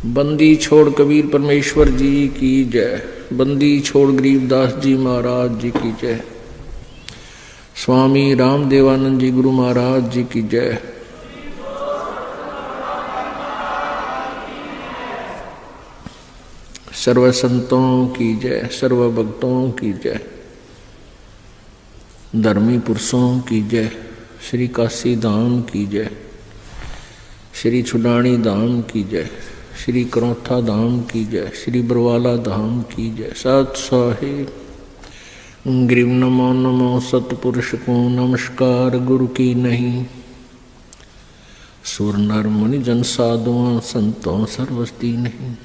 बंदी छोड़ कबीर परमेश्वर जी की जय। बंदी छोड़ गरीबदास जी महाराज जी की जय। स्वामी रामदेवानंद जी गुरु महाराज जी की जय। सर्व संतों की जय, सर्व भक्तों की जय, धर्मी पुरुषों की जय। श्री काशी धाम की जय, श्री छुडानी धाम की जय, श्री करौथा धाम की जय, श्री बरवाला धाम की जय। सत साहिब ग्रीव नमो नमो सतपुरुष को नमस्कार गुरु की नहीं। सुर नर मुनि जन साधुआं संतों सर्वस्ती नहीं।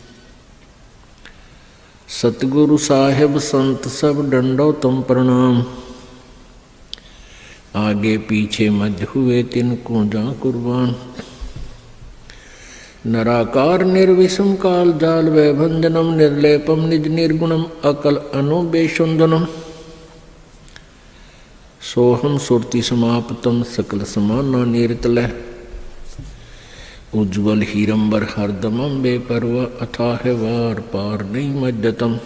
सतगुरु साहेब संत सब डंडो तुम प्रणाम। आगे पीछे मध्य हुए तिनको जा कुर्बान। नराकार निर्विषम काल जाल वैभंजनम निर्लेपम निज निर्गुणम अकल अनुबेशुंदनम। सोहम सुरति समाप्तम सकल समाना निरतलय। उज्ज्वल हीरंबर हरदमम बेपरवा अथाह वार पार नहीं मज्जतम।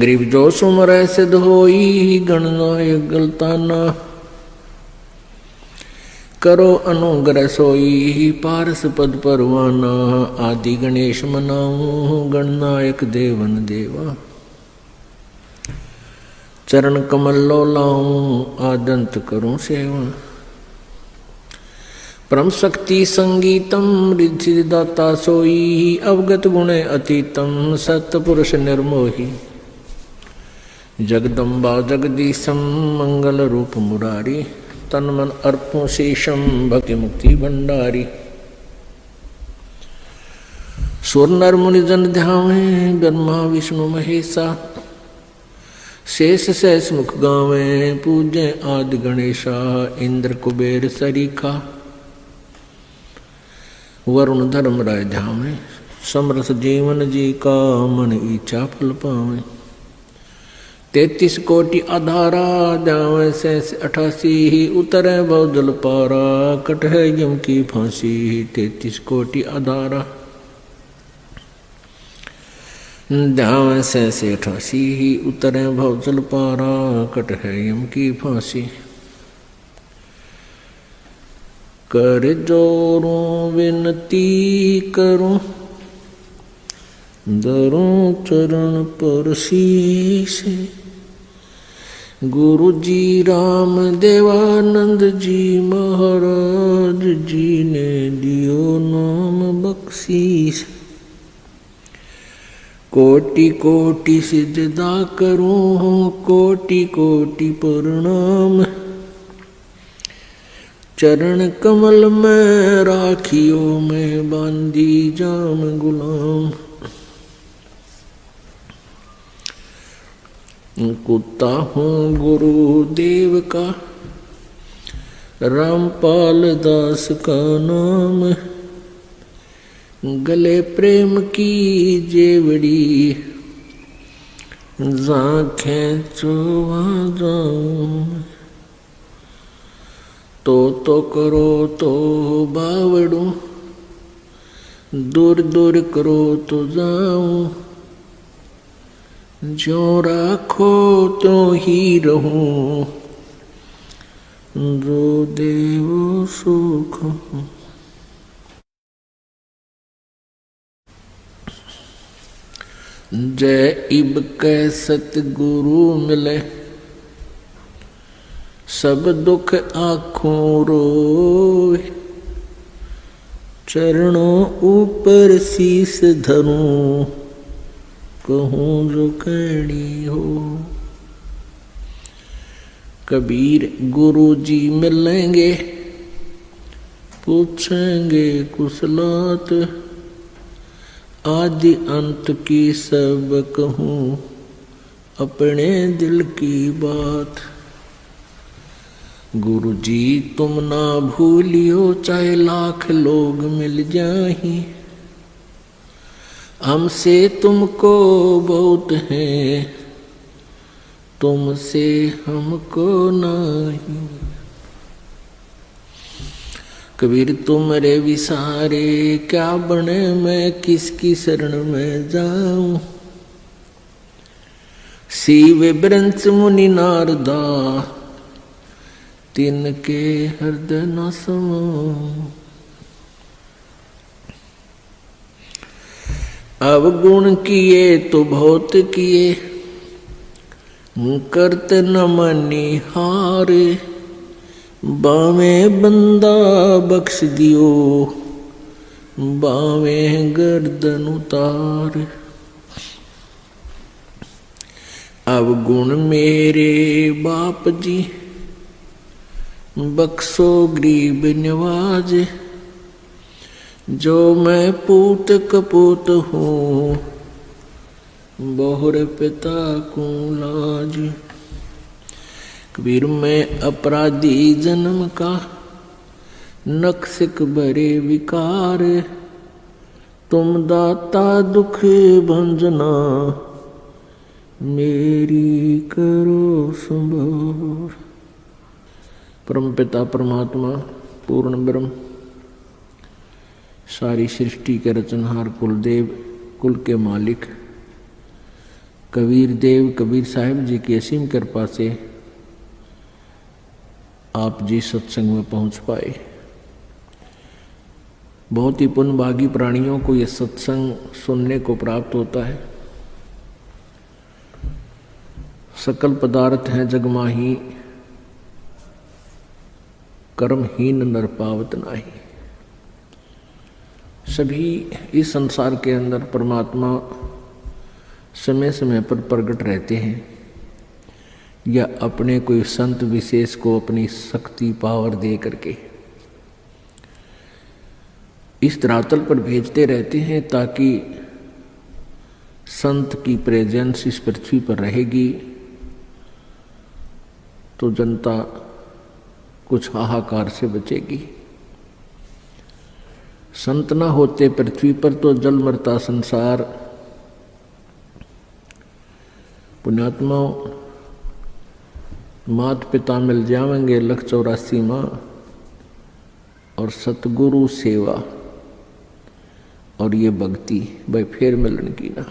ग्रीव जो सुमरै सिद्ध होई गणनायक गलताना। करो अनुग्रह सोई पारस पद परवाना। आदि गणेश मनाऊं गणनायक देवन देवा। चरण कमल लो लाऊं आदंत करूं सेवा। परम शक्ति संगीतम रिद्धि दाता सोई। अवगत गुणे अतीतम सत्पुरुष निर्मोही। जगदम्बा जगदीशम मंगल रूप मुरारी। तन मन अर्पों शेषम भक्ति मुक्ति भंडारी। सुर नर मुनि जन ध्यावे ब्रह्मा विष्णु महेशा। शेष सहस मुख गावे पूजे आदि गणेशा। इंद्र कुबेर सरीखा वरुण धर्म राय ध्यावे। समरस जीवन जी का मन इच्छा फल पावे। 33 कोटि आधारा जावे सहस 88। उतरे भव जल पारा कट है यम की फांसी। 33 कोटि आधारा जावे सहस 88। उतरे भव जल पारा कट है यम की फांसी। कर जोरों विनती करूं दरों चरण पर शीश। गुरु जी राम देवानंद जी महाराज जी ने दियो नाम बख्शीश। कोटि कोटि सिजदा करूं कोटि कोटि प्रणाम। चरण कमल में राखियो में बांधी जाम गुलाम। कुत्ता हूँ गुरुदेव का रामपाल दास का नाम। गले प्रेम की जेवड़ी जाखें चोवा जाऊं। तो करो तो बावड़ू दूर दूर करो तो जाऊं। जो राखो तो ही रहूं जो देवो सुख। जय इब कै सतगुरु मिले सब दुख आँखों रोए। चरणों ऊपर शीस धरूं कहूँ जो कहनी हो। कबीर गुरु जी मिलेंगे पूछेंगे कुशलात। आदि अंत की सब कहूँ अपने दिल की बात। गुरु जी तुम ना भूलियो चाहे लाख लोग मिल जाही। हमसे तुमको बहुत है तुमसे हमको नहीं। कबीर तुम रे विसारे क्या बने, मैं किसकी शरण में जाऊं। शिव ब्रंच मुनि नारदा, तिनके हृदय न समाऊं। अवगुण किए तो बहुत किए, करत न मनिहारे। बावे बंदा बख्श दियो, बावे गर्दन उतार। अवगुण मेरे बाप जी, बख्शो गरीब नवाज। जो मैं पूत कपूत हूँ, बहुर पिता को लाज। कबीर मैं अपराधी जन्म का, नक्सिक भरे विकार। तुम दाता दुख भंजना, मेरी करो संभार। परम पिता परमात्मा पूर्ण ब्रह्म, सारी सृष्टि के रचनहार कुलदेव, कुल के मालिक कबीर देव कबीर साहिब जी की असीम कृपा से आप जी सत्संग में पहुंच पाए। बहुत ही पुण्यभागी प्राणियों को यह सत्संग सुनने को प्राप्त होता है। सकल पदार्थ हैं जगमाही, कर्महीन नर पावत नाही। सभी इस संसार के अंदर परमात्मा समय समय पर प्रकट रहते हैं, या अपने कोई संत विशेष को अपनी शक्ति पावर दे करके इस धरातल पर भेजते रहते हैं, ताकि संत की प्रेजेंस इस पृथ्वी पर रहेगी तो जनता कुछ हाहाकार से बचेगी। संत न होते पृथ्वी पर तो जल मरता संसार। पुण्यात्माओं, मात पिता मिल जावेंगे 184 माँ, और सतगुरु सेवा और ये भक्ति भाई फिर मिलन की ना।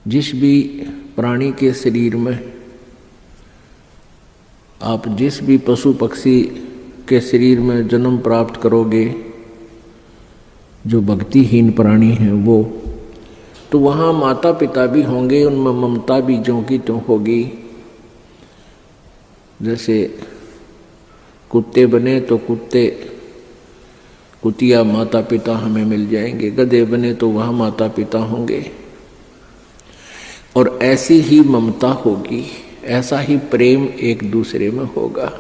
जिस भी प्राणी के शरीर में, आप जिस भी पशु पक्षी के शरीर में जन्म प्राप्त करोगे, जो भक्तिहीन प्राणी हैं वो, तो वहाँ माता पिता भी होंगे, उनमें ममता भी ज्यों की त्यों होगी। जैसे कुत्ते बने तो कुतिया माता पिता हमें मिल जाएंगे, गधे बने तो वहाँ माता पिता होंगे, और ऐसी ही ममता होगी, ऐसा ही प्रेम एक दूसरे में होगा।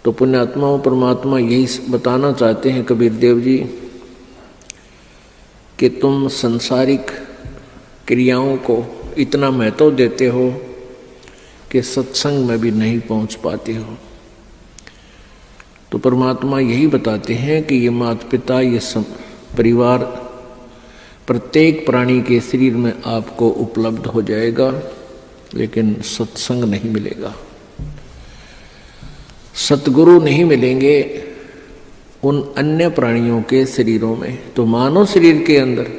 तो पुण्यात्माओं, परमात्मा यही बताना चाहते हैं कबीर देव जी कि तुम संसारिक क्रियाओं को इतना महत्व देते हो कि सत्संग में भी नहीं पहुंच पाते हो। तो परमात्मा यही बताते हैं कि ये माता पिता, ये परिवार प्रत्येक प्राणी के शरीर में आपको उपलब्ध हो जाएगा, लेकिन सत्संग नहीं मिलेगा, सतगुरु नहीं मिलेंगे उन अन्य प्राणियों के शरीरों में। तो मानव शरीर के अंदर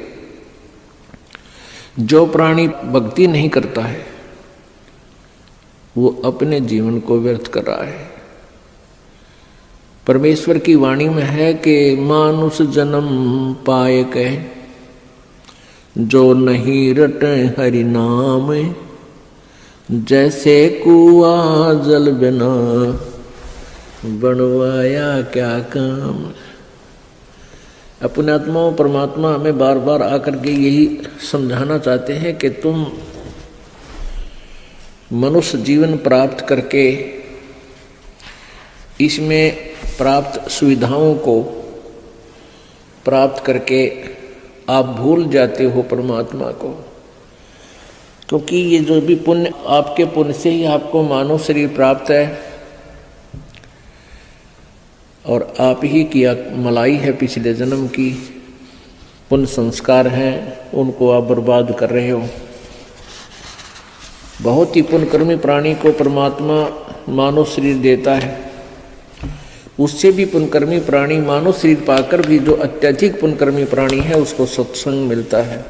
जो प्राणी भक्ति नहीं करता है, वो अपने जीवन को व्यर्थ कर रहा है। परमेश्वर की वाणी में है कि मानुष जन्म पाए कह, जो नहीं रटे हरि नाम। जैसे कुआ जल बिना, बनवाया क्या काम। अपने आत्माओं, परमात्मा हमें बार बार आकर के यही समझाना चाहते हैं कि तुम मनुष्य जीवन प्राप्त करके इसमें प्राप्त सुविधाओं को प्राप्त करके आप भूल जाते हो परमात्मा को, क्योंकि ये जो भी पुण्य, आपके पुण्य से ही आपको मानव शरीर प्राप्त है, और आप ही की मलाई है पिछले जन्म की, पुण्य संस्कार हैं, उनको आप बर्बाद कर रहे हो। बहुत ही पुण्यकर्मी प्राणी को परमात्मा मानव शरीर देता है, उससे भी पुण्यकर्मी प्राणी मानव शरीर पाकर भी जो अत्यधिक पुण्यकर्मी प्राणी है उसको सत्संग मिलता है।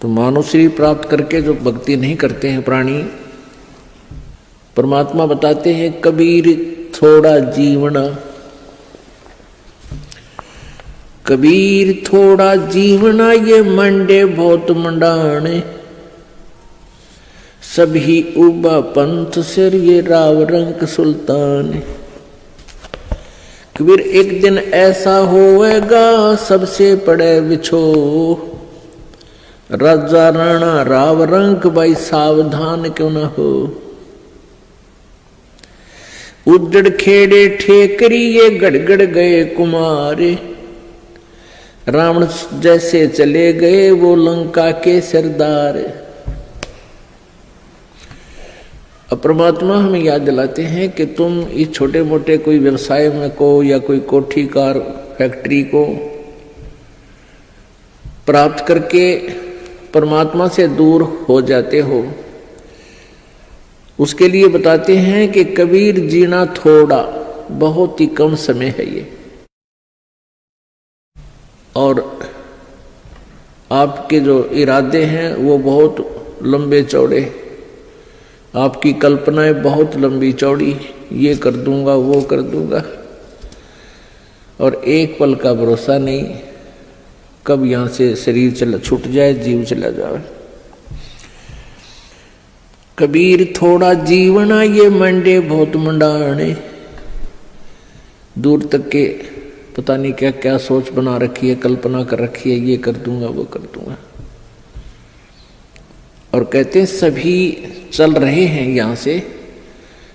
तो मानव शरीर प्राप्त करके जो भक्ति नहीं करते हैं प्राणी, परमात्मा बताते हैं कबीर थोड़ा जीवना, कबीर थोड़ा जीवना ये मंडे बहुत मंडाने, सभी उबा पंथ सिर ये राव रंक सुल्तान। कबीर एक दिन ऐसा होएगा सबसे पड़े बिछो, राजा राणा राव रंक भाई सावधान क्यों न हो। उजड़ खेड़े ठेकरी ये गड़गड़ गए कुमारे, रावण जैसे चले गए वो लंका के सरदार। अब परमात्मा हमें याद दिलाते हैं कि तुम इस छोटे मोटे कोई व्यवसाय में को या कोई कोठी कार फैक्ट्री को प्राप्त करके परमात्मा से दूर हो जाते हो, उसके लिए बताते हैं कि कबीर जीना थोड़ा, बहुत ही कम समय है ये, और आपके जो इरादे हैं वो बहुत लंबे चौड़े, आपकी कल्पनाएं बहुत लंबी चौड़ी, ये कर दूंगा वो कर दूंगा, और एक पल का भरोसा नहीं कब यहां से शरीर छूट जाए, जीव चला जाए। कबीर थोड़ा जीवना ये मंडे बहुत मंडाने, दूर तक के पता नहीं क्या क्या सोच बना रखी है, कल्पना कर रखी है, ये कर दूंगा वो कर दूंगा। और कहते हैं सभी चल रहे हैं यहां से,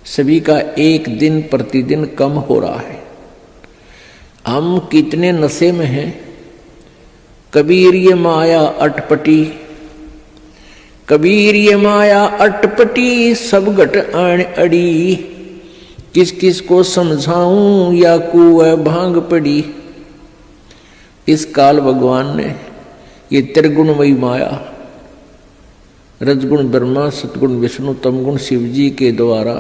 सभी का एक दिन प्रतिदिन कम हो रहा है। हम कितने नशे में हैं। कबीर ये माया अटपटी, कबीर ये माया अटपटी, सब घट आण अड़ी, किस किस को समझाऊं या कुएं भांग पड़ी। इस काल भगवान ने ये त्रिगुणमयी माया, रजगुण ब्रह्मा, सतगुण विष्णु, तमगुण शिव जी के द्वारा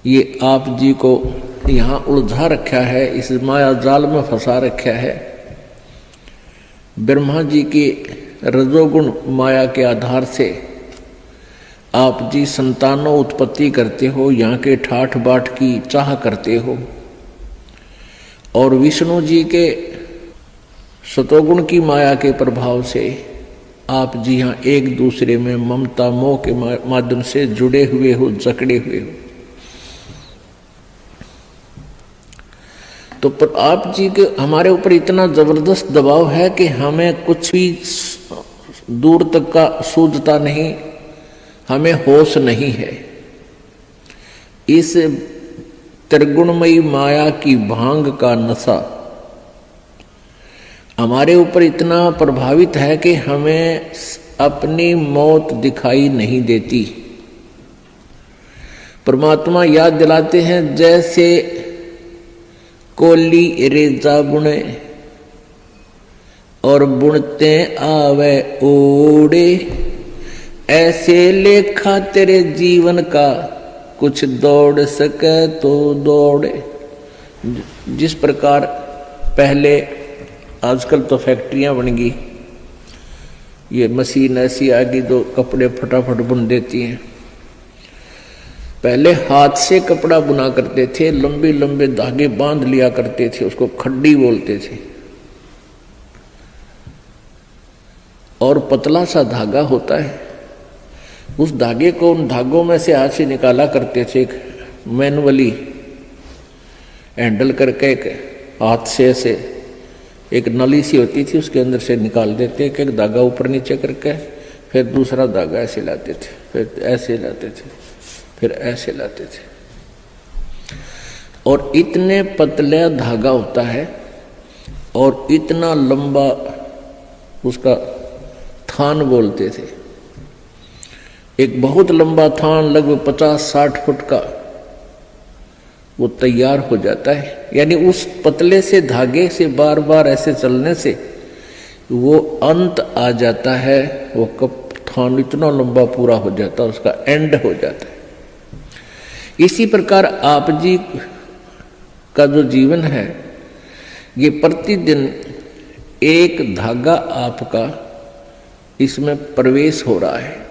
ये आप जी को यहाँ उलझा रखा है, इस माया जाल में फंसा रखा है। ब्रह्मा जी के रजोगुण माया के आधार से आप जी संतानों उत्पत्ति करते हो, यहाँ के ठाठ बाट की चाह करते हो, और विष्णु जी के सतोगुण की माया के प्रभाव से आप जी यहाँ एक दूसरे में ममता मोह के माध्यम से जुड़े हुए हो, जकड़े हुए हो। तो पर आप जी के हमारे ऊपर इतना जबरदस्त दबाव है कि हमें कुछ भी दूर तक का सूझता नहीं, हमें होश नहीं है। इस त्रिगुणमयी माया की भांग का नशा हमारे ऊपर इतना प्रभावित है कि हमें अपनी मौत दिखाई नहीं देती। परमात्मा याद दिलाते हैं जैसे कोली रेजा बुने और बुनते आवे ओड़े, ऐसे लेखा तेरे जीवन का कुछ दौड़ सके तो दौड़े। जिस प्रकार पहले, आजकल तो फैक्ट्रियां बन गई, ये मशीन ऐसी आ गई जो कपड़े फटाफट बुन देती हैं। पहले हाथ से कपड़ा बुना करते थे, लंबे लंबे धागे बांध लिया करते थे, उसको खड्डी बोलते थे, और पतला सा धागा होता है, उस धागे को उन धागों में से हाथ से निकाला करते थे, एक मैनुअली हैंडल करके एक हाथ से ऐसे एक नली सी होती थी, उसके अंदर से निकाल देते, एक धागा ऊपर नीचे करके, फिर दूसरा धागा ऐसे लाते थे, फिर ऐसे लाते थे, फिर ऐसे लाते थे, और इतने पतला धागा होता है और इतना लंबा उसका थान बोलते थे। एक बहुत लंबा थान लगभग 50-60 फुट का वो तैयार हो जाता है। यानी उस पतले से धागे से बार बार ऐसे चलने से वो अंत आ जाता है, वो कब उत्थान इतना लंबा पूरा हो जाता, उसका एंड हो जाता है। इसी प्रकार आप जी का जो जीवन है, ये प्रतिदिन एक धागा आपका इसमें प्रवेश हो रहा है,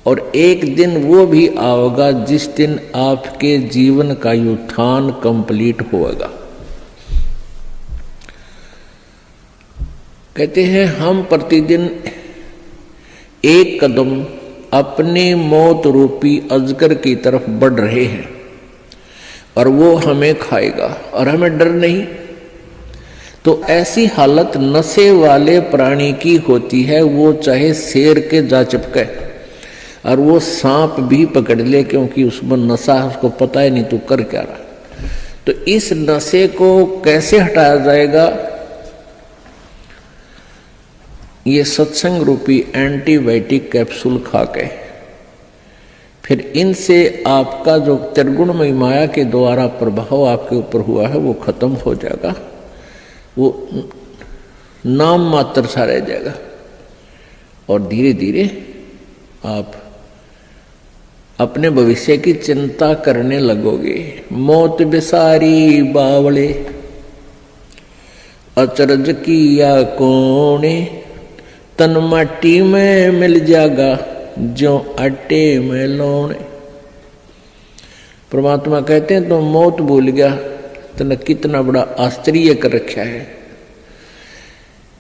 और एक दिन वो भी आएगा जिस दिन आपके जीवन का उत्थान कंप्लीट होगा। कहते हैं हम प्रतिदिन एक कदम अपने मौत रूपी अजगर की तरफ बढ़ रहे हैं, और वो हमें खाएगा और हमें डर नहीं। तो ऐसी हालत नशे वाले प्राणी की होती है, वो चाहे शेर के जा चिपके और वो सांप भी पकड़ ले, क्योंकि उसमें नशा, उसको पता ही नहीं तू कर क्या रहा। तो इस नशे को कैसे हटाया जाएगा? ये सत्संग रूपी एंटीबायोटिक कैप्सूल खा के, फिर इनसे आपका जो त्रिगुणमयी माया के द्वारा प्रभाव आपके ऊपर हुआ है वो खत्म हो जाएगा, वो नाम मात्र सा रह जाएगा, और धीरे धीरे आप अपने भविष्य की चिंता करने लगोगे। मौत बिसारी बावले अचरज किया कोने, तन माटी में मिल जाएगा जो आटे में लौने। परमात्मा कहते हैं तो मौत भूल गया, तने कितना बड़ा आश्चर्य कर रखा है।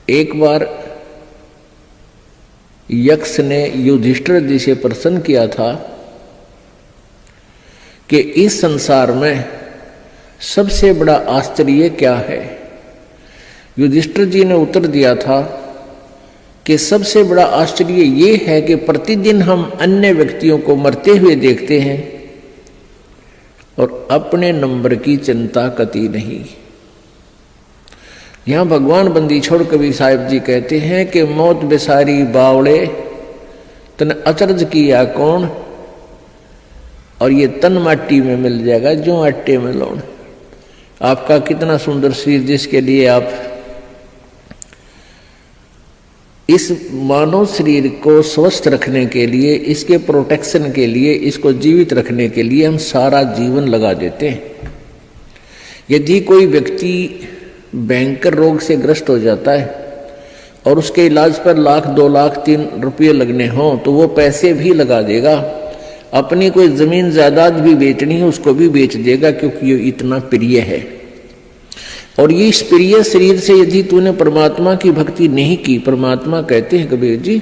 एक बार यक्ष ने युधिष्ठिर जी से प्रश्न किया था कि इस संसार में सबसे बड़ा आश्चर्य क्या है? युधिष्ठिर जी ने उत्तर दिया था कि सबसे बड़ा आश्चर्य ये है कि प्रतिदिन हम अन्य व्यक्तियों को मरते हुए देखते हैं और अपने नंबर की चिंता कती नहीं। यहां भगवान बंदी छोड़ कबीर साहिब जी कहते हैं कि मौत बेसारी बावड़े तन अचरज किया कौन, और ये तन माटी में मिल जाएगा जो आटे में लौण। आपका कितना सुंदर शरीर, जिसके लिए आप इस मानव शरीर को स्वस्थ रखने के लिए, इसके प्रोटेक्शन के लिए, इसको जीवित रखने के लिए हम सारा जीवन लगा देते हैं। यदि कोई व्यक्ति भयंकर रोग से ग्रस्त हो जाता है और उसके इलाज पर लाख 2 लाख 3 रुपये लगने हों तो वो पैसे भी लगा देगा। अपनी कोई जमीन जायदाद भी बेचनी है उसको भी बेच देगा, क्योंकि ये इतना प्रिय है। और ये इस प्रिय शरीर से यदि तूने परमात्मा की भक्ति नहीं की, परमात्मा कहते हैं कबीर जी,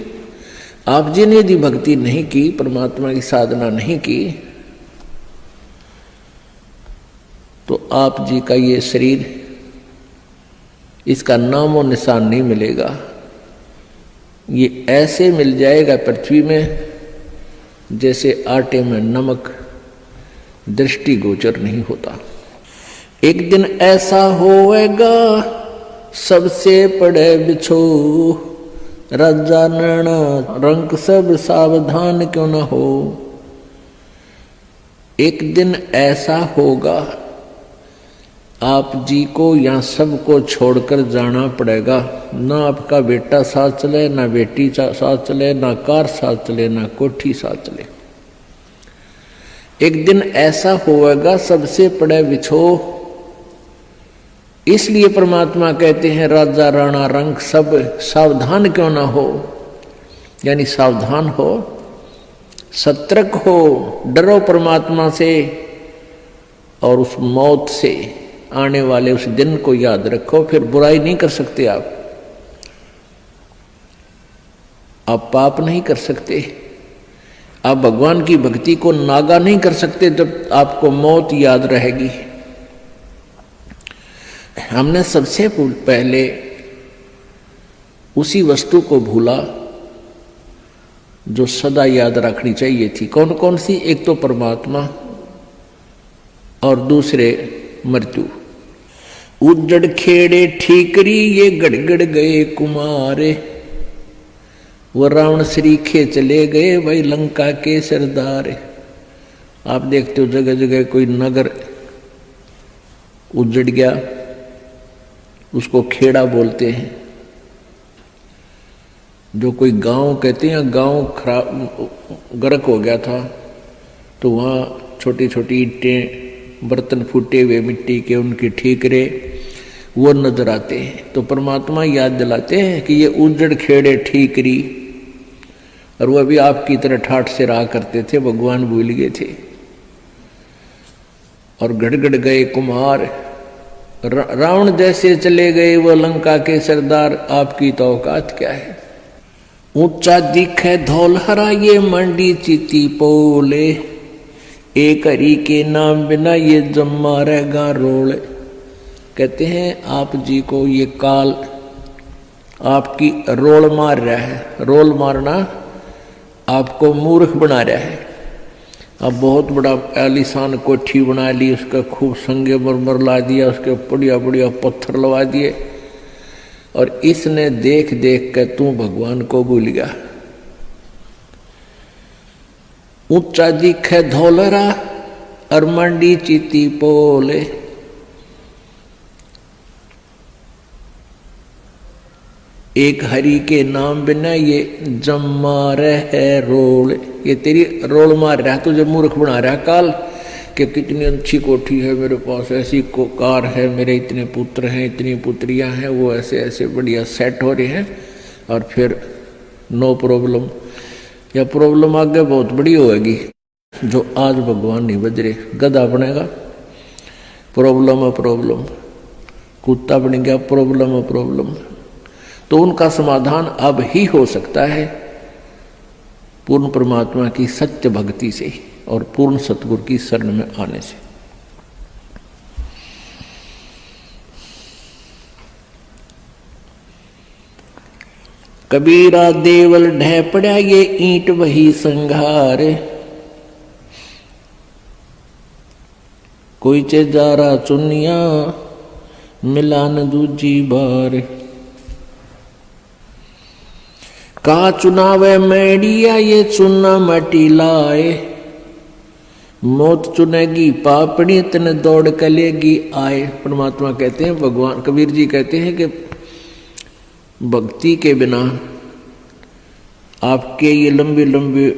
आप जी ने यदि भक्ति नहीं की, परमात्मा की साधना नहीं की, तो आप जी का ये शरीर, इसका नामो निशान नहीं मिलेगा। ये ऐसे मिल जाएगा पृथ्वी में जैसे आटे में नमक, दृष्टिगोचर नहीं होता। एक दिन ऐसा होएगा सबसे पड़े बिछो, राजा नैना रंग सब सावधान क्यों न हो। एक दिन ऐसा होगा आप जी को यहाँ सबको छोड़कर जाना पड़ेगा। ना आपका बेटा साथ चले, ना बेटी साथ चले, ना कार साथ चले, ना कोठी साथ चले। एक दिन ऐसा होगा सबसे पड़े बिछो। इसलिए परमात्मा कहते हैं राजा राणा रंग सब सावधान क्यों ना हो, यानी सावधान हो, सतर्क हो, डरो परमात्मा से और उस मौत से आने वाले उस दिन को याद रखो। फिर बुराई नहीं कर सकते आप पाप नहीं कर सकते, आप भगवान की भक्ति को नागा नहीं कर सकते जब आपको मौत याद रहेगी। हमने सबसे पहले उसी वस्तु को भूला जो सदा याद रखनी चाहिए थी। कौन कौन सी? एक तो परमात्मा और दूसरे मृत्यु। उज्जड़ खेड़े ठीकरी ये गड़गड़ गए कुमारे, वो रावण श्रीखे चले गए भाई लंका के सरदार। आप देखते हो जगह जगह कोई नगर उजड़ गया, उसको खेड़ा बोलते हैं। जो कोई गांव कहते हैं, गांव खराब गर्क हो गया था, तो वहाँ छोटी छोटी ईंटें, बर्तन फूटे हुए मिट्टी के, उनके ठीकरे वो नजर आते हैं। तो परमात्मा याद दिलाते हैं कि ये उजड़ खेड़े ठीकरी, और वह भी आपकी तरह ठाठ से रहा करते थे, भगवान भूल गए थे। और गड़गड़ गए कुम्हार, रावण जैसे चले गए वो लंका के सरदार, आपकी तो औकात क्या है। ऊंचा दिखे धौलहरा ये मंडी चिति पोले, एक हरि के नाम बिना ये जम्मा रहेगा रोले। कहते हैं आप जी को ये काल आपकी रोल मार रहा है। रोल मारना आपको मूर्ख बना रहा है। अब बहुत बड़ा आलीशान कोठी बना ली, उसका खूब संगे मरमर ला दिया, उसके बढ़िया बढ़िया पत्थर लगा दिए, और इसने देख देख कर तू भगवान को भूल गया। ऊंचा दिखे धौलरा और मंडी चिति पोले, एक हरि के नाम बिना ये जम्मा रहे रोल। ये तेरी रोल मार रहा, तुझे मूर्ख बना रहा काल, कि कितनी अच्छी कोठी है मेरे पास, ऐसी कार है, मेरे इतने पुत्र हैं, इतनी पुत्रियां हैं, वो ऐसे ऐसे बढ़िया सेट हो रहे हैं, और फिर नो प्रॉब्लम, या प्रॉब्लम आगे बहुत बड़ी होगी। जो आज भगवान नहीं बज रहे, गधा बनेगा प्रॉब्लम है प्रॉब्लम, कुत्ता बन गया प्रॉब्लम है प्रॉब्लम। तो उनका समाधान अब ही हो सकता है पूर्ण परमात्मा की सत्य भक्ति से और पूर्ण सतगुरु की शरण में आने से। कबीरा देवल ढह पड़ा ये ईंट वही संघार, कोई चेजारा चुनिया मिलान दूजी बार। का चुनावे मैडिया ये चुना मटी लाए, मौत चुनेगी पापड़ी तन दौड़ कलेगी आए। परमात्मा कहते हैं, भगवान कबीर जी कहते हैं कि भक्ति के बिना आपके ये लंबी लंबी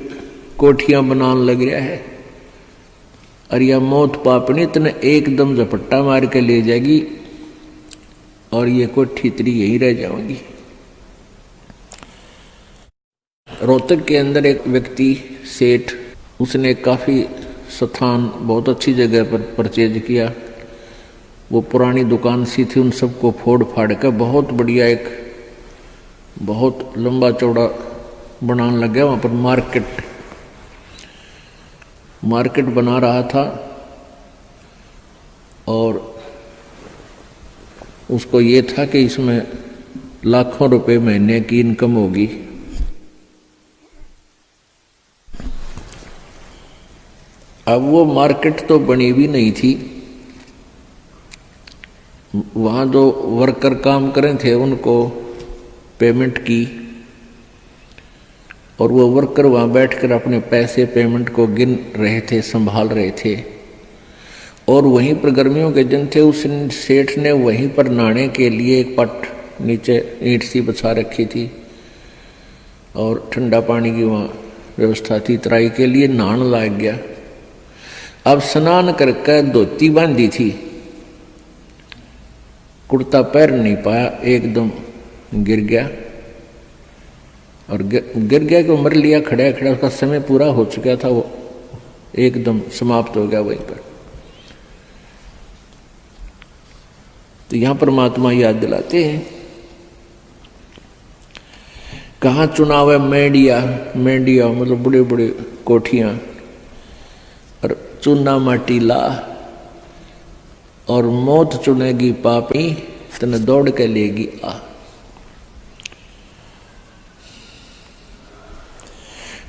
कोठियां बनाने लग रहा है, और यह मौत पापड़ी तन एकदम झपट्टा मार के ले जाएगी, और ये कोठी तेरी यही रह जाएगी। रोहतक के अंदर एक व्यक्ति सेठ, उसने काफ़ी स्थान बहुत अच्छी जगह पर परचेज किया। वो पुरानी दुकान सी थी, उन सबको फोड़ फाड़ कर बहुत बढ़िया एक बहुत लंबा चौड़ा बनाने लग गया। वहाँ पर मार्केट बना रहा था, और उसको ये था कि इसमें लाखों रुपए महीने की इनकम होगी। अब वो मार्केट तो बनी भी नहीं थी, वहाँ जो वर्कर काम करें थे उनको पेमेंट की, और वो वर्कर वहाँ बैठकर अपने पैसे पेमेंट को गिन रहे थे, संभाल रहे थे। और वहीं पर गर्मियों के दिन थे, उस सेठ ने वहीं पर नहाने के लिए एक पट नीचे ईंट सी बिछा रखी थी, और ठंडा पानी की वहाँ व्यवस्था थी। तराई के लिए नहाने लग गया। अब स्नान करके धोती बांधी थी, कुर्ता पैर नहीं पाया, एकदम गिर गया, और गिर गया कि मर लिया खड़ा खड़ा। उसका समय पूरा हो चुका था, वो एकदम समाप्त हो गया वहीं पर। तो यहां परमात्मा याद दिलाते हैं, कहाँ चुनाव है मेडिया, मेडिया मतलब बड़े बड़े कोठियां, और चुना माटी ला, और मौत चुनेगी पापी तन दौड़ के लेगी आ।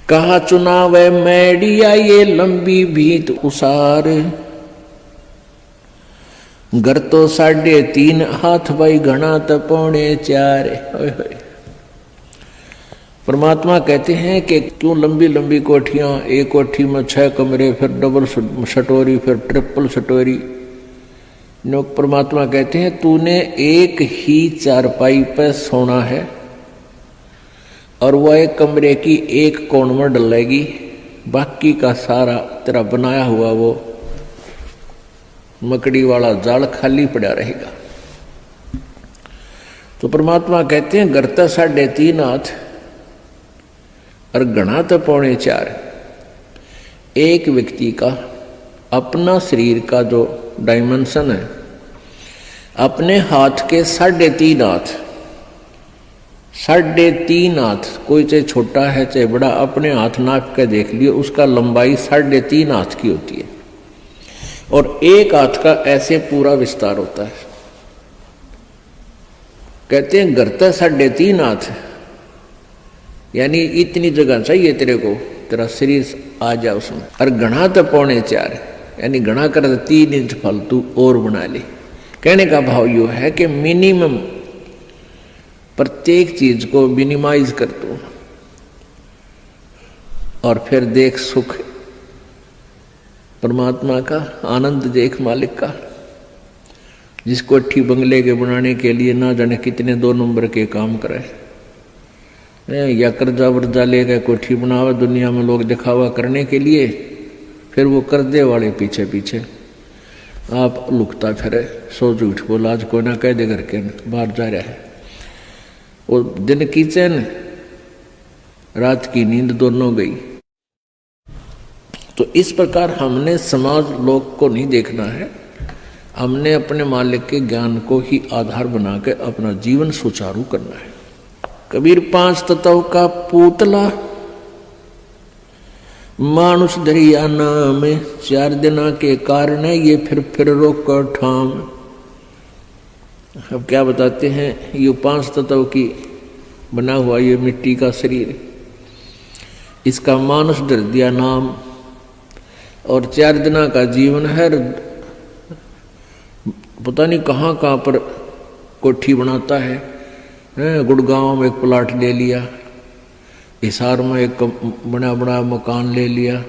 कहा चुनाव है मैडिया ये लंबी भीत उसार, घर तो 3.5 हाथ भाई घना तो 4.25। परमात्मा कहते हैं कि क्यों लंबी लंबी कोठियां, एक कोठी में 6 कमरे, फिर डबल सटोरी, फिर ट्रिपल सटोरी। परमात्मा कहते हैं तूने एक ही चारपाई पर सोना है, और वह एक कमरे की एक कोण में डलेगी, बाकी का सारा तेरा बनाया हुआ वो मकड़ी वाला जाल खाली पड़ा रहेगा। तो परमात्मा कहते हैं घर तो 3.5 हाथ और घना तो 4.25। एक व्यक्ति का अपना शरीर का जो डायमेंशन है, अपने हाथ के 3.5 हाथ, 3.5 हाथ, कोई चाहे छोटा है चाहे बड़ा, अपने हाथ नाप के देख लियो, उसका लंबाई 3.5 हाथ की होती है और एक हाथ का ऐसे पूरा विस्तार होता है। कहते हैं घर तो 3.5 हाथ, यानी इतनी जगह चाहिए तेरे को, तेरा शरीर आ जाए उसमें। और घना तो 4.25, यानी घना कर 3 इंच फालतू और बना ले। कहने का भाव यो है कि मिनिमम प्रत्येक चीज को मिनिमाइज कर दो और फिर देख सुख परमात्मा का, आनंद देख मालिक का। जिसको अच्छी बंगले के बनाने के लिए ना जाने कितने 2 नंबर के काम करे, या कर्जा वर्जा लेकर कोठी बनावे दुनिया में लोग दिखावा करने के लिए, फिर वो कर्जे वाले पीछे पीछे आप लुकता फिरे, सो झूठ बोला, आज कोई ना कह दे करके बाहर जा रहा है। वो दिन की चैन रात की नींद दोनों गई। तो इस प्रकार हमने समाज लोग को नहीं देखना है, हमने अपने मालिक के ज्ञान को ही आधार बना के अपना जीवन सुचारू करना है। कबीर 5 तत्व का पुतला मानुष दरिया नाम, 4 दिना के कारण ये फिर रोक ठाम। अब क्या बताते हैं, ये 5 तत्व की बना हुआ ये मिट्टी का शरीर, इसका मानुष दर दिया नाम, और 4 दिना का जीवन है। पता नहीं कहाँ कहाँ पर कोठी बनाता है, गुड़गांव में एक प्लाट ले लिया, हिसार में एक बड़ा बड़ा मकान ले लिया,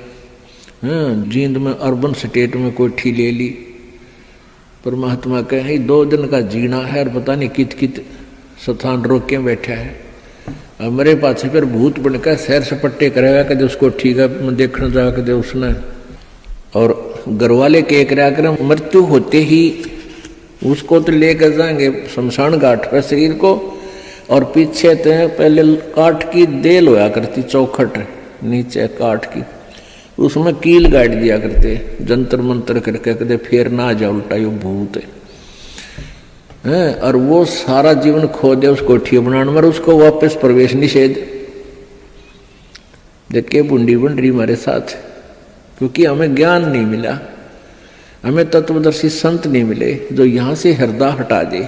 जींद में अर्बन स्टेट में कोठी ले ली। परमात्मा कहे 2 दिन का जीना है और पता नहीं कित कित स्थान रोक के बैठा है। अब मेरे पास फिर भूत बनकर सैर सपट्टे करेगा, कदे उसको ठीक है देखने जा, कदे उसने, और घर वाले के करा कर मृत्यु होते ही उसको तो लेकर जाएंगे शमशान घाट पर शरीर को, और पीछे तो पहले काठ की देल होया करती, चौखट नीचे काठ की, उसमें कील गाड़ दिया करते, जंतर मंतर करके कदे फेर ना जा उल्टा यो भूत है। और वो सारा जीवन खो दे उस कोठी बनाने में, उसको वापस प्रवेश निषेध। देखे बुंडी बन रही हमारे साथ, क्योंकि हमें ज्ञान नहीं मिला, हमें तत्वदर्शी संत नहीं मिले जो यहां से हृदय हटा दे।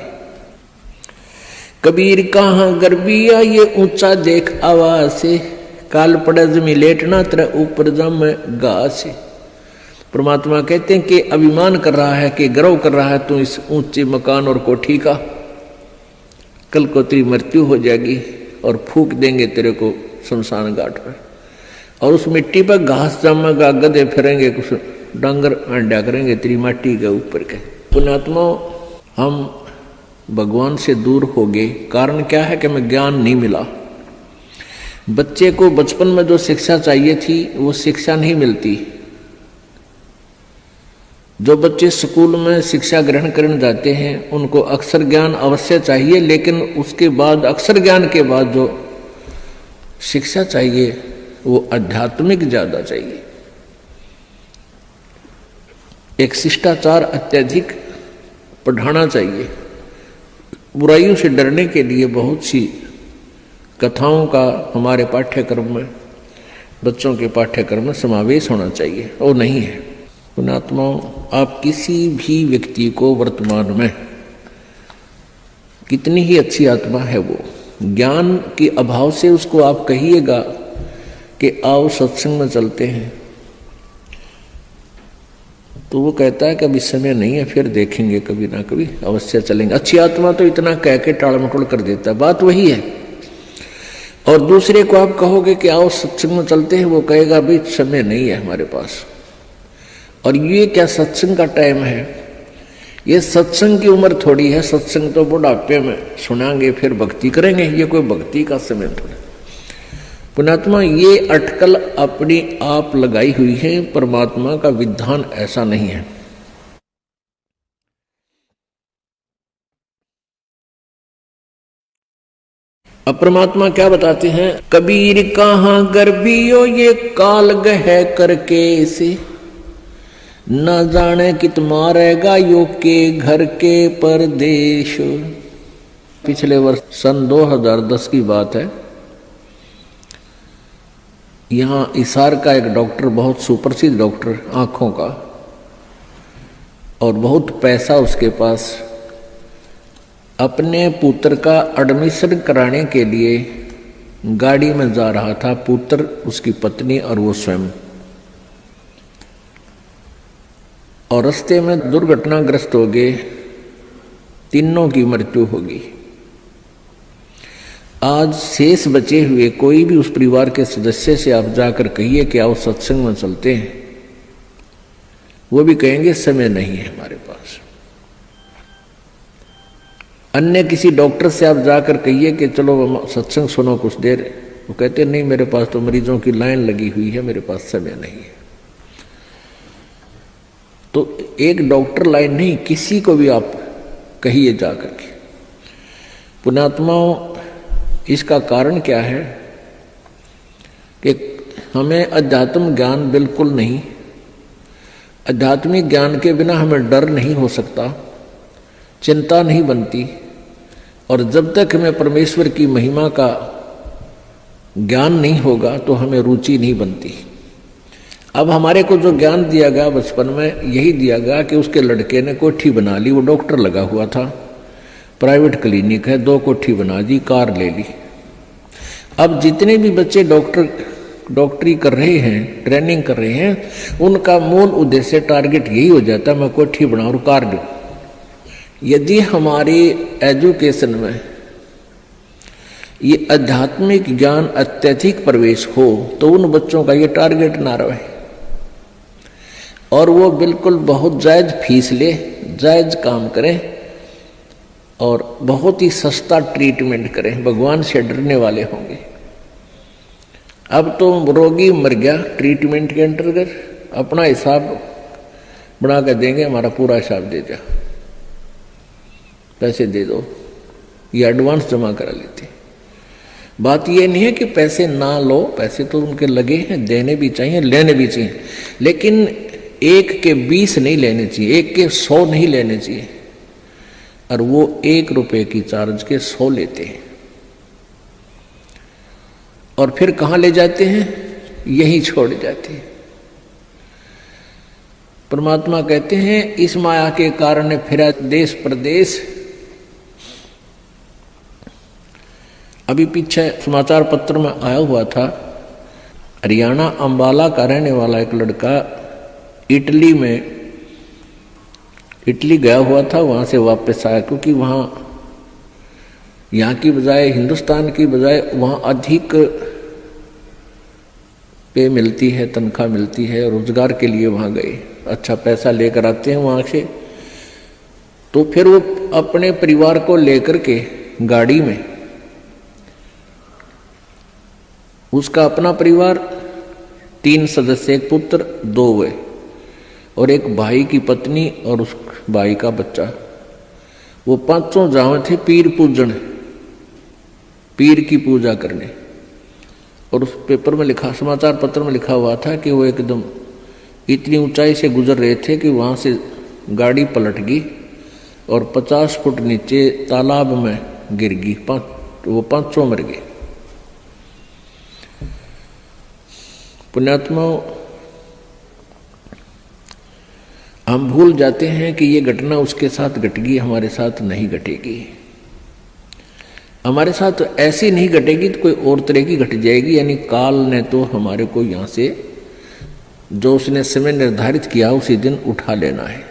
कबीर कहाँ गर्बिया ये ऊंचा देख आवाज से, काल पड़े जमी लेटना तेरा ऊपर जम घास। परमात्मा कहते हैं कि अभिमान कर रहा है, कि गर्व कर रहा है तू इस ऊंचे मकान और कोठी का, कल को तेरी मृत्यु हो जाएगी और फूंक देंगे तेरे को शमशान घाट पर, और उस मिट्टी पर घास जमेगा, गधे फिरेंगे, कुछ डांगर अंडा करेंगे तेरी माटी के ऊपर के। पुण्यात्मा, हम भगवान से दूर हो गए, कारण क्या है कि हमें ज्ञान नहीं मिला। बच्चे को बचपन में जो शिक्षा चाहिए थी वो शिक्षा नहीं मिलती। जो बच्चे स्कूल में शिक्षा ग्रहण करने जाते हैं उनको अक्षर ज्ञान अवश्य चाहिए, लेकिन उसके बाद अक्षर ज्ञान के बाद जो शिक्षा चाहिए वो आध्यात्मिक ज्यादा चाहिए। एक शिष्टाचार अत्यधिक पढ़ाना चाहिए। बुराइयों से डरने के लिए बहुत सी कथाओं का हमारे पाठ्यक्रम में, बच्चों के पाठ्यक्रम में समावेश होना चाहिए, और नहीं है। पुण्यात्माओं, आप किसी भी व्यक्ति को वर्तमान में कितनी ही अच्छी आत्मा है, वो ज्ञान के अभाव से उसको आप कहिएगा कि आओ सत्संग में चलते हैं, तो वो कहता है कि अभी समय नहीं है, फिर देखेंगे, कभी ना कभी अवश्य चलेंगे। अच्छी आत्मा तो इतना कह के टाल मटोल कर देता है, बात वही है। और दूसरे को आप कहोगे कि आओ सत्संग में चलते हैं, वो कहेगा अभी समय नहीं है हमारे पास। और ये क्या सत्संग का टाइम है? ये सत्संग की उम्र थोड़ी है, सत्संग तो बुढ़ापे में सुनाएंगे फिर भक्ति करेंगे, ये कोई भक्ति का समय थोड़ा। पुण्यात्मा, ये अटकल अपनी आप लगाई हुई है, परमात्मा का विधान ऐसा नहीं है। अब परमात्मा क्या बताते हैं, कबीर कहाँ गर्भियो ये काल गह करके से, न जाने कित मारेगा यो के घर के परदेश। पिछले वर्ष सन 2010 की बात है। यहाँ इसार का एक डॉक्टर, बहुत सुप्रसिद्ध डॉक्टर आंखों का, और बहुत पैसा उसके पास, अपने पुत्र का एडमिशन कराने के लिए गाड़ी में जा रहा था, पुत्र, उसकी पत्नी और वो स्वयं। और रास्ते में दुर्घटनाग्रस्त हो गए, तीनों की मृत्यु होगी। आज शेष बचे हुए कोई भी उस परिवार के सदस्य से आप जाकर कहिए कि आओ सत्संग में चलते हैं, वो भी कहेंगे समय नहीं है हमारे पास। अन्य किसी डॉक्टर से आप जाकर कहिए कि चलो सत्संग सुनो कुछ देर, वो कहते नहीं मेरे पास तो मरीजों की लाइन लगी हुई है, मेरे पास समय नहीं है। तो एक डॉक्टर लाइन नहीं, किसी को भी आप कहिए जाकर के। पुण्यात्माओं, इसका कारण क्या है कि हमें अध्यात्म ज्ञान बिल्कुल नहीं, आध्यात्मिक ज्ञान के बिना हमें डर नहीं हो सकता, चिंता नहीं बनती, और जब तक हमें परमेश्वर की महिमा का ज्ञान नहीं होगा तो हमें रुचि नहीं बनती। अब हमारे को जो ज्ञान दिया गया बचपन में, यही दिया गया कि उसके लड़के ने कोठी बना ली, वो डॉक्टर लगा हुआ था, प्राइवेट क्लिनिक है, 2 कोठी बना दी, कार ले ली। अब जितने भी बच्चे डॉक्टरी कर रहे हैं, ट्रेनिंग कर रहे हैं, उनका मूल उद्देश्य, टारगेट यही हो जाता है, मैं कोठी बनाऊं और कार लूं। यदि हमारी एजुकेशन में ये आध्यात्मिक ज्ञान अत्यधिक प्रवेश हो तो उन बच्चों का ये टारगेट ना रहे, और वो बिल्कुल बहुत जायज फीस ले, जायज काम करें और बहुत ही सस्ता ट्रीटमेंट करें, भगवान से डरने वाले होंगे। अब तो रोगी मर गया, ट्रीटमेंट के अंतर्गत अपना हिसाब बना कर देंगे, हमारा पूरा हिसाब दे जा, पैसे दे दो, ये एडवांस जमा करा लेते। बात ये नहीं है कि पैसे ना लो, पैसे तो उनके लगे हैं, देने भी चाहिए, लेने भी चाहिए, लेकिन 1 के 20 नहीं लेने चाहिए, 1 के 100 नहीं लेने चाहिए। और वो 1 रुपए की चार्ज के 100 लेते हैं, और फिर कहाँ ले जाते हैं, यही छोड़ जाते हैं। परमात्मा कहते हैं इस माया के कारण फिरा देश प्रदेश। अभी पीछे समाचार पत्र में आया हुआ था, हरियाणा अंबाला का रहने वाला एक लड़का इटली गया हुआ था, वहां से वापस आया, क्योंकि वहां यहाँ की बजाय, हिंदुस्तान की बजाय वहां अधिक पे मिलती है, तनख्वाह मिलती है, रोजगार के लिए वहां गए, अच्छा पैसा लेकर आते हैं वहां से। तो फिर वो अपने परिवार को लेकर के गाड़ी में, उसका अपना परिवार 3 सदस्य, एक पुत्र 2 हुए, और एक भाई की पत्नी और उस भाई का बच्चा, वो 5 जावे थे पीर पूजन, पीर की पूजा करने। और उस पेपर में लिखा, समाचार पत्र में लिखा हुआ था कि वो एकदम इतनी ऊंचाई से गुजर रहे थे कि वहां से गाड़ी पलट गई और 50 फुट नीचे तालाब में गिर गई, वो 5 मर गए। पुण्यात्मा, हम भूल जाते हैं कि ये घटना उसके साथ घट गई, हमारे साथ नहीं घटेगी। हमारे साथ ऐसी नहीं घटेगी तो कोई और तरह की घट जाएगी, यानी काल ने तो हमारे को यहाँ से जो उसने समय निर्धारित किया उसी दिन उठा लेना है।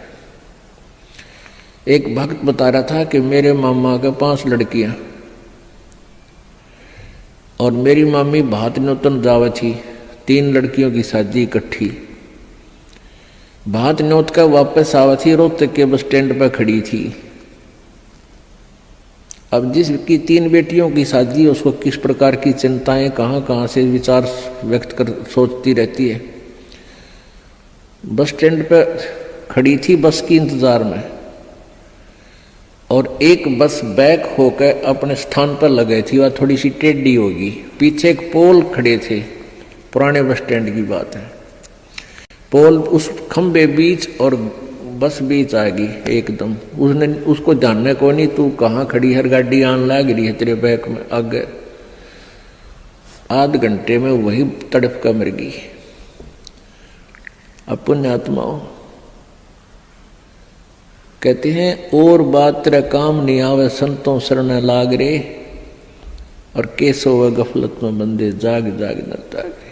एक भक्त बता रहा था कि मेरे मामा के 5 लड़कियां और मेरी मामी भात न्योतन जावे थी, 3 लड़कियों की शादी इकट्ठी। भात न्योत का वापस आवा थी, रोहतक के बस स्टैंड पर खड़ी थी। अब जिसकी 3 बेटियों की शादी, उसको किस प्रकार की चिंताएं कहाँ कहाँ से विचार व्यक्त कर सोचती रहती है। बस स्टैंड पर खड़ी थी बस की इंतजार में, और एक बस बैक होकर अपने स्थान पर लग गई थी, वह थोड़ी सी टेढ़ी होगी। पीछे एक पोल खड़े थे, पुराने बस स्टैंड की बात है। पोल उस खंबे बीच और बस बीच आ गई एकदम। उसने उसको जानने को नहीं, तू कहाँ खड़ी है, गाड़ी आन लग रही है तेरे बैक में आगे। आध घंटे में वही तड़प कर मर गई। अब पुण्यात्माओं कहते हैं, और बात तेरा काम नहीं आवे संतों शरण लाग रे, और केसो व गफलत में बंदे जाग जाग न जागे।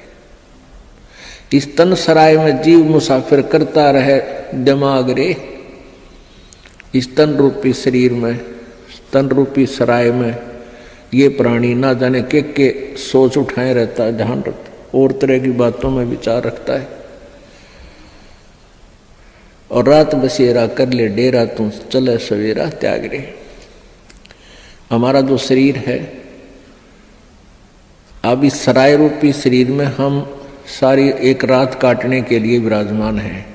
इस तन सराय में जीव मुसाफिर करता रहे दिमाग रे। इस तन रूपी शरीर में, तन रूपी सराय में ये प्राणी ना जाने के सोच उठाए रहता है, ध्यान रखता, और तरह की बातों में विचार रखता है। और रात बसेरा कर ले डेरा, तू चले सवेरा त्याग रे। हमारा जो शरीर है, अब इस सराय रूपी शरीर में हम सारी एक रात काटने के लिए विराजमान हैं,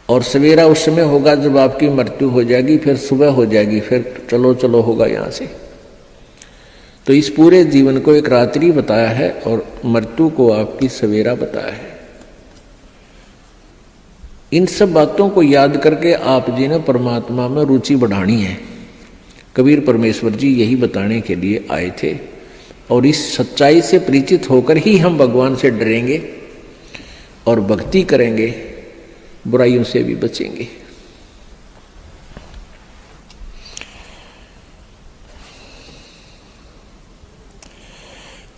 और सवेरा उस समय होगा जब आपकी मृत्यु हो जाएगी, फिर सुबह हो जाएगी, फिर चलो चलो होगा यहाँ से। तो इस पूरे जीवन को एक रात्रि बताया है और मृत्यु को आपकी सवेरा बताया है। इन सब बातों को याद करके आप जी ने परमात्मा में रुचि बढ़ानी है। कबीर परमेश्वर जी यही बताने के लिए आए थे, और इस सच्चाई से परिचित होकर ही हम भगवान से डरेंगे और भक्ति करेंगे, बुराइयों से भी बचेंगे।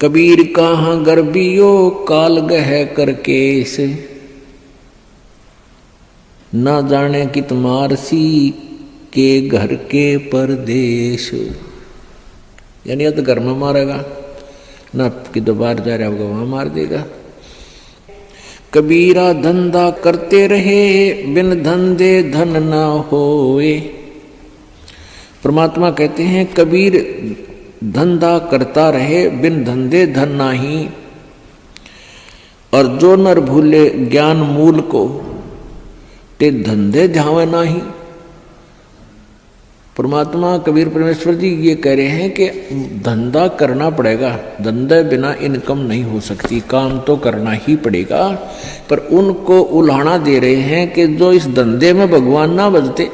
कबीर कहाँ गर्बियो काल गह करके से, ना जाने कित मारसी के घर के परदेश। यानी या तो घर में मारेगा, ना कि तो बाहर जा रहा होगा वहां मार देगा। कबीरा धंधा करते रहे बिन धंधे धन ना होए। परमात्मा कहते हैं कबीर धंधा करता रहे बिन धंधे धन नाही, और जो नर भूले ज्ञान मूल को ते धंधे ध्यावे नाही। परमात्मा कबीर परमेश्वर जी ये कह रहे हैं कि धंधा करना पड़ेगा, धंधे बिना इनकम नहीं हो सकती, काम तो करना ही पड़ेगा। पर उनको उल्हाना दे रहे हैं कि जो इस धंधे में भगवान ना बजते,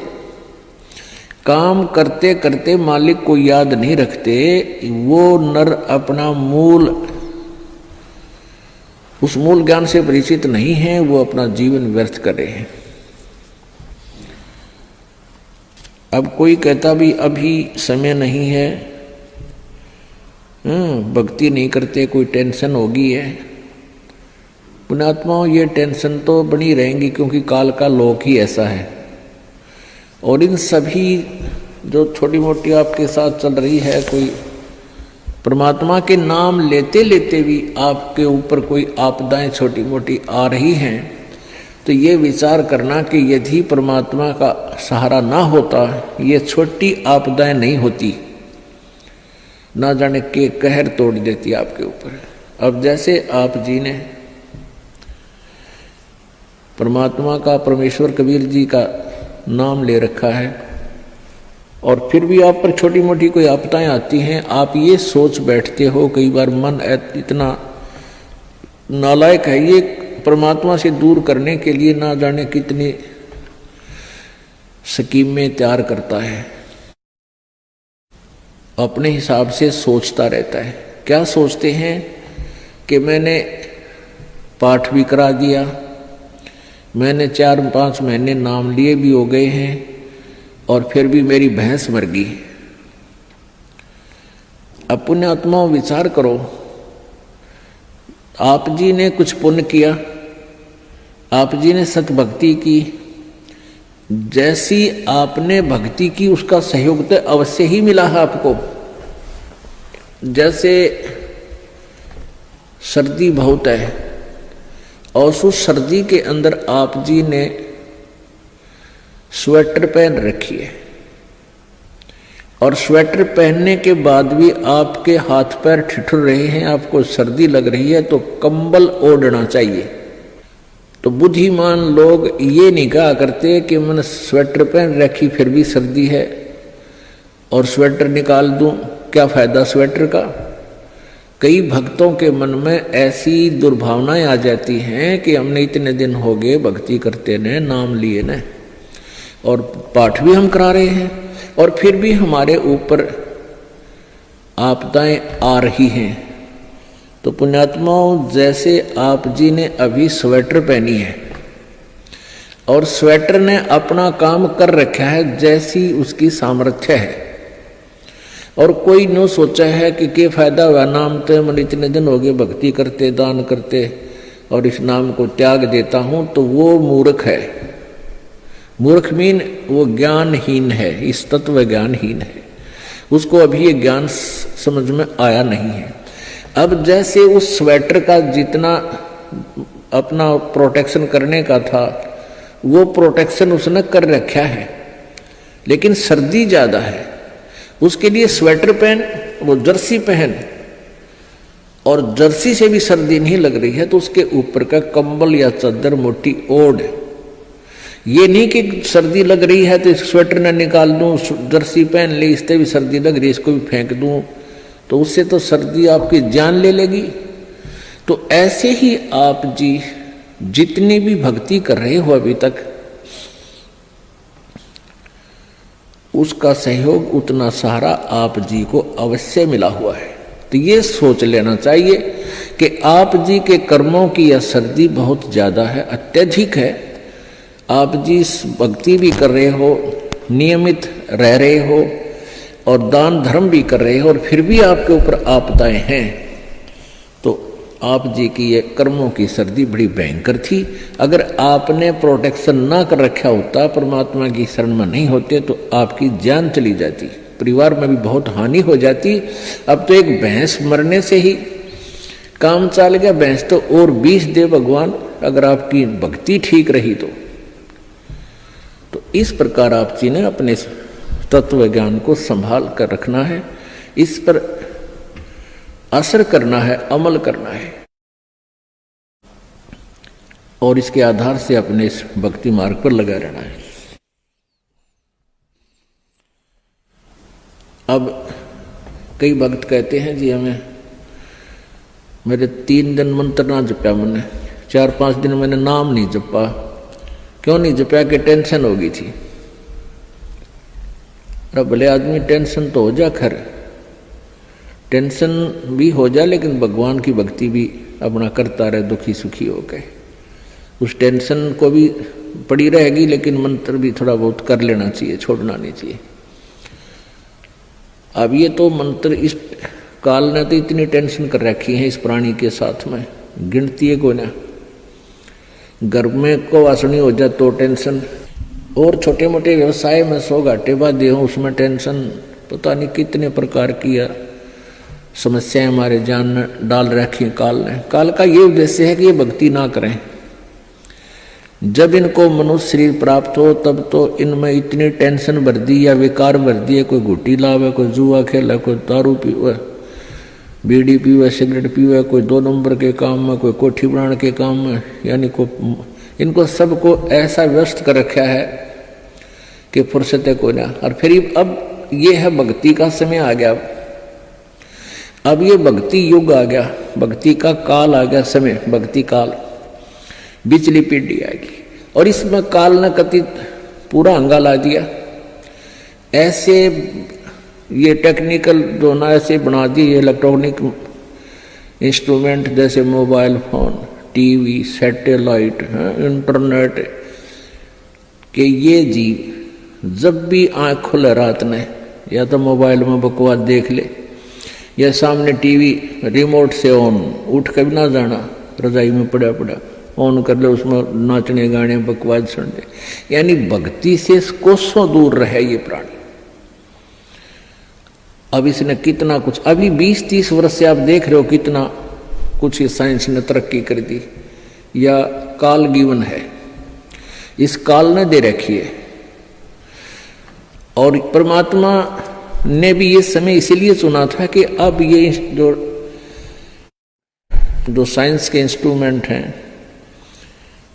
काम करते करते मालिक को याद नहीं रखते, वो नर अपना मूल, उस मूल ज्ञान से परिचित नहीं है, वो अपना जीवन व्यर्थ कर रहे हैं। अब कोई कहता भी अभी समय नहीं है, भक्ति नहीं करते, कोई टेंशन होगी है। पुण्यात्माओं ये टेंशन तो बनी रहेंगी, क्योंकि काल का लोक ही ऐसा है। और इन सभी जो छोटी मोटी आपके साथ चल रही है, कोई परमात्मा के नाम लेते लेते भी आपके ऊपर कोई आपदाएं छोटी मोटी आ रही हैं, तो ये विचार करना कि यदि परमात्मा का सहारा ना होता, ये छोटी आपदाएं नहीं होती, ना जाने के कहर तोड़ देती आपके ऊपर। अब जैसे आप जी ने परमात्मा का, परमेश्वर कबीर जी का नाम ले रखा है, और फिर भी आप पर छोटी मोटी कोई आपदाएं आती हैं, आप ये सोच बैठते हो, कई बार मन इतना नालायक है, ये परमात्मा से दूर करने के लिए ना जाने कितनी स्कीमें तैयार करता है, अपने हिसाब से सोचता रहता है। क्या सोचते हैं कि मैंने पाठ भी करा दिया, मैंने 4-5 महीने नाम लिए भी हो गए हैं, और फिर भी मेरी भैंस मर गई। अब पुण्यात्माओं विचार करो, आप जी ने कुछ पुण्य किया, आप जी ने सत भक्ति की, जैसी आपने भक्ति की उसका सहयोग तो अवश्य ही मिला है आपको। जैसे सर्दी बहुत है, और उस सर्दी के अंदर आप जी ने स्वेटर पहन रखी है, और स्वेटर पहनने के बाद भी आपके हाथ पैर ठिठुर रहे हैं, आपको सर्दी लग रही है, तो कंबल ओढ़ना चाहिए। तो बुद्धिमान लोग ये नहीं कहा करते कि मैंने स्वेटर पहन रखी फिर भी सर्दी है और स्वेटर निकाल दूं, क्या फायदा स्वेटर का। कई भक्तों के मन में ऐसी दुर्भावनाएं आ जाती हैं कि हमने इतने दिन हो गए भक्ति करते ने, नाम लिए ने, और पाठ भी हम करा रहे हैं, और फिर भी हमारे ऊपर आपदाएं आ रही हैं। तो पुण्यात्माओं, जैसे आप जी ने अभी स्वेटर पहनी है और स्वेटर ने अपना काम कर रखा है जैसी उसकी सामर्थ्य है, और कोई नो सोचा है कि फायदा हुआ नाम तो मन इतने दिन हो गए भक्ति करते, दान करते, और इस नाम को त्याग देता हूं, तो वो मूर्ख है। मूर्ख मीन वो ज्ञानहीन है, इस तत्व ज्ञानहीन है, उसको अभी ये ज्ञान समझ में आया नहीं है। अब जैसे उस स्वेटर का जितना अपना प्रोटेक्शन करने का था वो प्रोटेक्शन उसने कर रखा है, लेकिन सर्दी ज्यादा है, उसके लिए स्वेटर पहन, वो जर्सी पहन, और जर्सी से भी सर्दी नहीं लग रही है तो उसके ऊपर का कंबल या चादर मोटी ओढ़। ये नहीं कि सर्दी लग रही है तो इस स्वेटर न निकाल दूं, जर्सी पहन ली, इससे भी सर्दी लग रही है इसको भी फेंक दूं, तो उससे तो सर्दी आपकी जान ले लेगी। तो ऐसे ही आप जी जितनी भी भक्ति कर रहे हो अभी तक, उसका सहयोग उतना सहारा आप जी को अवश्य मिला हुआ है। तो ये सोच लेना चाहिए कि आप जी के कर्मों की यह सर्दी बहुत ज्यादा है, अत्यधिक है। आप जी भक्ति भी कर रहे हो, नियमित रह रहे हो और दान धर्म भी कर रहे हो, और फिर भी आपके ऊपर आपदाएं हैं, तो आप जी की ये कर्मों की सर्दी बड़ी भयंकर थी। अगर आपने प्रोटेक्शन ना कर रखा होता, परमात्मा की शरण में नहीं होते, तो आपकी जान चली जाती, परिवार में भी बहुत हानि हो जाती। अब तो एक भैंस मरने से ही काम चल गया, भैंस तो और 20 दे भगवान, अगर आपकी भक्ति ठीक रही तो इस प्रकार आप जी ने अपने तत्व ज्ञान को संभाल कर रखना है, इस पर असर करना है, अमल करना है, और इसके आधार से अपने इस भक्ति मार्ग पर लगा रहना है। अब कई भक्त कहते हैं जी हमें, मेरे 3 दिन मंत्र ना जपा, मैंने 4-5 दिन मैंने नाम नहीं जपा। क्यों नहीं जपा? कि टेंशन हो गई थी। भले आदमी टेंशन तो हो जा, खैर टेंशन भी हो जा, लेकिन भगवान की भक्ति भी अपना करता रहे दुखी सुखी हो गए, उस टेंशन को भी पड़ी रहेगी, लेकिन मंत्र भी थोड़ा बहुत कर लेना चाहिए, छोड़ना नहीं चाहिए। अब ये तो मंत्र इस काल ने तो इतनी टेंशन कर रखी है इस प्राणी के साथ में, गिनती है कोई ना। घर में को वासनी हो जाए तो टेंशन, और छोटे मोटे व्यवसाय में 100 घाटे बाधे हों उसमें टेंशन, पता नहीं कितने प्रकार की समस्याएं हमारे जान में डाल रखी काल ने। काल का ये उद्देश्य है कि ये भक्ति ना करें। जब इनको मनुष्य शरीर प्राप्त हो तब तो इनमें इतनी टेंशन भर दी या विकार भर दिए, कोई घुट्टी लावे, कोई जुआ खेला, कोई दारू पीवे, बीड़ी पीवे, सिगरेट पीवे, कोई 2 नंबर के काम में, कोई कोठी बनाने के काम में, यानी को इनको सबको ऐसा व्यस्त कर रखा है कि फुर्सत है कोई ना। और फिर अब ये है भक्ति का समय आ गया, अब ये भक्ति युग आ गया, भक्ति का काल आ गया, समय भक्ति काल, बिचली पीढ़ी आएगी, और इसमें काल ने कथित पूरा हंगा ला दिया। ऐसे ये टेक्निकल जो ना ऐसे बना दिए इलेक्ट्रॉनिक इंस्ट्रूमेंट, जैसे mobile phone, TV, satellite, internet, कि ये जीव जब भी आँख खुले रात ने या तो मोबाइल में बकवास देख ले, या सामने टीवी रिमोट से ऑन, उठ के भी ना जाना, रजाई में पड़ा पड़ा ऑन कर ले, उसमें नाचने गाने बकवास सुन ले, यानी भक्ति से कोसों दूर रहे ये प्राणी। अब इसने कितना कुछ, अभी 20-30 वर्ष से आप देख रहे हो कितना कुछ साइंस ने तरक्की कर दी, या काल गिवन है, इस काल ने दे रखी है। और परमात्मा ने भी ये समय इसीलिए चुना था कि अब ये जो साइंस के इंस्ट्रूमेंट हैं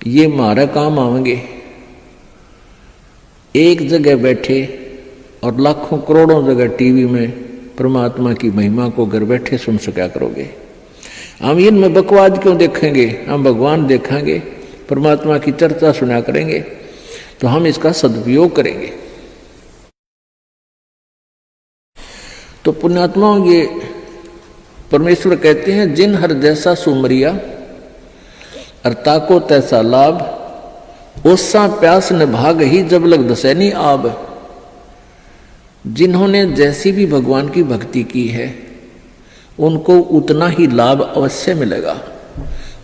ये हमारा काम आएंगे। एक जगह बैठे और लाखों करोड़ों जगह टीवी में परमात्मा की महिमा को घर बैठे सुन सका करोगे। हम इनमें बकवाद क्यों देखेंगे, हम भगवान देखेंगे, परमात्मा की चर्चा सुना करेंगे, तो हम इसका सदुपयोग करेंगे। तो पुण्यात्माओं, ये परमेश्वर कहते हैं जिन हर जैसा सुमरिया अर्ता को तैसा लाभ, ओसा प्यास न भाग ही जब लग दसैनी आब। जिन्होंने जैसी भी भगवान की भक्ति की है उनको उतना ही लाभ अवश्य मिलेगा।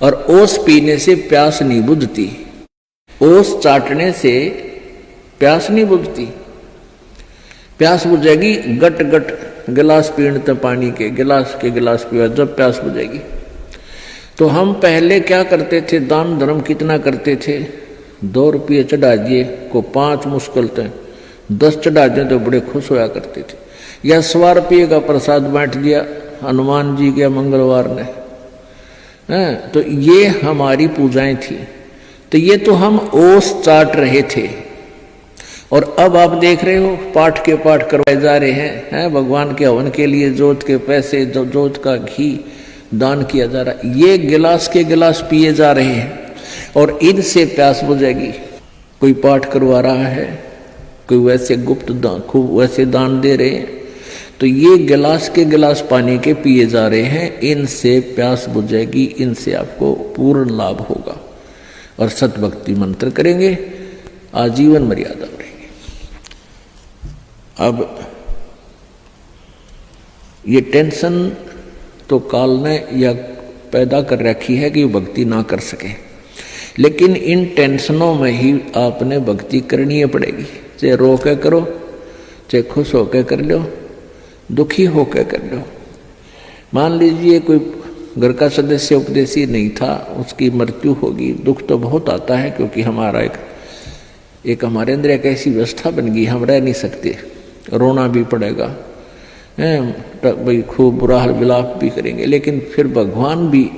और ओस पीने से प्यास नहीं बुझती, ओस चाटने से प्यास नहीं बुझती। प्यास बुझेगी गट गट गिलास पीने पानी के गिलास पीवा जब प्यास बुझेगी। तो हम पहले क्या करते थे, दान धर्म कितना करते थे, 2 रुपये चढ़ा दिए को 5 मुश्किल थे, 10 चढ़ा दिए तो बड़े खुश होया करते थे। या 100 रुपये का प्रसाद बांट दिया हनुमान जी के मंगलवार ने, तो ये हमारी पूजाएं थी। तो ये तो हम ओस चाट रहे थे। और अब आप देख रहे हो पाठ के पाठ करवाए जा रहे हैं, भगवान के हवन के लिए जोत के पैसे, जोत का घी दान किया जा रहा है। ये गिलास के गिलास पिए जा रहे हैं और इनसे प्यास बुझेगी। कोई पाठ करवा रहा है, कोई वैसे गुप्त दान, खूब वैसे दान दे रहे हैं, तो ये गिलास के गिलास पानी के पिए जा रहे हैं। इनसे प्यास बुझेगी, इनसे आपको पूर्ण लाभ होगा। और सतभक्ति मंत्र करेंगे, आजीवन मर्यादा रहेंगे। अब ये टेंशन तो काल ने या पैदा कर रखी है कि भक्ति ना कर सके, लेकिन इन टेंशनों में ही आपने भक्ति करनी पड़ेगी। चाहे रो के करो, चाहे खुश होकर कर लो, दुखी होकर कर लो। मान लीजिए कोई घर का सदस्य उपदेशी नहीं था, उसकी मृत्यु होगी, दुख तो बहुत आता है, क्योंकि हमारा एक हमारे अंदर एक ऐसी व्यवस्था बन गई, हम रह नहीं सकते, रोना भी पड़ेगा, भाई खूब बुरा हाल विलाप भी करेंगे। लेकिन फिर भगवान भी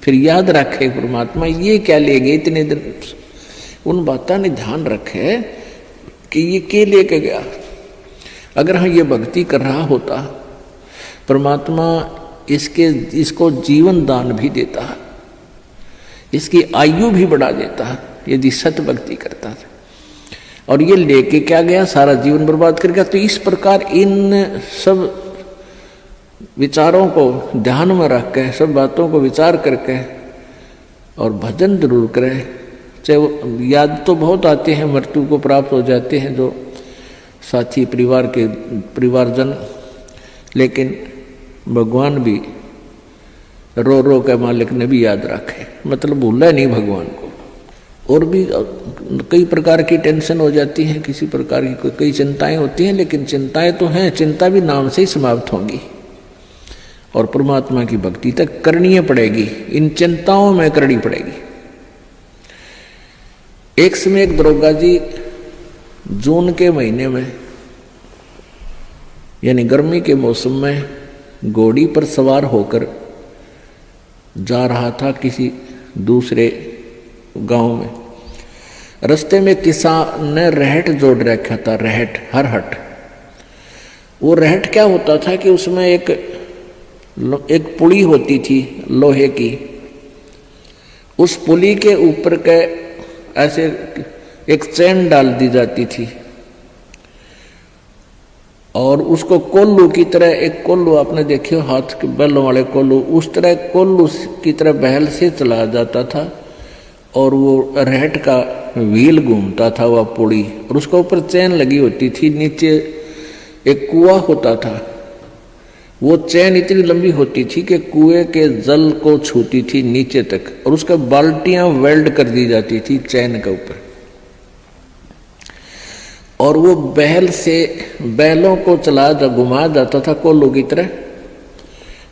फिर याद रखे, परमात्मा ये क्या ले गए इतने दिन, उन बातों ने ध्यान रखे कि ये क्या लेके गया। अगर हम ये भक्ति कर रहा होता, परमात्मा इसको जीवन दान भी देता, इसकी आयु भी बढ़ा देता यदि सत भक्ति करता था। और ये लेके क्या गया, सारा जीवन बर्बाद कर गया। तो इस प्रकार इन सब विचारों को ध्यान में रख के, सब बातों को विचार करके और भजन जरूर करें। चाहे याद तो बहुत आते हैं, मृत्यु को प्राप्त हो जाते हैं जो साथी परिवारजन, लेकिन भगवान भी रो रो के मालिक ने भी याद रखे, मतलब भूला नहीं भगवान को। और भी कई प्रकार की टेंशन हो जाती है, किसी प्रकार की कई चिंताएं होती हैं, लेकिन चिंताएं तो हैं, चिंता भी नाम से ही समाप्त होंगी और परमात्मा की भक्ति तक करनी पड़ेगी, इन चिंताओं में करनी पड़ेगी। एक समय एक दरोगा जी जून के महीने में यानी गर्मी के मौसम में घोड़ी पर सवार होकर जा रहा था किसी दूसरे गांव में। रास्ते में किसान ने रहट जोड़ रखा था, रहट, हरहट। वो रहट क्या होता था कि उसमें एक पुली होती थी लोहे की, उस पुली के ऊपर के ऐसे एक चैन डाल दी जाती थी और उसको कोल्लू की तरह, एक कोल्लू आपने देखे हो हाथ के बैलों वाले कोल्लू, उस तरह कोल्लू की तरह बहल से चलाया जाता था और वो रहट का व्हील घूमता था वह पुड़ी, और उसके ऊपर चैन लगी होती थी। नीचे एक कुआं होता था, वो चैन इतनी लंबी होती थी कि कुएं के जल को छूती थी नीचे तक, और उसका बाल्टियां वेल्ड कर दी जाती थी चैन के ऊपर। और वो बैल से बैलों को चलाया घुमाया जाता था कोल्लू की तरह,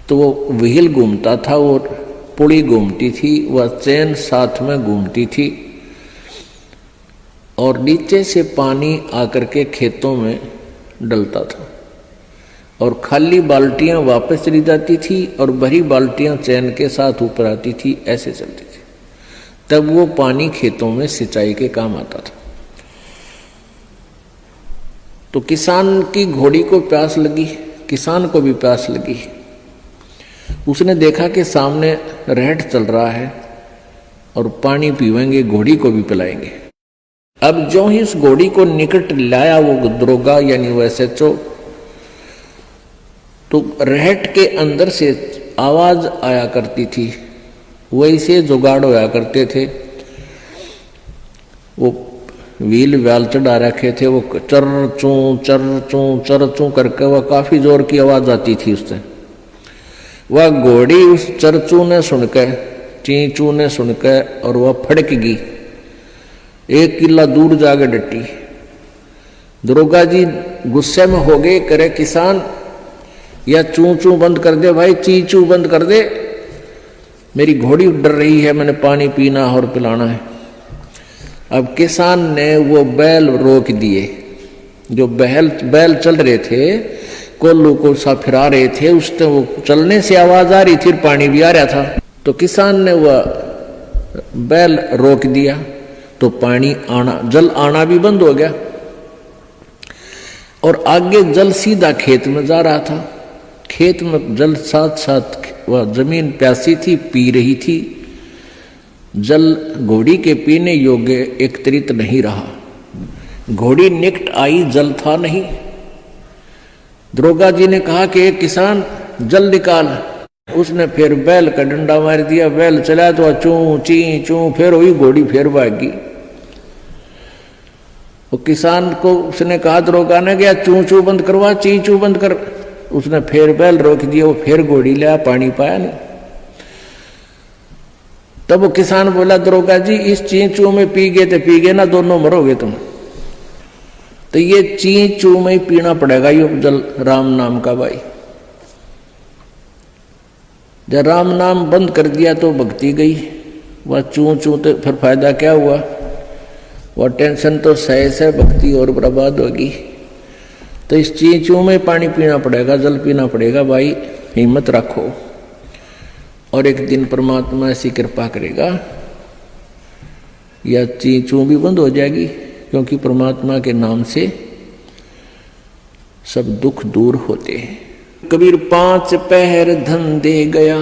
तो वो व्हील घूमता था, वो पुड़ी घूमती थी, वह चैन साथ में घूमती थी, और नीचे से पानी आकर के खेतों में डलता था। और खाली बाल्टियां वापस चली जाती थी और भरी बाल्टियां चैन के साथ ऊपर आती थी, ऐसे चलती थी। तब वो पानी खेतों में सिंचाई के काम आता था। तो किसान की घोड़ी को प्यास लगी, किसान को भी प्यास लगी। उसने देखा कि सामने रहट चल रहा है और पानी पीवेंगे, घोड़ी को भी पिलाएंगे। अब जो ही उस घोड़ी को निकट लाया वो दरोगा यानी वो SHO, तो रहट के अंदर से आवाज आया करती थी, वैसे जुगाड़ होया करते थे। वो व्हील व्याल चढ़ा रखे थे, वो चर चू करके वह काफी जोर की आवाज आती थी उससे। वह घोड़ी उस चरचू ने सुनकर, चींचू ने सुनकर, और वह फड़क गई, 1 किला दूर जाके डटी। दरोगा जी गुस्से में हो गए, करे किसान या चू चू बंद कर दे भाई, ची चू बंद कर दे, मेरी घोड़ी डर रही है, मैंने पानी पीना और पिलाना है। अब किसान ने वो बैल रोक दिए, जो बैल चल रहे थे, कोल्लू को सा फिरा रहे थे, उससे वो चलने से आवाज आ रही थी, पानी भी आ रहा था। तो किसान ने वह बैल रोक दिया, तो पानी आना, जल आना भी बंद हो गया और आगे जल सीधा खेत में जा रहा था। खेत में जल साथ साथ वह जमीन प्यासी थी, पी रही थी। जल घोड़ी के पीने योग्य एकत्रित नहीं रहा। घोड़ी निकट आई, जल था नहीं। दरोगा जी ने कहा कि एक किसान जल निकाल। उसने फिर बैल का डंडा मार दिया, बैल चला तो चू ची चू, फिर वही घोड़ी फिर भागी। वो किसान को उसने कहा, दरोगा ने गया चू चू बंद करवा, ची चू बंद कर। उसने फिर बैल रोक दिया, वो फिर घोड़ी लिया, पानी पाया नहीं। तब वो किसान बोला, दरोगा जी इस ची चू में पी गए तो पी गए ना, दोनों मरोगे तुम। तो ये ची चू में ही पीना पड़ेगा ये जल, राम नाम का भाई। जब राम नाम बंद कर दिया तो भक्ति गई, वह चू चू तो फिर फायदा क्या हुआ, वह टेंशन तो सहे से भक्ति और बर्बाद होगी। तो इस ची चू में पानी पीना पड़ेगा, जल पीना पड़ेगा भाई, हिम्मत रखो। और एक दिन परमात्मा ऐसी कृपा करेगा या ची चू भी बंद हो जाएगी, क्योंकि परमात्मा के नाम से सब दुख दूर होते हैं। कबीर 5 पहर धन दे गया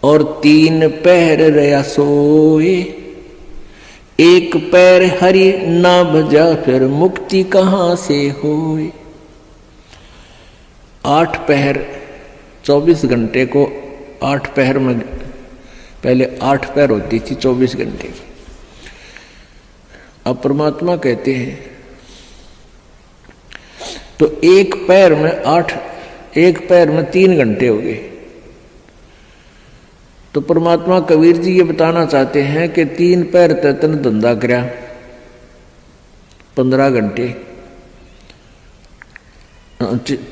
और 3 पहर रया सोए, 1 पैर हरि ना भजा फिर मुक्ति कहां से होए। 8 पहर 24 घंटे को 8 पहर में, पहले 8 पहर होती थी 24 घंटे की। अब परमात्मा कहते हैं तो 1 पैर में 8, 1 पैर में 3 घंटे हो गए। तो परमात्मा कबीर जी ये बताना चाहते हैं कि 3 पैर तन धंधा करया 15 घंटे,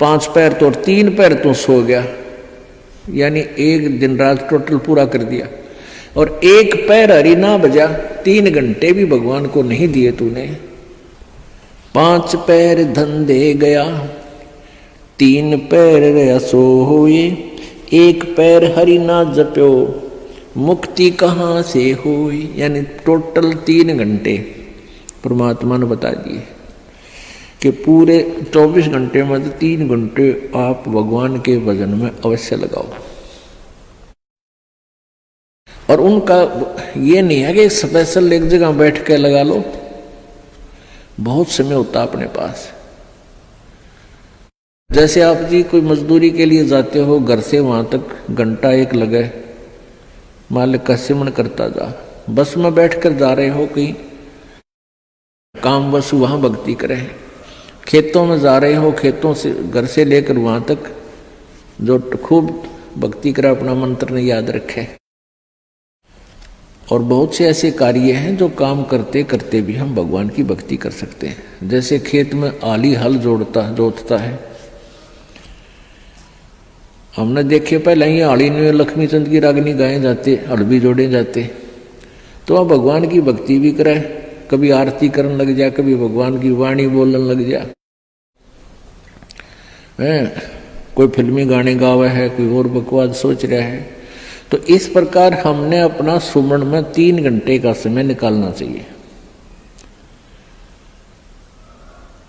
5 पैर तो और 3 पैर तो सो गया, यानी 1 दिन रात टोटल पूरा कर दिया। और 1 पैर हरि ना बजा, 3 घंटे भी भगवान को नहीं दिए तूने। 5 पैर धन दे गया, 3 पैर रया सोए, 1 पैर हरि ना जप्यो मुक्ति कहां से होई। यानी टोटल 3 घंटे परमात्मा ने बता दिए कि पूरे 24 घंटे में 3 घंटे आप भगवान के भजन में अवश्य लगाओ। और उनका ये नहीं है कि स्पेशल एक जगह बैठ के लगा लो, बहुत समय होता अपने पास। जैसे आप जी कोई मजदूरी के लिए जाते हो, घर से वहां तक घंटा 1 लगे, मालिक का सिमरण करता जा। बस में बैठकर जा रहे हो कहीं काम, बस वहां भक्ति करें। खेतों में जा रहे हो, खेतों से घर से लेकर वहां तक जो खूब भक्ति करे, अपना मंत्र ने याद रखे। और बहुत से ऐसे कार्य हैं जो काम करते करते भी हम भगवान की भक्ति कर सकते हैं। जैसे खेत में आली हल जोतता है, हमने देखे पहले ही आली में लक्ष्मी चंद की रागनी गाए जाते, हल भी जोड़े जाते। तो आप भगवान की भक्ति भी करे, कभी आरती करने लग जा, कभी भगवान की वाणी बोलने लग जा। कोई फिल्मी गाने गावा है, कोई और बकवास सोच रहा है। तो इस प्रकार हमने अपना सुमन में 3 घंटे का समय निकालना चाहिए।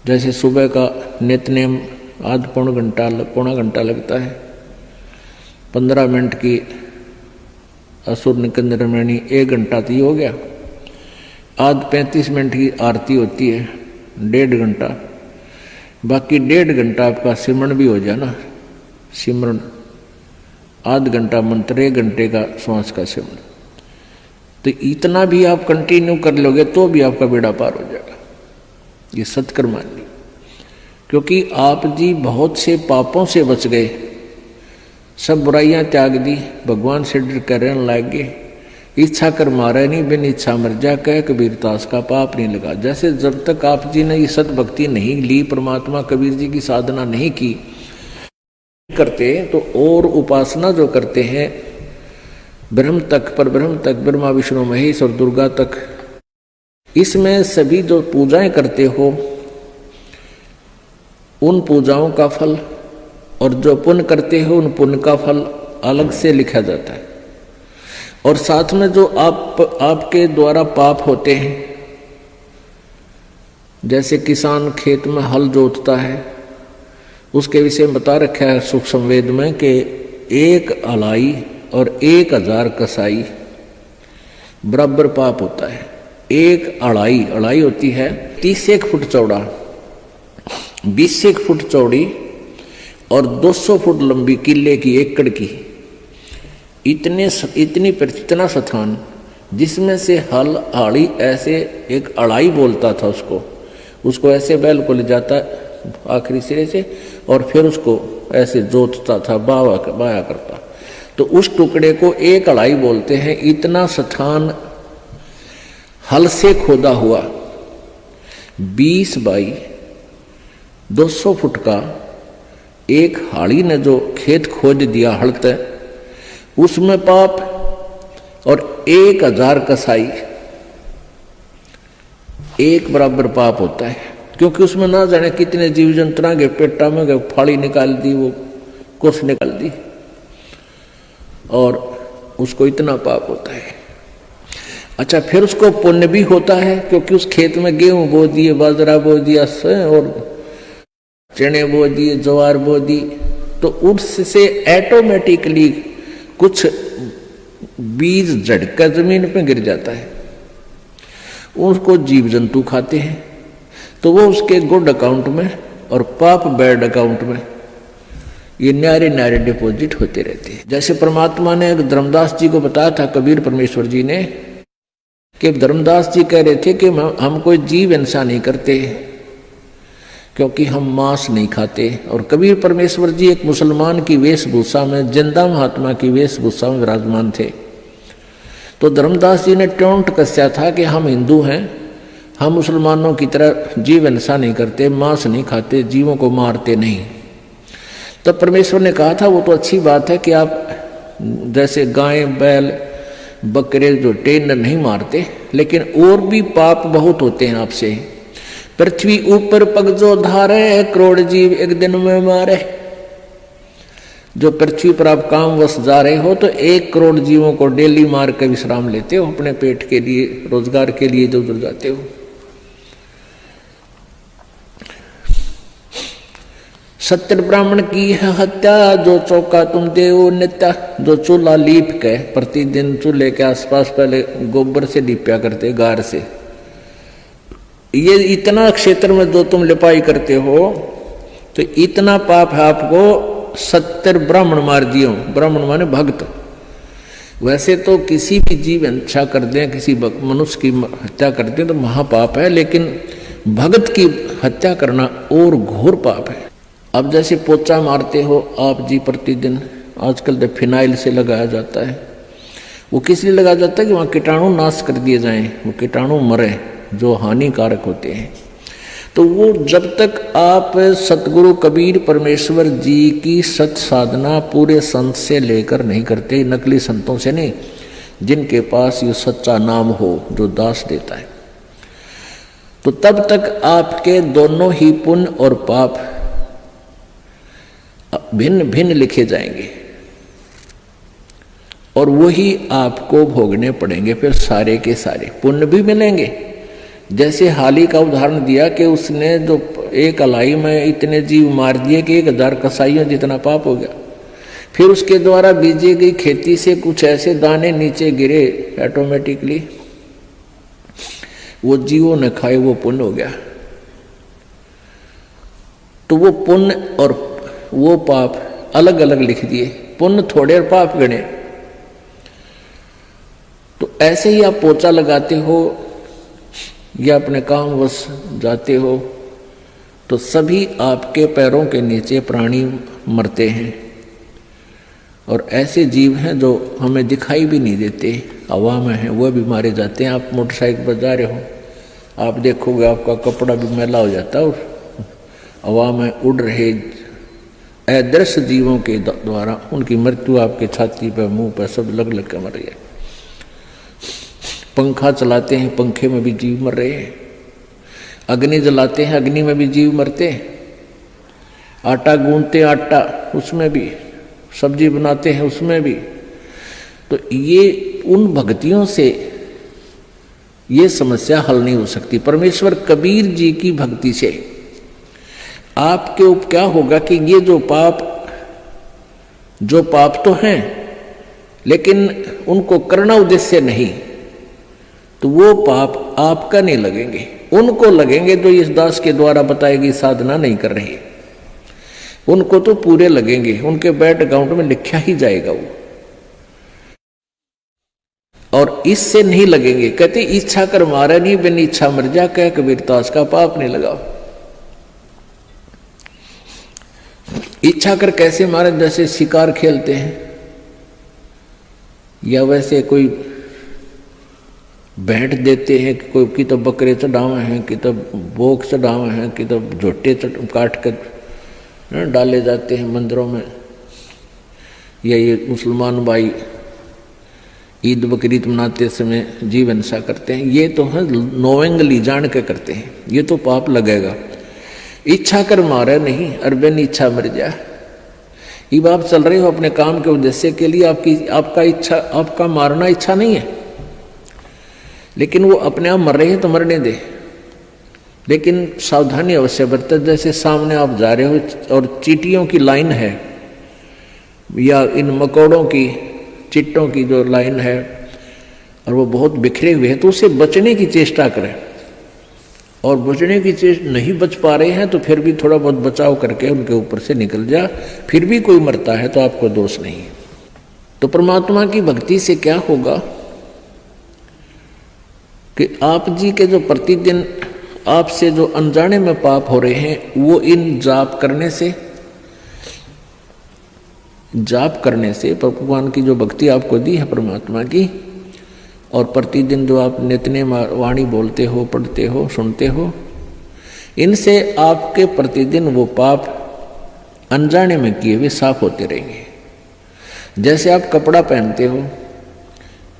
जैसे सुबह का नित्यनेम आध पौना घंटा लगता है, 15 मिनट की असुर निकंदन रामायणी 1 घंटा तो हो गया, आध 35 मिनट की आरती होती है 1.5 घंटा, बाकी 1.5 घंटा आपका सिमरन भी हो जाए ना, सिमरन आध घंटा मंत्र, 1 घंटे का श्वास का सिमरन। तो इतना भी आप कंटिन्यू कर लोगे तो भी आपका बेड़ा पार हो जाएगा। ये सत्कर्म मान ली, क्योंकि आप जी बहुत से पापों से बच गए, सब बुराइयां त्याग दी, भगवान से डर कर रहने लग गए। इच्छा कर मारे नहीं, बिन इच्छा मर जा, कह कबीर तास का पाप नहीं लगा। जैसे जब तक आप जी ने ये सतभक्ति नहीं ली, परमात्मा कबीर जी की साधना नहीं की करते, तो और उपासना जो करते हैं ब्रह्म तक, पर ब्रह्म तक, ब्रह्मा विष्णु महेश और दुर्गा तक, इसमें सभी जो पूजाएं करते हो उन पूजाओं का फल और जो पुण्य करते हो उन पुण्य का फल अलग से लिखा जाता है। और साथ में जो आपके द्वारा पाप होते हैं, जैसे किसान खेत में हल जोतता है, उसके विषय में बता रखा है सुख संवेद में कि 1 अलाई और 1000 कसाई बराबर पाप होता है। 1 अड़ाई होती है 30 फुट चौड़ा, 20 फुट चौड़ी और 200 फुट लंबी, किले की, एकड़ की, इतना स्थान जिसमें से हल आड़ी ऐसे एक अड़ाई बोलता था उसको ऐसे बैल को ले जाता आखिरी सिरे से और फिर उसको ऐसे जोतता था, बाया करता। तो उस टुकड़े को 1 अड़ाई बोलते हैं। इतना स्थान हल से खोदा हुआ 20 बाई 200 फुट का एक हाड़ी ने जो खेत खोद दिया हड़ते, उसमें पाप, और 1000 कसाई 1 बराबर पाप होता है, क्योंकि उसमें ना जाने कितने जीव जंतुओं के पेटा में गए, फाड़ी निकाल दी, वो कुछ निकाल दी, और उसको इतना पाप होता है। अच्छा, फिर उसको पुण्य भी होता है, क्योंकि उस खेत में गेहूं बो दिए, बाजरा बो दिया और चने बो दिए, ज्वार बो दी, तो उससे ऑटोमेटिकली कुछ बीज झटका जमीन पे गिर जाता है, उसको जीव जंतु खाते हैं, तो वो उसके गुड अकाउंट में और पाप बैड अकाउंट में ये न्यारे डिपॉजिट होते रहते हैं। जैसे परमात्मा ने धर्मदास जी को बताया था, कबीर परमेश्वर जी ने, कि धर्मदास जी कह रहे थे कि हम कोई जीव हिंसा नहीं करते क्योंकि हम मांस नहीं खाते। और कबीर परमेश्वर जी एक मुसलमान की वेशभूषा में, जिंदा महात्मा की वेशभूषा में विराजमान थे। तो धर्मदास जी ने टोंट कसया था कि हम हिंदू हैं, हम मुसलमानों की तरह जीव हिंसा नहीं करते, मांस नहीं खाते, जीवों को मारते नहीं। तब परमेश्वर ने कहा था, वो तो अच्छी बात है कि आप जैसे गाय बैल बकरे जो टेंडर नहीं मारते, लेकिन और भी पाप बहुत होते हैं आपसे। पृथ्वी ऊपर पग जो धारे, करोड़ जीव एक दिन में मारे। जो पृथ्वी पर आप काम वश जा रहे हो तो 1 करोड़ जीवों को डेली मार के विश्राम लेते हो, अपने पेट के लिए, रोजगार के लिए जो उधर जाते हो। सत्य ब्राह्मण की है हत्या, जो चौका तुम देव नित्या। जो चूल्हा लीप के प्रतिदिन चूल्हे के आसपास पहले गोबर से लीपया करते, गार से, ये इतना क्षेत्र में जो तुम लिपाई करते हो, तो इतना पाप है आपको। 70 ब्राह्मण मार दियो, ब्राह्मण माने भक्त। वैसे तो किसी भी जीव हत्या कर दें, किसी मनुष्य की हत्या कर दें तो महापाप है, लेकिन भगत की हत्या करना और घोर पाप है। अब जैसे पोचा मारते हो आप जी प्रतिदिन, आजकल तो फिनाइल से लगाया जाता है। वो किस लिए लगाया जाता है कि वहाँ कीटाणु नाश कर दिए जाएं, वो कीटाणु मरे जो हानिकारक होते हैं। तो वो जब तक आप सतगुरु कबीर परमेश्वर जी की सत साधना पूरे संत से लेकर नहीं करते, नकली संतों से नहीं, जिनके पास ये सच्चा नाम हो जो दास देता है, तो तब तक आपके दोनों ही पुण्य और पाप भिन्न भिन्न लिखे जाएंगे और वही आपको भोगने पड़ेंगे फिर सारे के सारे। पुण्य भी मिलेंगे, जैसे हाल ही का उदाहरण दिया कि उसने जो एक अलाई में इतने जीव मार दिए कि 1000 कसाईयों जितना पाप हो गया। फिर उसके द्वारा बीजी गई खेती से कुछ ऐसे दाने नीचे गिरे ऑटोमेटिकली, वो जीवों ने खाए, वो पुण्य हो गया। तो वो पुण्य और वो पाप अलग अलग लिख दिए, पुण्य थोड़े और पाप गणे। तो ऐसे ही आप पोछा लगाते हो या अपने काम वश जाते हो तो सभी आपके पैरों के नीचे प्राणी मरते हैं और ऐसे जीव हैं जो हमें दिखाई भी नहीं देते, हवा में हैं, वह भी मारे जाते हैं। आप मोटरसाइकिल पर जा रहे हो, आप देखोगे आपका कपड़ा भी मैला हो जाता है और हवा में उड़ रहे अदृश्य जीवों के द्वारा उनकी मृत्यु आपके छाती पर, मुंह पर सब लग लग कर मर रही है। पंखा चलाते हैं, पंखे में भी जीव मर रहे हैं। अग्नि जलाते हैं, अग्नि में भी जीव मरते हैं। आटा गूंथते, आटा उसमें भी, सब्जी बनाते हैं उसमें भी। तो ये उन भक्तियों से ये समस्या हल नहीं हो सकती। परमेश्वर कबीर जी की भक्ति से आपके ऊपर क्या होगा कि ये जो पाप तो हैं लेकिन उनको करना उद्देश्य नहीं, तो वो पाप आपका नहीं लगेंगे, उनको लगेंगे जो इस दास के द्वारा बताई गई साधना नहीं कर रही। उनको तो पूरे लगेंगे, उनके बैंक अकाउंट में लिखा ही जाएगा वो। और इससे नहीं लगेंगे। कहते इच्छा कर मारा नहीं, बिन इच्छा मर जा, कह कबीर दास का पाप नहीं लगाओ। इच्छा कर कैसे मारे? जैसे शिकार खेलते हैं या वैसे कोई भेंट देते हैं कि कोई की तो बकरे चढ़ावे हैं, कि तो भोग चढ़ावे हैं, कि तो झोटे काट कर डाले जाते हैं मंदिरों में। या ये मुसलमान भाई ईद बकरीद मनाते समय जीव हिंसा करते हैं, ये तो है नोवेंगली जान के करते हैं, ये तो पाप लगेगा। इच्छा कर मारे नहीं, अरबन इच्छा मर जा। ये आप चल रहे हो अपने काम के उद्देश्य के लिए, आपका मारना इच्छा नहीं है, लेकिन वो अपने आप मर रहे हैं तो मरने दे। लेकिन सावधानी अवश्य बरते। जैसे सामने आप जा रहे हो और चींटियों की लाइन है या इन मकोड़ों की, चिट्टों की जो लाइन है और वो बहुत बिखरे हुए हैं, तो उससे बचने की चेष्टा करें। और बचने की चेष्टा नहीं बच पा रहे हैं तो फिर भी थोड़ा बहुत बचाव करके उनके ऊपर से निकल जा। फिर भी कोई मरता है तो आपको दोष नहीं। तो परमात्मा की भक्ति से क्या होगा कि आप जी के जो प्रतिदिन आपसे जो अनजाने में पाप हो रहे हैं, वो इन जाप करने से भगवान की जो भक्ति आपको दी है परमात्मा की, और प्रतिदिन जो आप नित्य वाणी बोलते हो, पढ़ते हो, सुनते हो, इनसे आपके प्रतिदिन वो पाप अनजाने में किए हुए साफ होते रहेंगे। जैसे आप कपड़ा पहनते हो,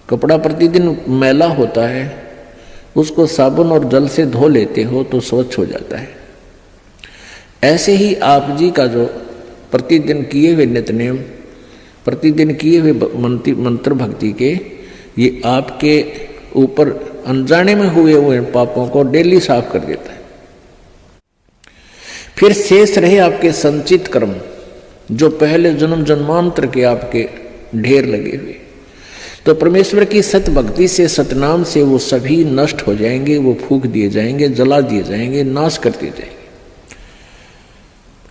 कपड़ा प्रतिदिन मैला होता है, उसको साबुन और जल से धो लेते हो तो स्वच्छ हो जाता है। ऐसे ही आप जी का जो प्रतिदिन किए हुए नित्य नियम, प्रतिदिन किए हुए मंत्र भक्ति के, ये आपके ऊपर अनजाने में हुए पापों को डेली साफ कर देता है। फिर शेष रहे आपके संचित कर्म, जो पहले जन्म जन्मांतर के आपके ढेर लगे हुए, तो परमेश्वर की सत भक्ति से, सतनाम से वो सभी नष्ट हो जाएंगे, वो फूंक दिए जाएंगे, जला दिए जाएंगे, नाश कर दिए जाएंगे।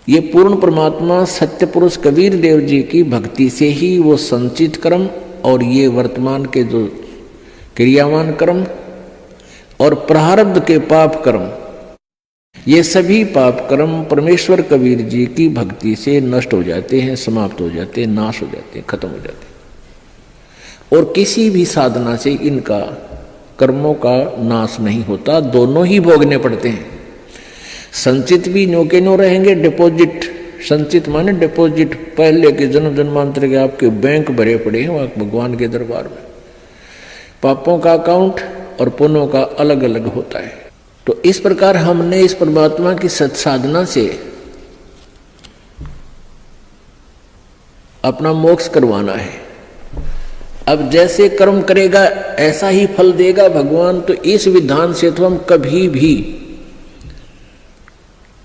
ये पूर्ण परमात्मा सत्य पुरुष कबीर देव जी की भक्ति से ही वो संचित कर्म और ये वर्तमान के जो क्रियावान कर्म और प्रारब्ध के पाप कर्म, ये सभी पाप कर्म परमेश्वर कबीर जी की भक्ति से नष्ट हो जाते हैं, समाप्त हो जाते हैं, नाश हो जाते हैं, खत्म हो जाते हैं। और किसी भी साधना से इनका कर्मों का नाश नहीं होता, दोनों ही भोगने पड़ते हैं। संचित भी न्यो के न्यो रहेंगे, डिपॉजिट, संचित माने डिपॉजिट, पहले के जन्म जन्मांतर के आपके बैंक भरे पड़े हैं वहां भगवान के दरबार में। पापों का अकाउंट और पुण्यों का अलग अलग होता है। तो इस प्रकार हमने इस परमात्मा की सत्साधना से अपना मोक्ष करवाना है। अब जैसे कर्म करेगा ऐसा ही फल देगा भगवान। तो इस विधान से तो हम कभी भी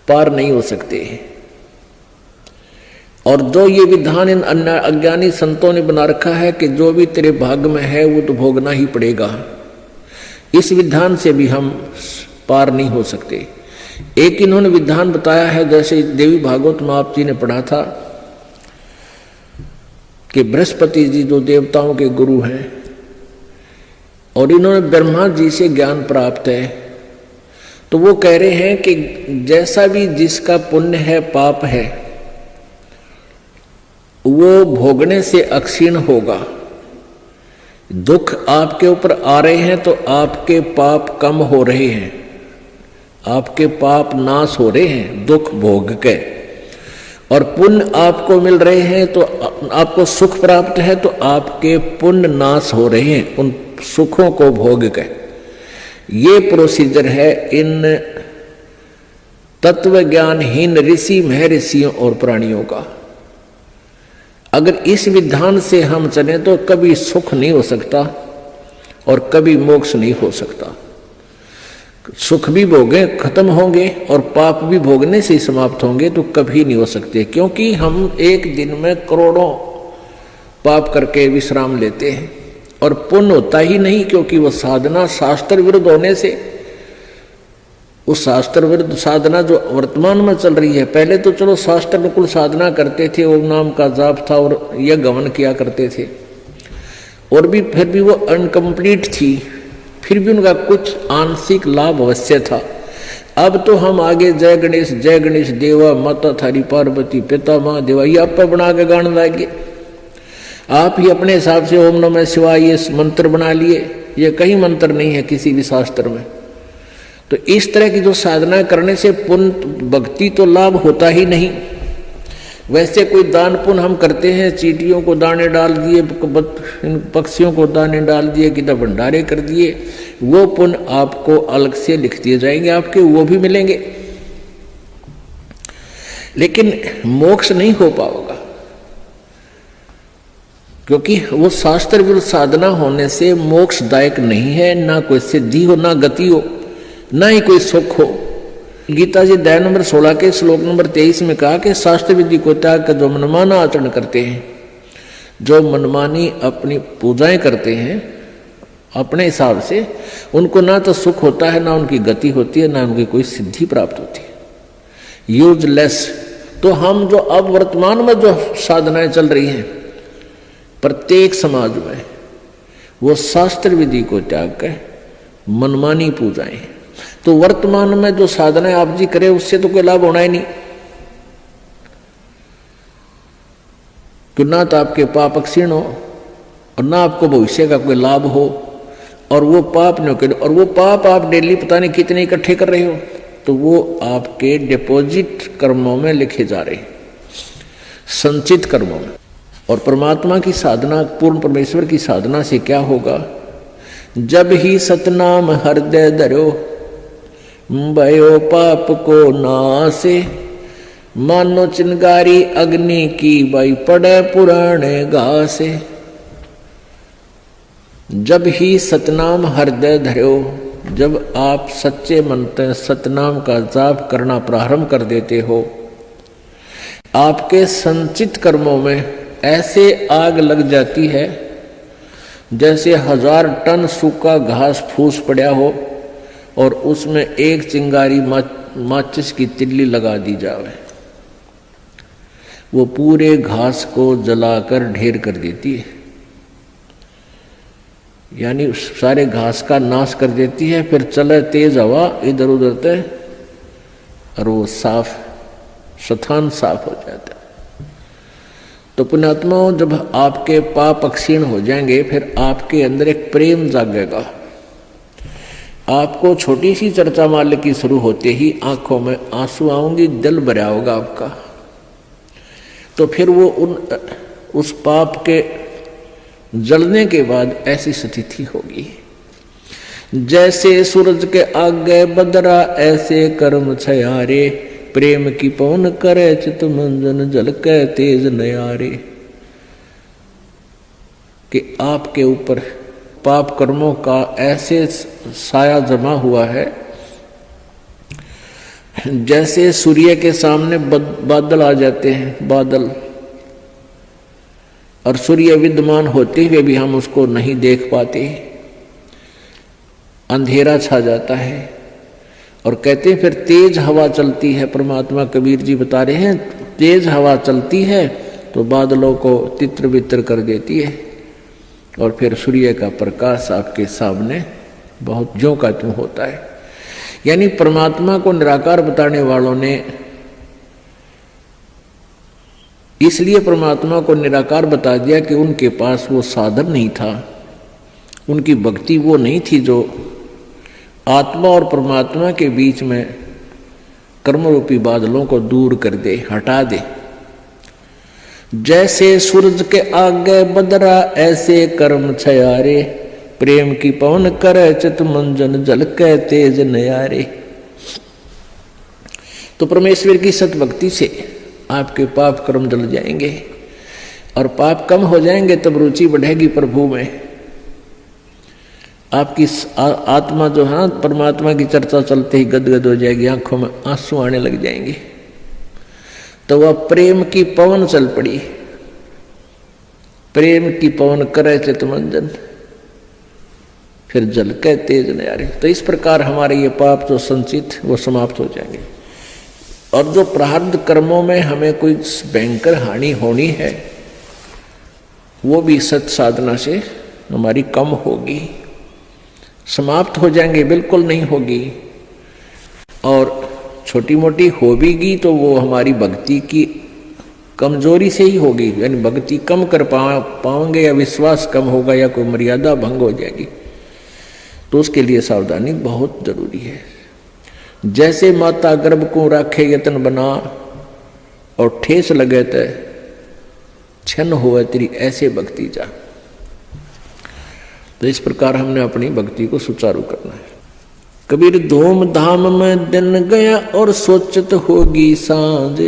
पार नहीं हो सकते। और जो ये विधान इन अज्ञानी संतों ने बना रखा है कि जो भी तेरे भाग्य में है वो तो भोगना ही पड़ेगा, इस विधान से भी हम पार नहीं हो सकते। एक इन्होंने विधान बताया है, जैसे देवी भागवत में आप जी ने पढ़ा था कि बृहस्पति जी जो देवताओं के गुरु हैं और इन्होंने ब्रह्मा जी से ज्ञान प्राप्त है, तो वो कह रहे हैं कि जैसा भी जिसका पुण्य है पाप है वो भोगने से अक्षीण होगा। दुख आपके ऊपर आ रहे हैं तो आपके पाप कम हो रहे हैं, आपके पाप नाश हो रहे हैं दुख भोग के। और पुण्य आपको मिल रहे हैं तो आपको सुख प्राप्त है तो आपके पुण्य नाश हो रहे हैं उन सुखों को भोग के। ये प्रोसीजर है इन तत्व ज्ञानहीन ऋषि महर्षियों और प्राणियों का। अगर इस विधान से हम चलें तो कभी सुख नहीं हो सकता और कभी मोक्ष नहीं हो सकता। सुख भी भोगे खत्म होंगे और पाप भी भोगने से ही समाप्त होंगे तो कभी नहीं हो सकते, क्योंकि हम एक दिन में करोड़ों पाप करके विश्राम लेते हैं और पुण्य होता ही नहीं, क्योंकि वो साधना शास्त्र विरुद्ध होने से, उस शास्त्र विरुद्ध साधना जो वर्तमान में चल रही है, पहले तो चलो शास्त्र अनुकूल साधना करते थे, ओम नाम का जाप था और यज्ञ हवन किया करते थे और भी फिर भी वो अनकम्प्लीट थी, फिर भी उनका कुछ आंशिक लाभ अवश्य था। अब तो हम आगे जय गणेश देवा माता थारी पार्वती पिता महादेवा ये आप बना के गाने लागे। आप ही अपने हिसाब से ओम नमः शिवाय ये मंत्र बना लिए, ये कहीं मंत्र नहीं है किसी भी शास्त्र में। तो इस तरह की जो साधना करने से पुण्य भक्ति तो लाभ होता ही नहीं। वैसे कोई दान पुण्य हम करते हैं, चींटियों को दाने डाल दिए, पक्षियों को दाने डाल दिए, किधर भंडारे कर दिए, वो पुण्य आपको अलग से लिख दिए जाएंगे, आपके वो भी मिलेंगे, लेकिन मोक्ष नहीं हो पाएगा, क्योंकि वो शास्त्र विरुद्ध साधना होने से मोक्षदायक नहीं है। ना कोई सिद्धि हो, ना गति हो, ना ही कोई सुख हो। गीता जी अध्याय नंबर 16 के श्लोक नंबर 23 में कहा कि शास्त्र विधि को त्याग कर जो मनमाना आचरण करते हैं, जो मनमानी अपनी पूजाएं करते हैं अपने हिसाब से, उनको ना तो सुख होता है, ना उनकी गति होती है, ना उनकी कोई सिद्धि प्राप्त होती है, यूजलेस। तो हम जो अब वर्तमान में जो साधनाएं चल रही हैं प्रत्येक समाज में, वो शास्त्र विधि को त्याग कर मनमानी पूजाएं। तो वर्तमान में जो साधना आप जी करें उससे तो कोई लाभ होना ही नहीं, कि ना तो आपके पाप क्षीण हो और ना आपको भविष्य का कोई लाभ हो, और वो पाप न करे, और वो पाप आप डेली पता नहीं कितने इकट्ठे कर रहे हो, तो वो आपके डिपॉजिट कर्मों में लिखे जा रहे हैं, संचित कर्मों में। और परमात्मा की साधना, पूर्ण परमेश्वर की साधना से क्या होगा? जब ही सतनाम हृदय धरो भयो पाप को नासे, मानो चिंगारी अग्नि की भाई पड़े पुराने घासे। जब ही सतनाम हृदय धरो, जब आप सच्चे मन से सतनाम का जाप करना प्रारंभ कर देते हो, आपके संचित कर्मों में ऐसे आग लग जाती है जैसे 1000 टन सूखा घास फूस पड़ा हो और उसमें एक चिंगारी माचिस की तिल्ली लगा दी जाए, वो पूरे घास को जलाकर ढेर कर देती है, यानी सारे घास का नाश कर देती है। फिर चले तेज हवा इधर उधर से और वो साफ स्थान साफ हो जाता है। तो पुण्यात्माओं, जब आपके पाप क्षीण हो जाएंगे फिर आपके अंदर एक प्रेम जागेगा। आपको छोटी सी चर्चा माल्य की शुरू होते ही आंखों में आंसू आऊंगी, दिल भरा होगा आपका। तो फिर वो उस पाप के जलने के बाद ऐसी स्थिति होगी, जैसे सूरज के आगे बदरा ऐसे कर्म छयारे, प्रेम की पवन करे चित मंजन जल के तेज नयारे। कि आपके ऊपर पाप कर्मों का ऐसे साया जमा हुआ है जैसे सूर्य के सामने बादल आ जाते हैं, बादल, और सूर्य विद्यमान होते हुए भी हम उसको नहीं देख पाते, अंधेरा छा जाता है। और कहते हैं फिर तेज हवा चलती है, परमात्मा कबीर जी बता रहे हैं तेज हवा चलती है तो बादलों को तित्र बित्र कर देती है, और फिर सूर्य का प्रकाश आपके सामने बहुत ज्यों का त्यों होता है। यानी परमात्मा को निराकार बताने वालों ने इसलिए परमात्मा को निराकार बता दिया कि उनके पास वो साधन नहीं था, उनकी भक्ति वो नहीं थी जो आत्मा और परमात्मा के बीच में कर्म रूपी बादलों को दूर कर दे, हटा दे। जैसे सूरज के आगे बदरा ऐसे कर्म छयारे, प्रेम की पवन करे चित मंजन झलके तेज नयारे। तो परमेश्वर की सतभक्ति से आपके पाप कर्म जल जाएंगे और पाप कम हो जाएंगे, तब रुचि बढ़ेगी प्रभु में। आपकी आत्मा जो है परमात्मा की चर्चा चलते ही गदगद हो जाएगी, आंखों में आंसू आने लग जाएंगे। तो वह प्रेम की पवन चल पड़ी, प्रेम की पवन करे चित मंजन, फिर झलके तेज नयारे। तो इस प्रकार हमारे ये पाप जो संचित वो समाप्त हो जाएंगे। और जो प्रारब्ध कर्मों में हमें कोई भयंकर हानि होनी है वो भी सत साधना से हमारी कम होगी, समाप्त हो जाएंगे, बिल्कुल नहीं होगी। और छोटी मोटी होगी तो वो हमारी भक्ति की कमजोरी से ही होगी, यानी भक्ति कम कर पाओगे या विश्वास कम होगा या कोई मर्यादा भंग हो जाएगी। तो उसके लिए सावधानी बहुत जरूरी है। जैसे माता गर्भ को राखे यतन बना, और ठेस लगे तो छन हुआ तेरी ऐसे भक्ति जा। तो इस प्रकार हमने अपनी भक्ति को सुचारू करना है। कबीर धूम धाम में दिन गया और सोचत होगी सांझ,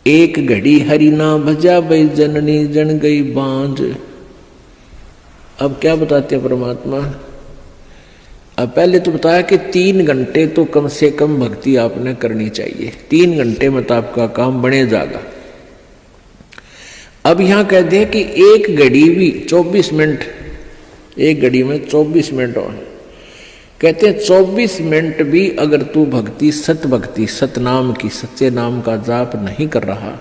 एक घड़ी हरि ना भजा भई जननी जन गई बांझ। अब क्या बताते हैं परमात्मा? अब पहले तो बताया कि 3 घंटे तो कम से कम भक्ति आपने करनी चाहिए, 3 घंटे में तो आपका काम बने जाएगा। अब यहां कह दे कि एक घड़ी भी 24 मिनट, एक घड़ी में 24 मिनट और कहते हैं 24 मिनट भी अगर तू भक्ति सत भक्ति सतनाम की सच्चे नाम का जाप नहीं कर रहा,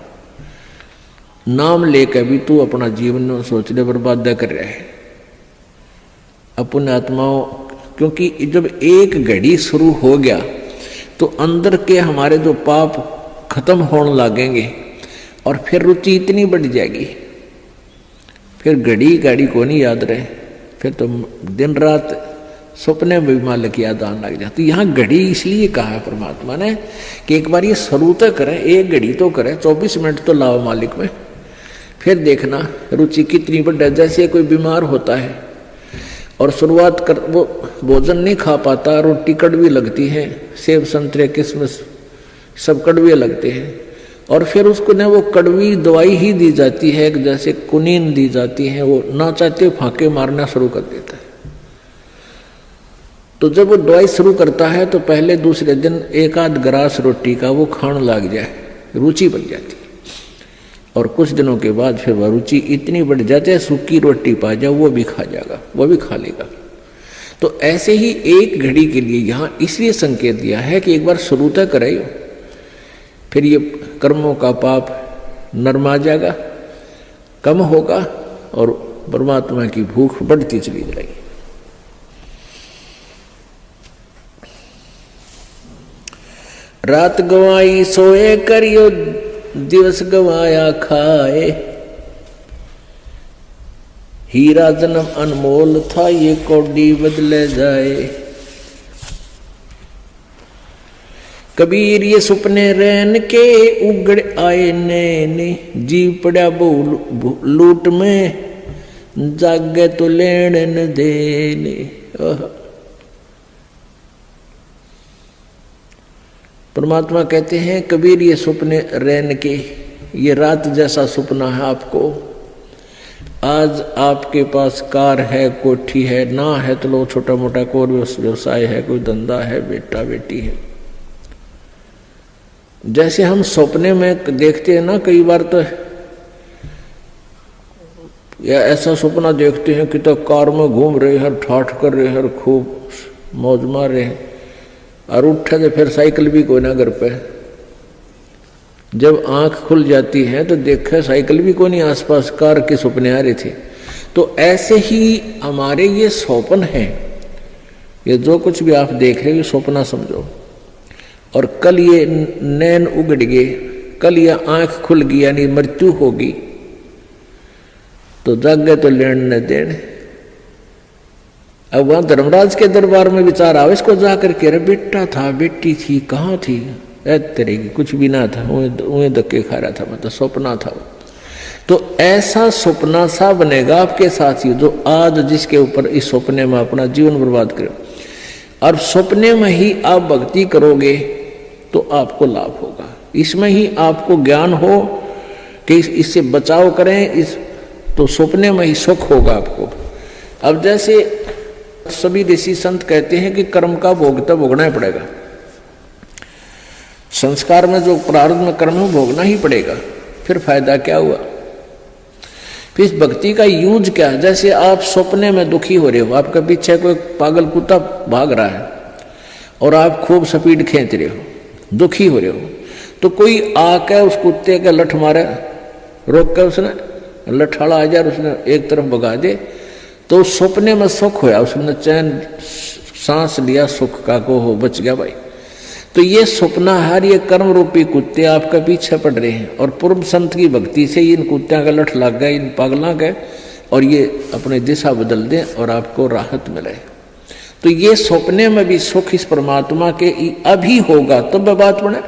नाम लेकर भी तू अपना जीवन सोचने बर्बाद कर रहा है अपने आत्माओं। क्योंकि जब एक घड़ी शुरू हो गया तो अंदर के हमारे जो पाप खत्म होने लगेंगे और फिर रुचि इतनी बढ़ जाएगी, फिर घड़ी को नहीं याद रहे, फिर तो दिन रात सपने में भी मालिक याद आने लग जाती। यहाँ घड़ी इसलिए कहा है परमात्मा ने कि एक बार ये शुरू तो करें, एक घड़ी तो करें, 24 मिनट तो लाओ मालिक में, फिर देखना रुचि कितनी बढ़। जैसे कोई बीमार होता है और शुरुआत कर वो भोजन नहीं खा पाता, रोटी कड़वी लगती है, सेब संतरे किशमिश सब कड़वे लगते हैं, और फिर उसको ना वो कड़वी दवाई ही दी जाती है, जैसे कुनीन दी जाती है, वो ना चाहते फांके मारना शुरू कर देता है। तो जब वो दवाई शुरू करता है तो पहले दूसरे दिन एक आध ग्रास रोटी का वो खाने लग जाए, रुचि बन जाती है, और कुछ दिनों के बाद फिर वह रुचि इतनी बढ़ जाती है, सूखी रोटी पा जाए वो भी खा जाएगा, वो भी खा लेगा। तो ऐसे ही एक घड़ी के लिए यहाँ इसलिए संकेत दिया है कि एक बार शुरू तक करे, फिर ये कर्मों का पाप नरमा जाएगा, कम होगा और परमात्मा की भूख बढ़ती चली जाएगी। रात गवाई सोए करियो, दिवस गवाया खाए, हीरा जन्म अनमोल था ये कौड़ी बदले जाए। कबीर ये सुपने रैन के उगड़ आए नैने, जीव पड़ा बहु लूट में जागे तो लेन न देने। परमात्मा कहते हैं कबीर ये सुपने रैन के, ये रात जैसा सुपना है आपको, आज आपके पास कार है, कोठी है, ना है तो लो छोटा मोटा कोई व्यवसाय है, कोई धंधा है, बेटा बेटी है। जैसे हम सपने में देखते हैं ना, कई बार तो या ऐसा सपना देखते हैं कि तो कार में घूम रहे हैं, ठाठ कर रहे हैं, खूब मौज मार रहे हैं, और उठे तो फिर साइकिल भी कोई ना घर पे। जब आंख खुल जाती है तो देखे साइकिल भी कोई नहीं आसपास, कार के सपने आ रहे थे। तो ऐसे ही हमारे ये स्वप्न हैं, ये जो कुछ भी आप देख रहे हो सपना समझो। और कल ये नैन उगड़ गए, कल ये आंख खुल गई, यानी मृत्यु होगी, तो जागे तो लेन न देन। अब वहां धर्मराज के दरबार में विचार आवे इसको जाकर के, अरे बेटा था, बेटी थी, कहाँ थी, तेरे की कुछ भी ना था, उन्हें धक्के खा रहा था, मतलब सपना था। तो ऐसा सपना सा बनेगा आपके साथ ही, जो आज जिसके ऊपर इस सपने में अपना जीवन बर्बाद करे, और सपने में ही आप भक्ति करोगे तो आपको लाभ होगा। इसमें ही आपको ज्ञान हो कि इससे बचाव करें, इस तो सपने में ही सुख होगा आपको। अब जैसे सभी ऋषि संत कहते हैं कि कर्म का भोग तो भोगना ही पड़ेगा, संस्कार में जो प्रारब्ध में कर्म है भोगना ही पड़ेगा, फिर फायदा क्या हुआ। फिर इस भक्ति का यूज क्या है। जैसे आप सपने में दुखी हो रहे हो, आपके पीछे कोई पागल कुत्ता भाग रहा है और आप खूब स्पीड खींच रहे हो, दुखी हो रहे हो, तो कोई आके उस कुत्ते के लठ मारे, रोक के उसने लठाड़ा आ जाए, उसने एक तरफ भगा दे, तो सपने में सुख होया, उसने चैन सांस लिया सुख का, को हो बच गया भाई। तो ये सपना हर ये कर्म रूपी कुत्ते आपका पीछे पड़ रहे हैं, और पूर्व संत की भक्ति से इन कुत्तियों का लठ लग गए, इन पागलों के, और ये अपनी दिशा बदल दें और आपको राहत मिले। तो ये सपने में भी सुख इस परमात्मा के अभी होगा, तब तो बात बने।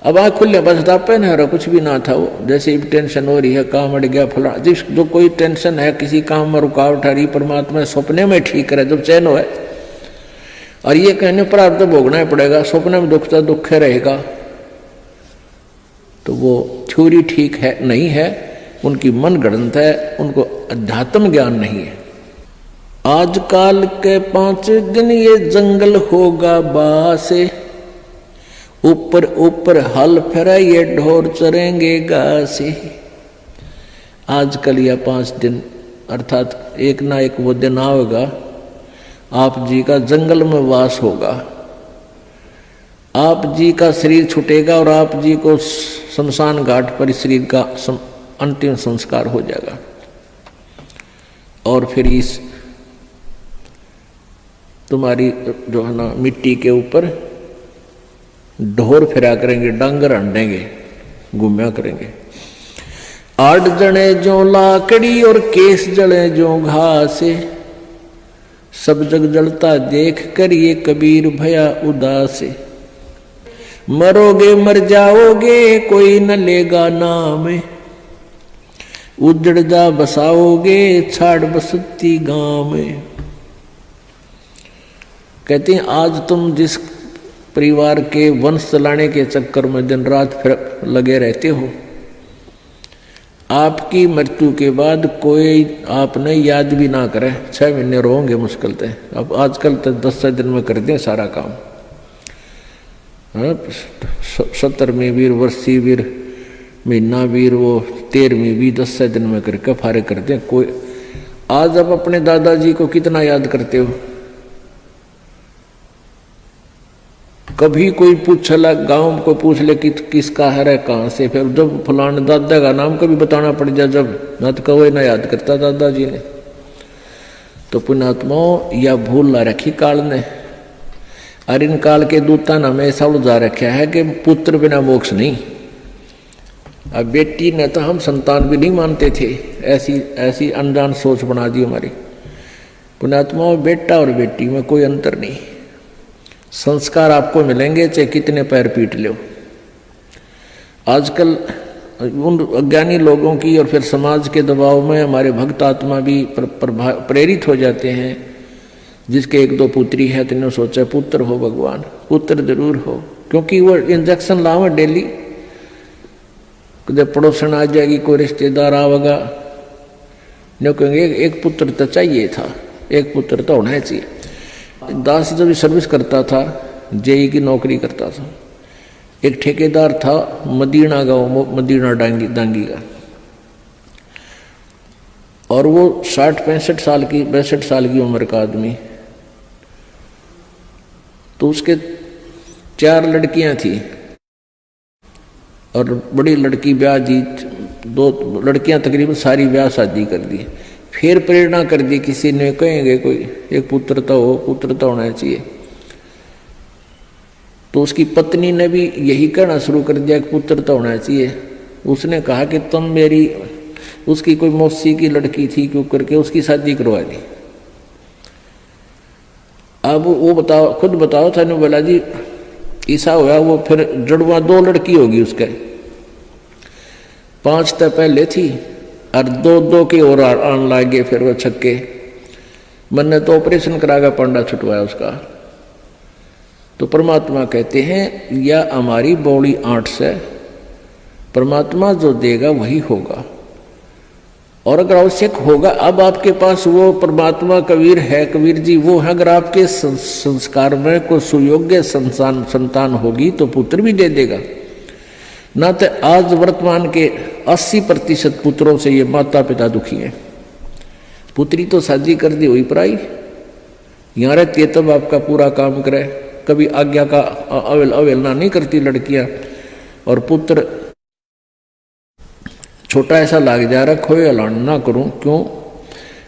अब आँख खुले बस पे ना रहा, कुछ भी ना था वो, जैसे टेंशन हो रही है, काम अड़ गया फला, जिस जो कोई टेंशन है, किसी काम में रुकावट आ रही, परमात्मा सपने में ठीक करे जब चैन हो। और ये कहने पर आप तो भोगना ही पड़ेगा, सपने में दुख तो दुख रहेगा, तो वो थ्योरी ठीक है नहीं है, उनकी मन गणत है, उनको अध्यात्म ज्ञान नहीं है। आजकल के 5 दिन ये जंगल होगा बासे, ऊपर ऊपर हल फिरे ये ढोर चरेंगे घासे। आजकल यह 5 दिन अर्थात एक ना एक वो दिन आएगा, आप जी का जंगल में वास होगा, आप जी का शरीर छूटेगा और आप जी को शमशान घाट पर शरीर का अंतिम संस्कार हो जाएगा। और फिर इस तुम्हारी जो है ना मिट्टी के ऊपर ढोर फिरा करेंगे, डांगर हंडेंगे, घूमया करेंगे। 8 जने जो लाकड़ी और केस जड़े जो घासे, सब जग जलता देख कर ये कबीर भया उदास। मरोगे मर जाओगे कोई न लेगा नाम, उजड़ जा बसाओगे छाड़ बसती गांव में। कहते हैं आज तुम जिस परिवार के वंश चलाने के चक्कर में दिन रात फिर लगे रहते हो, आपकी मृत्यु के बाद कोई आपने याद भी ना करे, 6 महीने रोंगे मुश्किल से। अब आजकल तो 10 दिन में कर दें सारा काम, 17वीं वीर, वर्षी वीर, महीना वीर, वो 13वीं भी 10 दिन में करके फारे कर दें। कोई आज आप अपने दादाजी को कितना याद करते हो? कभी कोई पूछला, गांव को पूछ ले कि किसका है, कहाँ से, फिर जब फलाने दादा का नाम कभी बताना पड़ जाए, जब ना तो कहो ना याद करता दादाजी ने। तो पुण्यात्माओं या भूल ला रखी काल ने, और इन काल के दूता ने हमें ऐसा उलझा रखा है कि पुत्र बिना मोक्ष नहीं। अब बेटी ने तो हम संतान भी नहीं मानते थे, ऐसी अनजान सोच बना दी हमारी। पुण्यात्माओं बेटा और बेटी में कोई अंतर नहीं, संस्कार आपको मिलेंगे चाहे कितने पैर पीट लो। आजकल उन अज्ञानी लोगों की और फिर समाज के दबाव में हमारे भक्त आत्मा भी प्रेरित हो जाते हैं। जिसके 1-2 पुत्री है तो सोचा पुत्र हो भगवान, पुत्र जरूर हो, क्योंकि वो इंजेक्शन लावे डेली। जब पड़ोसन आ जाएगी, कोई रिश्तेदार आवेगा, न कहेंगे एक पुत्र तो चाहिए था, एक पुत्र तो होना चाहिए। दास जब सर्विस करता था, जेई की नौकरी करता था, एक ठेकेदार था मदीना गांव, मदीना डांगी का, और वो 60-65 साल की 62 साल की उम्र का आदमी। तो उसके 4 लड़कियां थी और बड़ी लड़की ब्याह दी, 2 लड़कियां तकरीबन सारी ब्याह शादी कर दी। फिर प्रेरणा कर दी किसी ने, कहेंगे कोई एक पुत्र तो हो, पुत्र तो होना चाहिए। तो उसकी पत्नी ने भी यही कहना शुरू कर दिया कि पुत्र तो होना चाहिए। उसने कहा कि तुम मेरी, उसकी कोई मौसी की लड़की थी, क्यों करके उसकी शादी करवा दी। अब वो बताओ, खुद बताओ था बोला जी ऐसा हुआ, वो फिर जड़वा 2 लड़की होगी उसके, 5 तो पहले थी और 2 की और आन लागे, फिर वो छक्के। मैंने तो ऑपरेशन करागा, पांडा छुटवाया उसका। तो परमात्मा कहते हैं यह हमारी बौड़ी आंट से, परमात्मा जो देगा वही होगा, और अगर आवश्यक होगा, अब आपके पास वो परमात्मा कबीर है, कबीर जी वो है, अगर आपके संस्कार में कोई सुयोग्य संतान होगी तो पुत्र भी दे देगा। ना तो आज वर्तमान के 80% पुत्रों से ये माता पिता दुखी हैं। पुत्री तो शादी कर दी हुई पराई, यहाँ रहती है तब आपका पूरा काम करे, कभी आज्ञा का अवहेलना नहीं करती लड़कियां, और पुत्र छोटा ऐसा लाग जा रखो ऐलान ना करूं, क्यों,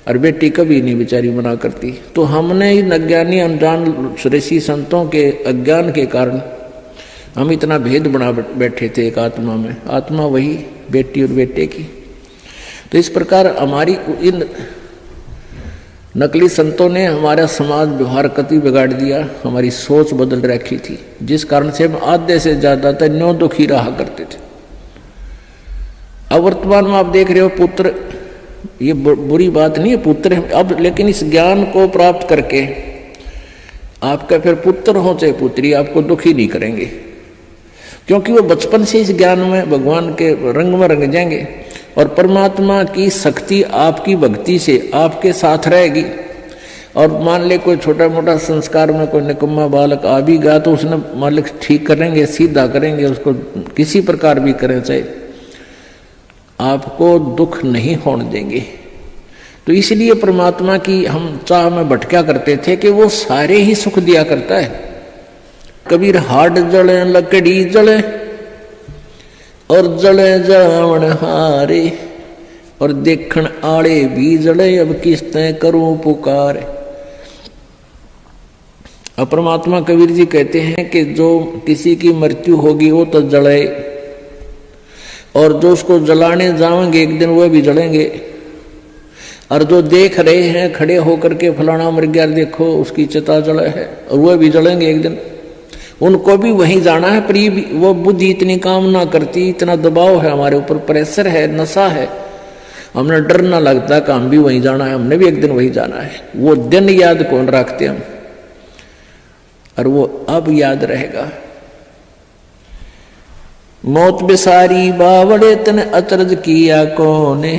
और बेटी कभी नहीं बेचारी मना करती। तो हमने इन अज्ञानी अनजान ऋषि संतों के अज्ञान के कारण हम इतना भेद बना बैठे थे एक आत्मा में, आत्मा वही बेटी और बेटे की। तो इस प्रकार हमारी इन नकली संतों ने हमारा समाज व्यवहार कति बिगाड़ दिया, हमारी सोच बदल रखी थी, जिस कारण से हम आधे से ज्यादा तक न्यों दुखी रहा करते थे। अब वर्तमान में आप देख रहे हो पुत्र, ये बुरी बात नहीं है पुत्र अब, लेकिन इस ज्ञान को प्राप्त करके आपका फिर पुत्र हो चाहे पुत्री आपको दुखी नहीं करेंगे, क्योंकि वो बचपन से इस ज्ञान में भगवान के रंग में रंग जाएंगे, और परमात्मा की शक्ति आपकी भक्ति से आपके साथ रहेगी। और मान ले कोई छोटा मोटा संस्कार में कोई निकम्मा बालक आ भी गया तो उसने मालिक ठीक करेंगे, सीधा करेंगे, उसको किसी प्रकार भी करें, चाहे आपको दुख नहीं होने देंगे। तो इसलिए परमात्मा की हम चाह में भटका करते थे कि वो सारे ही सुख दिया करता है। कबीर हाड जले लकड़ी जले और जले जावण हारे, और देखण आड़े भी जले, अब किस्तें करूं पुकार। अब परमात्मा कबीर जी कहते हैं कि जो किसी की मृत्यु होगी वो तो जले, और जो उसको जलाने जाएंगे एक दिन वह भी जलेंगे, और जो देख रहे हैं खड़े होकर के फलाना मर गया देखो उसकी चिता जले है, और वह भी जलेंगे एक दिन, उनको भी वहीं जाना है। पर वो बुद्धि इतनी काम ना करती, इतना दबाव है हमारे ऊपर, प्रेशर है, नशा है, हमें डर ना लगता कि हम भी वहीं जाना है, हमने भी एक दिन वहीं जाना है। वो दिन याद कौन रखते हम, और वो अब याद रहेगा। मौत बेसारी बावड़े तन अचरज किया कोने,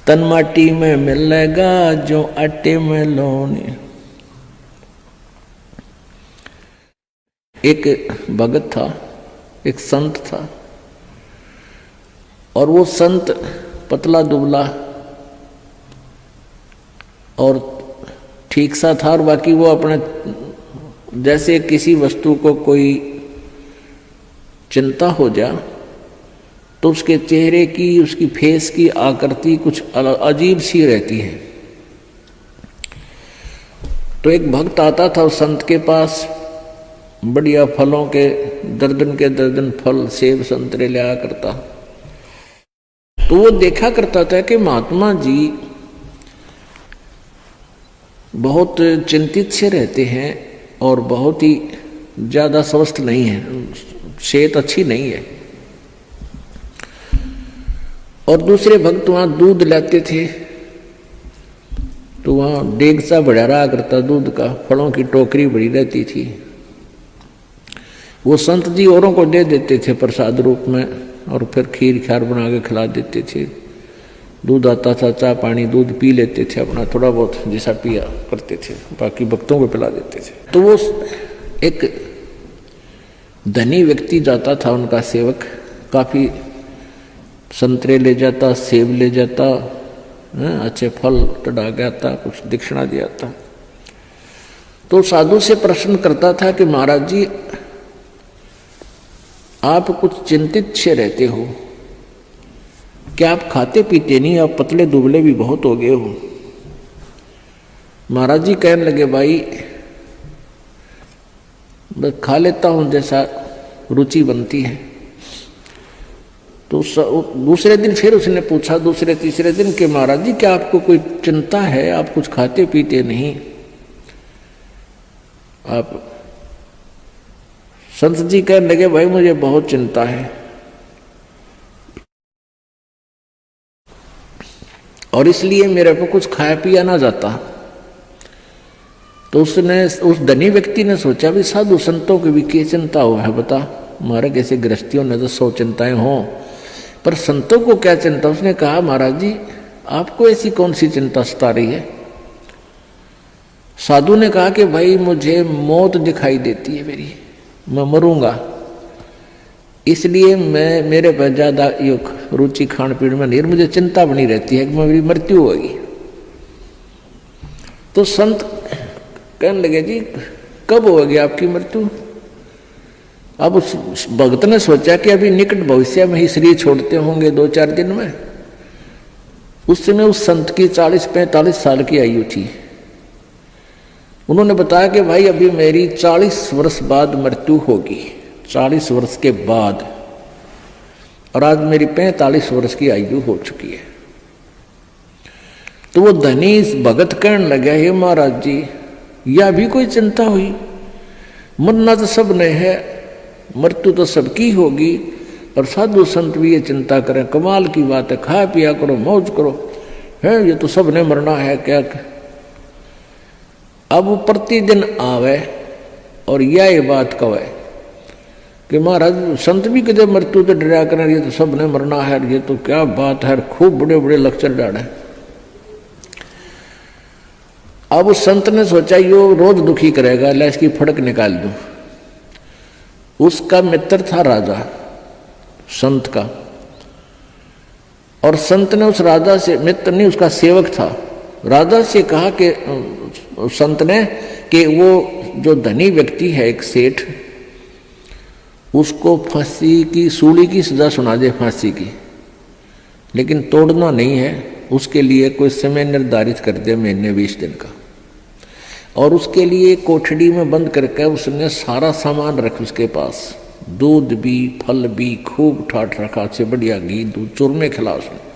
तन माटी में मिलेगा जो आटे में लोने। एक भगत था, एक संत था, और वो संत पतला दुबला और ठीक सा था, और बाकी वो अपने जैसे किसी वस्तु को कोई चिंता हो जा तो उसके चेहरे की, उसकी फेस की आकृति कुछ अजीब सी रहती है। तो एक भक्त आता था उस संत के पास, बढ़िया फलों के दर्जन फल सेब संतरे ले आया करता। तो वो देखा करता था कि महात्मा जी बहुत चिंतित से रहते हैं और बहुत ही ज्यादा स्वस्थ नहीं है, सेहत अच्छी नहीं है। और दूसरे भक्त वहां दूध लाते थे तो वहां डेग सा बढ़ा रहा करता दूध का, फलों की टोकरी बड़ी रहती थी। वो संत जी औरों को दे देते थे प्रसाद रूप में, और फिर खीर खार बना के खिला देते थे। दूध आता था, चाय पानी दूध पी लेते थे, अपना थोड़ा बहुत जैसा पिया करते थे, बाकी भक्तों को पिला देते थे। तो वो एक धनी व्यक्ति जाता था, उनका सेवक, काफ़ी संतरे ले जाता, सेब ले जाता, अच्छे फल चढ़ा गया था, कुछ दक्षिणा दिया था। तो साधु से प्रश्न करता था कि महाराज जी, आप कुछ चिंतित से रहते हो, क्या आप खाते पीते नहीं, आप पतले दुबले भी बहुत हो गए हो। महाराज जी कहने लगे, भाई बस खा लेता हूं जैसा रुचि बनती है। तो दूसरे दिन फिर उसने पूछा, दूसरे तीसरे दिन, कि महाराज जी क्या आपको कोई चिंता है, आप कुछ खाते पीते नहीं। आप संत जी कहने लगे, भाई मुझे बहुत चिंता है, और इसलिए मेरे को कुछ खाया पिया ना जाता। तो उसने, उस धनी व्यक्ति ने सोचा, भी साधु संतों की भी क्या चिंता हो है बता, हमारे कैसे गृहस्थियों ने तो 100 चिंताएं हों, पर संतों को क्या चिंता। उसने कहा, महाराज जी आपको ऐसी कौन सी चिंता सता रही है। साधु ने कहा कि भाई मुझे मौत दिखाई देती है मेरी, मैं मरूंगा, इसलिए मैं, मेरे पर ज्यादा रुचि खान पीन में नहीं, मुझे चिंता बनी रहती है कि मेरी मृत्यु होगी। तो संत कहने लगे, जी कब होगी आपकी मृत्यु। अब उस भक्त ने सोचा कि अभी निकट भविष्य में ही शरीर छोड़ते होंगे 2-4 दिन में। उस समय उस संत की 40-45 साल की आयु थी। उन्होंने बताया कि भाई अभी मेरी 40 वर्ष बाद मृत्यु होगी, 40 वर्ष के बाद, और आज मेरी 45 वर्ष की आयु हो चुकी है। तो वो धनी भगत कहने लगा, हे महाराज जी यह भी कोई चिंता हुई, मरना तो सब ने है, मृत्यु तो सबकी होगी, और साधु संत भी ये चिंता करें, कमाल की बात है, खा पिया करो, मौज करो, है ये तो सब ने मरना है क्या। अब वो प्रतिदिन आवे और यह बात कहे कि महाराज संत भी कदे मृत्यु तो डरा करें, ये तो सब ने मरना है, ये तो क्या बात है, खूब बड़े बड़े लेक्चर डाले। अब उस संत ने सोचा यो रोज दुखी करेगा, ला इसकी फड़क निकाल दूं। उसका मित्र था राजा, संत का, और संत ने उस राजा से, मित्र नहीं उसका सेवक था, राजा से कहा कि संत ने कि वो जो धनी व्यक्ति है एक सेठ, उसको फांसी की, सूली की सजा सुना दे, फांसी की, लेकिन तोड़ना नहीं है, उसके लिए कोई समय निर्धारित कर दे, महीने 20 दिन का, और उसके लिए कोठड़ी में बंद करके उसने सारा सामान रख उसके पास, दूध भी फल भी खूब ठाठ रखा, से बढ़िया घी दूध चूरमे खिला उसने।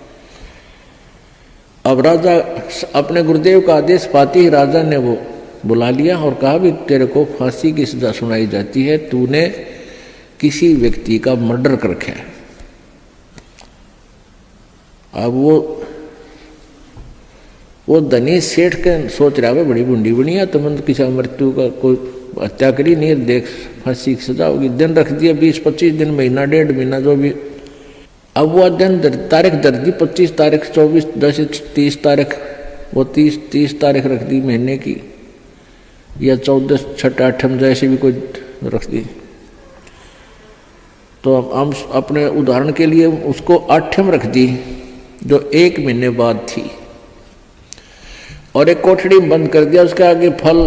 अब राजा अपने गुरुदेव का आदेश पाते ही राजा ने वो बुला लिया और कहा भी तेरे को फांसी की सजा सुनाई जाती है, तूने किसी व्यक्ति का मर्डर कर रखा है। अब वो धनी सेठ के सोच रहा है, बड़ी बुंडी बनी है, तुमने तो किसी मृत्यु का कोई हत्या करी नहीं, देख फांसी की सजा होगी, दिन रख दिया 20-25 दिन, महीना 1.5 महीना जो भी। अब वो दिन तारीख दर दी, 25 तारीख, 24, 10, 30 तारीख, वो 30 तारीख रख दी महीने की, या 14, 6, 8 जैसे भी कोई रख दी। तो हम अपने उदाहरण के लिए उसको 8 रख दी, जो 1 महीने बाद थी, और एक कोठड़ी में बंद कर दिया, उसके आगे फल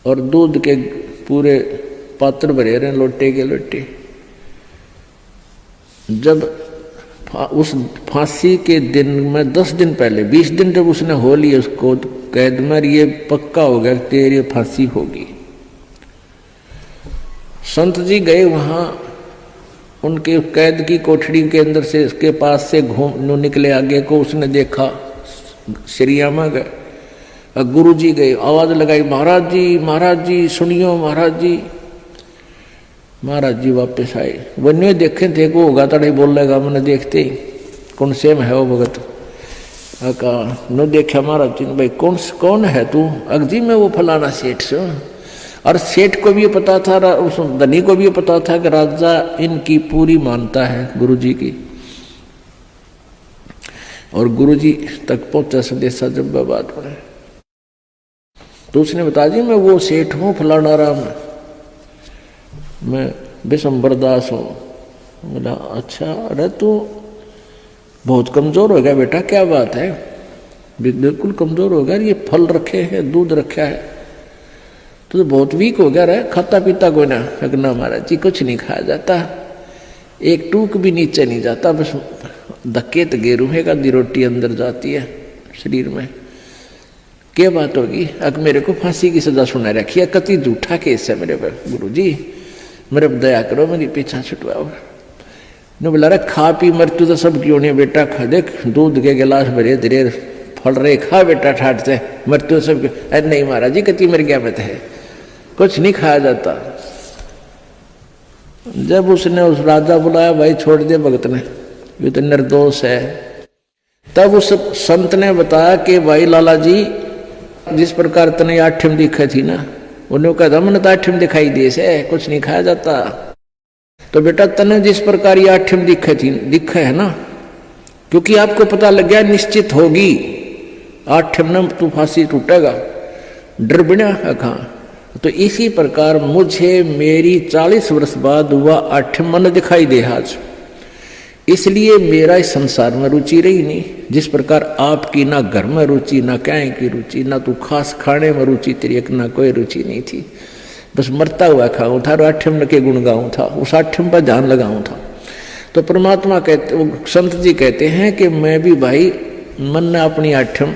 और दूध के पूरे पात्र भरे रहे, लोटे के लोटे। जब उस फांसी के दिन में 10 दिन पहले, 20 दिन जब उसने हो लिया उसको कैद में, ये पक्का हो गया तेरी फांसी होगी। संत जी गए वहां, उनके कैद की कोठड़ी के अंदर से, इसके पास से घूम निकले, आगे को उसने देखा, श्रीयामा गए, गुरु जी गए, आवाज लगाई, महाराज जी सुनियो, महाराज जी। महाराज जी वापस आए, वन्य देखे थे को होगा तड़े बोल लेगा, मैंने देखते ही कौन से में है वो भगत, कहा न देखा महाराज जी, भाई कौन है तू। अगजी में वो फलाना सेठ से, और सेठ को भी पता था, उस धनी को भी पता था कि राजा इनकी पूरी मानता है गुरु जी की। और गुरुजी तक पहुंचा संदेशा जब बात पड़े तो उसने बता दी मैं वो सेठ हूँ फलाना राम, मैं विशंबर दास हूँ। बोला अच्छा, अरे तू बहुत कमज़ोर हो गया बेटा, क्या बात है? बिल्कुल कमज़ोर हो गया, ये फल रखे हैं, दूध रखा है, तो बहुत वीक हो गया रे, खाता पीता कोई ना? ना महाराज जी कुछ नहीं खाया जाता, एक टूक भी नीचे नहीं जाता, बस धक्के तो गेरू है आधी रोटी अंदर जाती है शरीर में। क्या बात होगी? अब मेरे को फांसी की सजा सुना रखी है, कति झूठा केस है मेरे पर, गुरु जी मेरे पर दया करो, मेरी पीछा छुटवाओ। ने बोला रे खा पी मृत्यु तो सब क्यों नहीं बेटा, खा देख दूध के गिलास भरे धीरे फल रहे, खा बेटा ठाट से, मृत्यु सब क्यों? अरे नहीं महाराज जी कति मर गया मत है, कुछ नहीं खाया जाता। जब उसने उस राजा बुलाया, भाई छोड़ दे भगत ने, ये तो निर्दोष है। तब उस संत ने बताया कि भाई लाला जी जिस प्रकार तने आठम दिखा थी ना, उन्होंने कहा मैंने तो आठम दिखाई दिए से, कुछ नहीं खाया जाता। तो बेटा तने जिस प्रकार ये आठम दिखा है ना, क्योंकि आपको पता लग गया निश्चित होगी आठम न तू फांसी टूटेगा, डर बिना कहाँ। तो इसी प्रकार मुझे मेरी 40 वर्ष बाद हुआ आठम मन दिखाई दे आज, इसलिए मेरा इस संसार में रुचि रही नहीं। जिस प्रकार आपकी ना घर में रुचि, ना क्या की रुचि, ना तू खास खाने में रुचि तेरी, एक ना कोई रुचि नहीं थी, बस मरता हुआ खाऊं था और आठम के गुण गाऊं था, उस आठम पर ध्यान लगाऊं था। तो परमात्मा कहते, संत जी कहते हैं कि मैं भी भाई मन ने अपनी आठम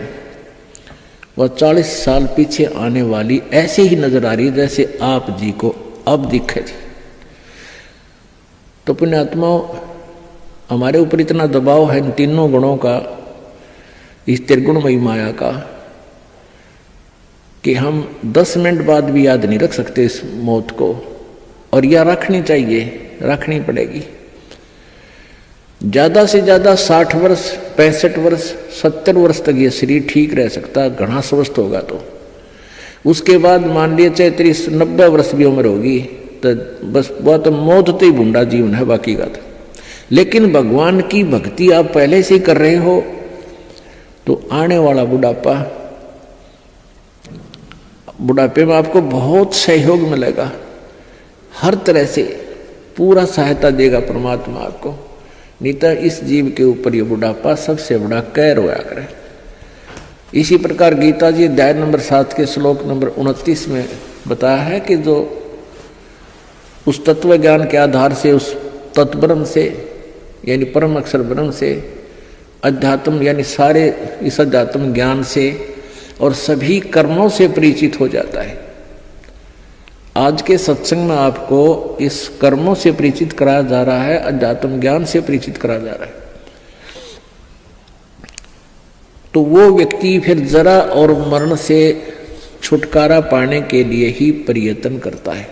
वह 40 साल पीछे आने वाली ऐसे ही नजर आ रही जैसे आप जी को अब दिखे थी। तो पुण्यात्माओं हमारे ऊपर इतना दबाव है इन तीनों गुणों का, इस त्रिगुणमयी माया का, कि हम 10 मिनट बाद भी याद नहीं रख सकते इस मौत को, और यह रखनी चाहिए, रखनी पड़ेगी। ज़्यादा से ज़्यादा 60 वर्ष, 65 वर्ष, 70 वर्ष तक ये शरीर ठीक रह सकता, घना स्वस्थ होगा। तो उसके बाद मान लिया चाहे 30-90 वर्ष भी उम्र होगी, तो बस वह तो मौत तो ही भूंडा जीवन है बाकी का। तो लेकिन भगवान की भक्ति आप पहले से ही कर रहे हो तो आने वाला बुढ़ापे में आपको बहुत सहयोग मिलेगा, हर तरह से पूरा सहायता देगा परमात्मा आपको। नहीं तो इस जीव के ऊपर ये बुढ़ापा सबसे बड़ा कहर होया करे। इसी प्रकार गीता जी अध्याय नंबर 7 के श्लोक नंबर 29 में बताया है कि जो उस तत्व ज्ञान के आधार से, उस तत्ब्रह्म से यानी परम अक्षर ब्रह्म से, अध्यात्म यानी सारे इस अध्यात्म ज्ञान से और सभी कर्मों से परिचित हो जाता है। आज के सत्संग में आपको इस कर्मों से परिचित कराया जा रहा है, अध्यात्म ज्ञान से परिचित कराया जा रहा है। तो वो व्यक्ति फिर जरा और मरण से छुटकारा पाने के लिए ही प्रयत्न करता है।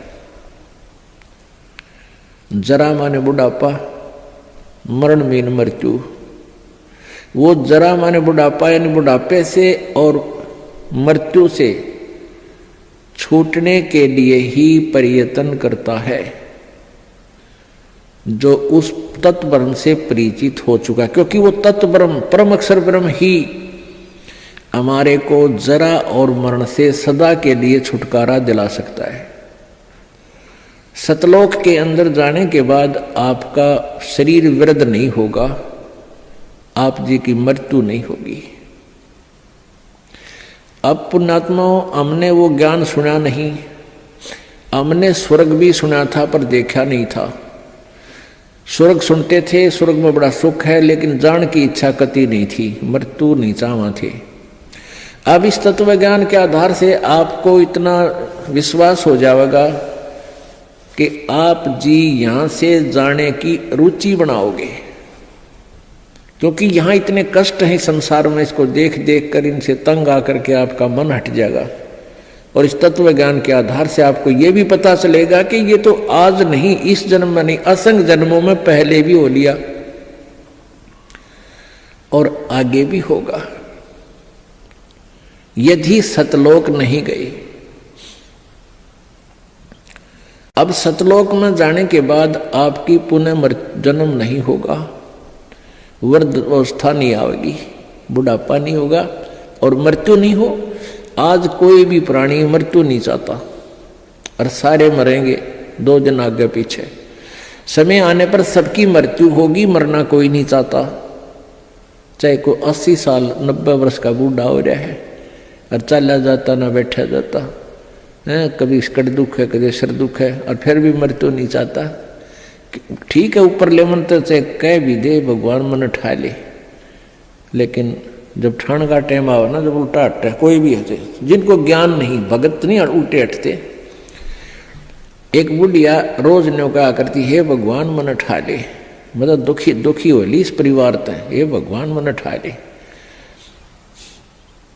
जरा माने बुढ़ापा, मरण मीन मृत्यु। वो जरा माने बुढ़ापा यानी बुढ़ापे से और मृत्यु से छूटने के लिए ही प्रयत्न करता है, जो उस तत्व ब्रह्म से परिचित हो चुका है। क्योंकि वो तत्व ब्रह्म, परम अक्षर ब्रह्म ही हमारे को जरा और मरण से सदा के लिए छुटकारा दिला सकता है। सतलोक के अंदर जाने के बाद आपका शरीर वृद्ध नहीं होगा, आप जी की मृत्यु नहीं होगी। अब पुण्यात्माओं हमने वो ज्ञान सुना नहीं, हमने स्वर्ग भी सुना था पर देखा नहीं था। स्वर्ग सुनते थे, स्वर्ग में बड़ा सुख है, लेकिन जान की इच्छा कति नहीं थी, मृत्यु नहीं चाहवा थे। अब इस तत्व ज्ञान के आधार से आपको इतना विश्वास हो जाएगा कि आप जी यहां से जाने की रुचि बनाओगे, क्योंकि यहां इतने कष्ट हैं संसार में, इसको देख देख कर इनसे तंग आकर के आपका मन हट जाएगा। और इस तत्व ज्ञान के आधार से आपको यह भी पता चलेगा कि ये तो आज नहीं, इस जन्म में नहीं, असंख्य जन्मों में पहले भी हो लिया और आगे भी होगा, यदि सतलोक नहीं गए। अब सतलोक में जाने के बाद आपकी पुनः जन्म नहीं होगा, वृद्ध अवस्था नहीं आएगी। बुढ़ापा नहीं होगा और मृत्यु नहीं हो। आज कोई भी प्राणी मृत्यु नहीं चाहता और सारे मरेंगे, 2 दिन आगे पीछे। समय आने पर सबकी मृत्यु होगी, मरना कोई नहीं चाहता। चाहे कोई 80 साल 90 वर्ष का बूढ़ा हो रहा है और चला जाता ना बैठा जाता है, कभी कट दुख है कभी सिर दुख है और फिर भी मृत्यु नहीं चाहता। ठीक है, ऊपर ले मन तो चाहे कह भी दे भगवान मन ठा ले, लेकिन जब ठाण का टाइम आओ ना, जब उल्टा हटता है कोई भी हटे, जिनको ज्ञान नहीं भगत नहीं और उल्टे हटते। एक बुढ़िया रोज न्यो कहा करती, हे भगवान मन ठा ले, मतलब दुखी हो ली इस परिवार तय, हे भगवान मन ठा ले।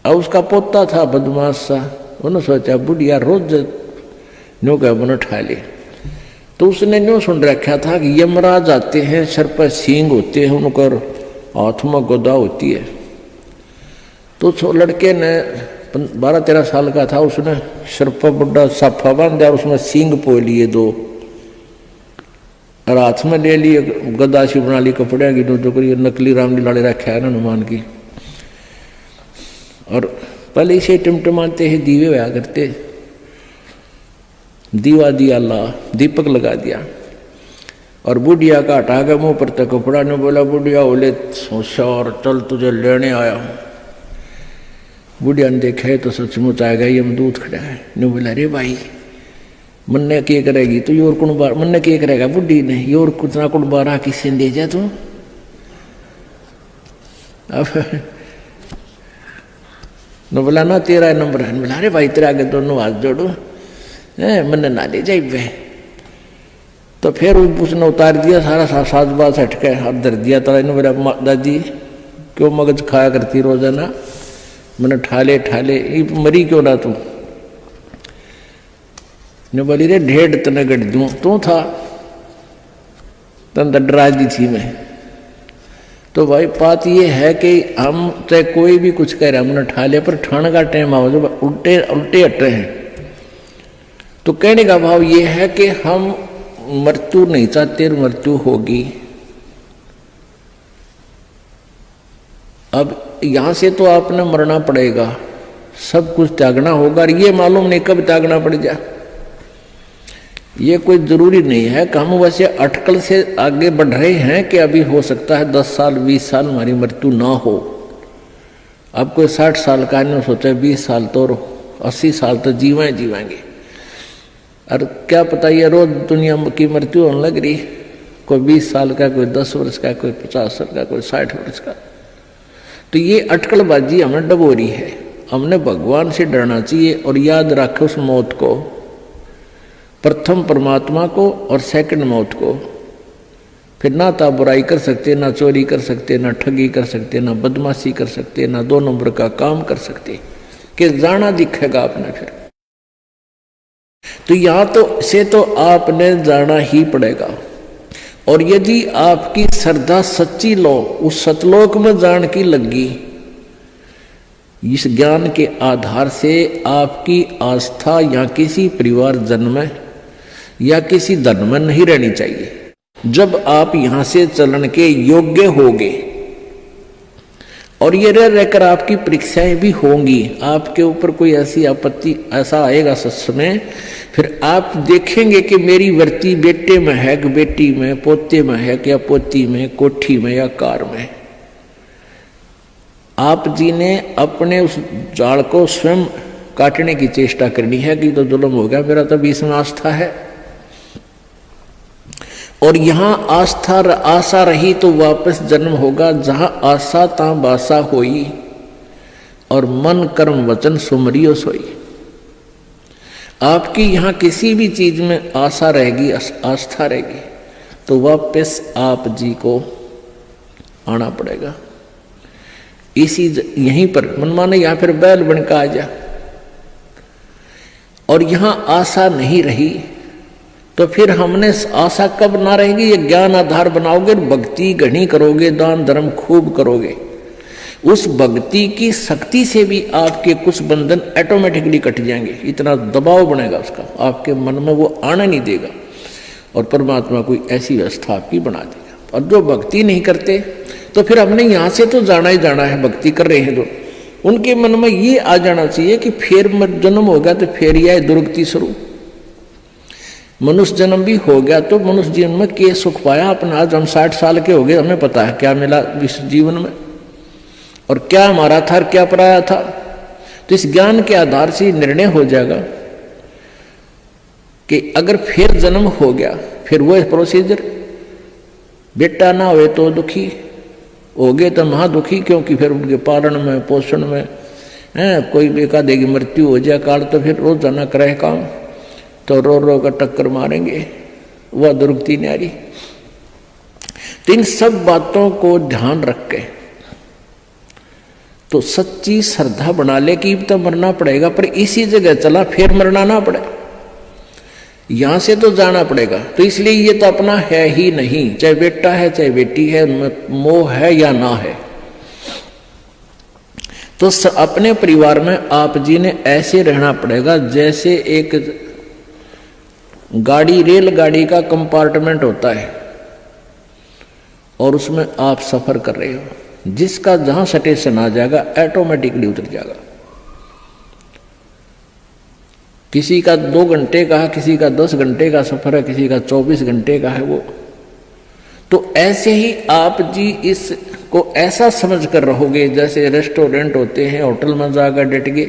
अब उसका पोता था बदमाश सा, उन्होंने सोचा बुढ़िया रोज न्यो कहा मन ठा ले, तो उसने न्यो सुन रखा था कि यमराज आते हैं, सर पर सींग होते हैं, उनकर हाथ में गोदा होती है। तो लड़के ने 12-13 साल का था, उसने सर पर बड़ा साफा बांध दिया, उसमें सींग पो लिए 2 और हाथ में ले लिए गदा सी बना ली कपड़े की, जो करिए नकली रामलीला रखा है ना हनुमान की। और पहले इसे टिमटिमाते ही दीवे होया करते, दीवा दिया ला, दीपक लगा दिया और बुढ़िया का हटा के मुंह पर तक कपड़ा ने बोला, बुढ़िया बोले होशियार चल तुझे लेने आया हूँ। बुढ़िया ने देखा है तो सचमुच आ गया, यमदूत खड़ा है। ने बोला, अरे भाई मन ने क्या करेगी तो योर कुण बार, मन ने क्या करेगा बुढ़ी ने, योर कुछ ना कुछ बारह किसी ले जा तू। अब न बोला ना तेरा नंबर है, बोला अरे भाई तेरा आगे दोनों हाथ जोड़ो, मन ना ले जाए। तो फिर उसने उतार दिया सारा साज बाज हटके हाथ धर दिया। तो इन्होंने बोला, दादी क्यों मगज खाया करती रोजाना, मैंने ठाले मरी क्यों ना तू। ने बोली, रे ढेड़ तने गढ़ दूं, तू था तन डरा दी थी मैं। तो भाई बात ये है कि हम चाहे कोई भी कुछ कह रहे, हमने ठाले पर ठाण का टाइम आओ जब उल्टे हटे हैं। तो कहने का भाव ये है कि हम मृत्यु नहीं चाहते, मृत्यु होगी। अब यहां से तो आपने मरना पड़ेगा, सब कुछ त्यागना होगा, और ये मालूम नहीं कब त्यागना पड़ जाए। ये कोई जरूरी नहीं है कि हम वैसे अटकल से आगे बढ़ रहे हैं कि अभी हो सकता है 10 साल 20 साल हमारी मृत्यु ना हो। अब कोई 60 साल का नहीं सोचा 20 साल तो 80 साल तो जीवाएंगे। और क्या पता ये रोज दुनिया की मृत्यु होने लग रही, कोई 20 साल का, कोई 10 वर्ष का, कोई 50 वर्ष का, कोई 60 वर्ष का। तो ये अटकलबाजी हमें डबो रही है। हमने भगवान से डरना चाहिए और याद रखे उस मौत को, प्रथम परमात्मा को और सेकंड मौत को। फिर ना तो बुराई कर सकते, ना चोरी कर सकते, ना ठगी कर सकते, ना बदमाशी कर सकते, ना 2 नंबर का काम कर सकते, कि जाना दिखेगा आपने। फिर तो यहां तो आपने जाना ही पड़ेगा। और यदि आपकी श्रद्धा सच्ची लो, उस सतलोक में जान की लगी, इस ज्ञान के आधार से आपकी आस्था या किसी परिवार जन्म में या किसी धन में नहीं रहनी चाहिए। जब आप यहां से चलन के योग्य होगे और ये रहकर आपकी परीक्षाएं भी होंगी, आपके ऊपर कोई ऐसी आपत्ति ऐसा आएगा समय, फिर आप देखेंगे कि मेरी वृत्ति बेटे में है कि बेटी में, पोते में है कि या पोती में, कोठी में या कार में। आप जी ने अपने उस जाल को स्वयं काटने की चेष्टा करनी है कि तो जुल्म हो गया, मेरा तो बीच में आस्था है। और यहां आशा रही तो वापस जन्म होगा, जहां आशा ता बासा होई और मन कर्म वचन सुमरियो सोई। आपकी यहां किसी भी चीज में आशा रहेगी, आस्था रहेगी, तो वापस आप जी को आना पड़ेगा। इसी यहीं पर मनमाने या फिर बैल बनकर आ जा। और यहां आशा नहीं रही तो फिर हमने आशा कब ना रहेगी, ये ज्ञान आधार बनाओगे, भक्ति घनी करोगे, दान धर्म खूब करोगे, उस भक्ति की शक्ति से भी आपके कुछ बंधन ऑटोमेटिकली कट जाएंगे। इतना दबाव बनेगा उसका, आपके मन में वो आना नहीं देगा और परमात्मा कोई ऐसी व्यवस्था आपकी बना देगा। और जो भक्ति नहीं करते तो फिर हमने यहाँ से तो जाना ही जाना है, भक्ति कर रहे हैं जो, उनके मन में ये आ जाना चाहिए कि फिर जन्म हो गया तो फिर यह दुर्गति शुरू। मनुष्य जन्म भी हो गया तो मनुष्य जीवन में क्या सुख पाया अपना? आज हम 60 साल के हो गए, हमें पता है क्या मिला इस जीवन में और क्या हमारा था और क्या पराया था। तो इस ज्ञान के आधार से निर्णय हो जाएगा कि अगर फिर जन्म हो गया, फिर वो प्रोसीजर, बेटा ना हुए तो दुखी, हो गए तो महादुखी, क्योंकि फिर उनके पालन में पोषण में कोई बेका देगी मृत्यु हो जाए काल, तो फिर रोज जाना करे काम, तो रो रो का टक्कर मारेंगे, वह दुर्गति न्यारी। तो इन सब बातों को ध्यान रख के तो सच्ची श्रद्धा बना ले कि तो मरना पड़ेगा, पर इसी जगह चला फिर मरना ना पड़े, यहां से तो जाना पड़ेगा। तो इसलिए ये तो अपना है ही नहीं, चाहे बेटा है चाहे बेटी है, उनमें मोह है या ना है। तो अपने परिवार में आप जी ने ऐसे रहना पड़ेगा जैसे एक गाड़ी, रेलगाड़ी का कंपार्टमेंट होता है और उसमें आप सफर कर रहे हो, जिसका जहां स्टेशन आ जाएगा ऑटोमेटिकली उतर जाएगा। किसी का 2 घंटे का है, किसी का 10 घंटे का सफर है, किसी का 24 घंटे का है वो। तो ऐसे ही आप जी इसको ऐसा समझ कर रहोगे जैसे रेस्टोरेंट होते हैं, होटल में जाकर डट गए,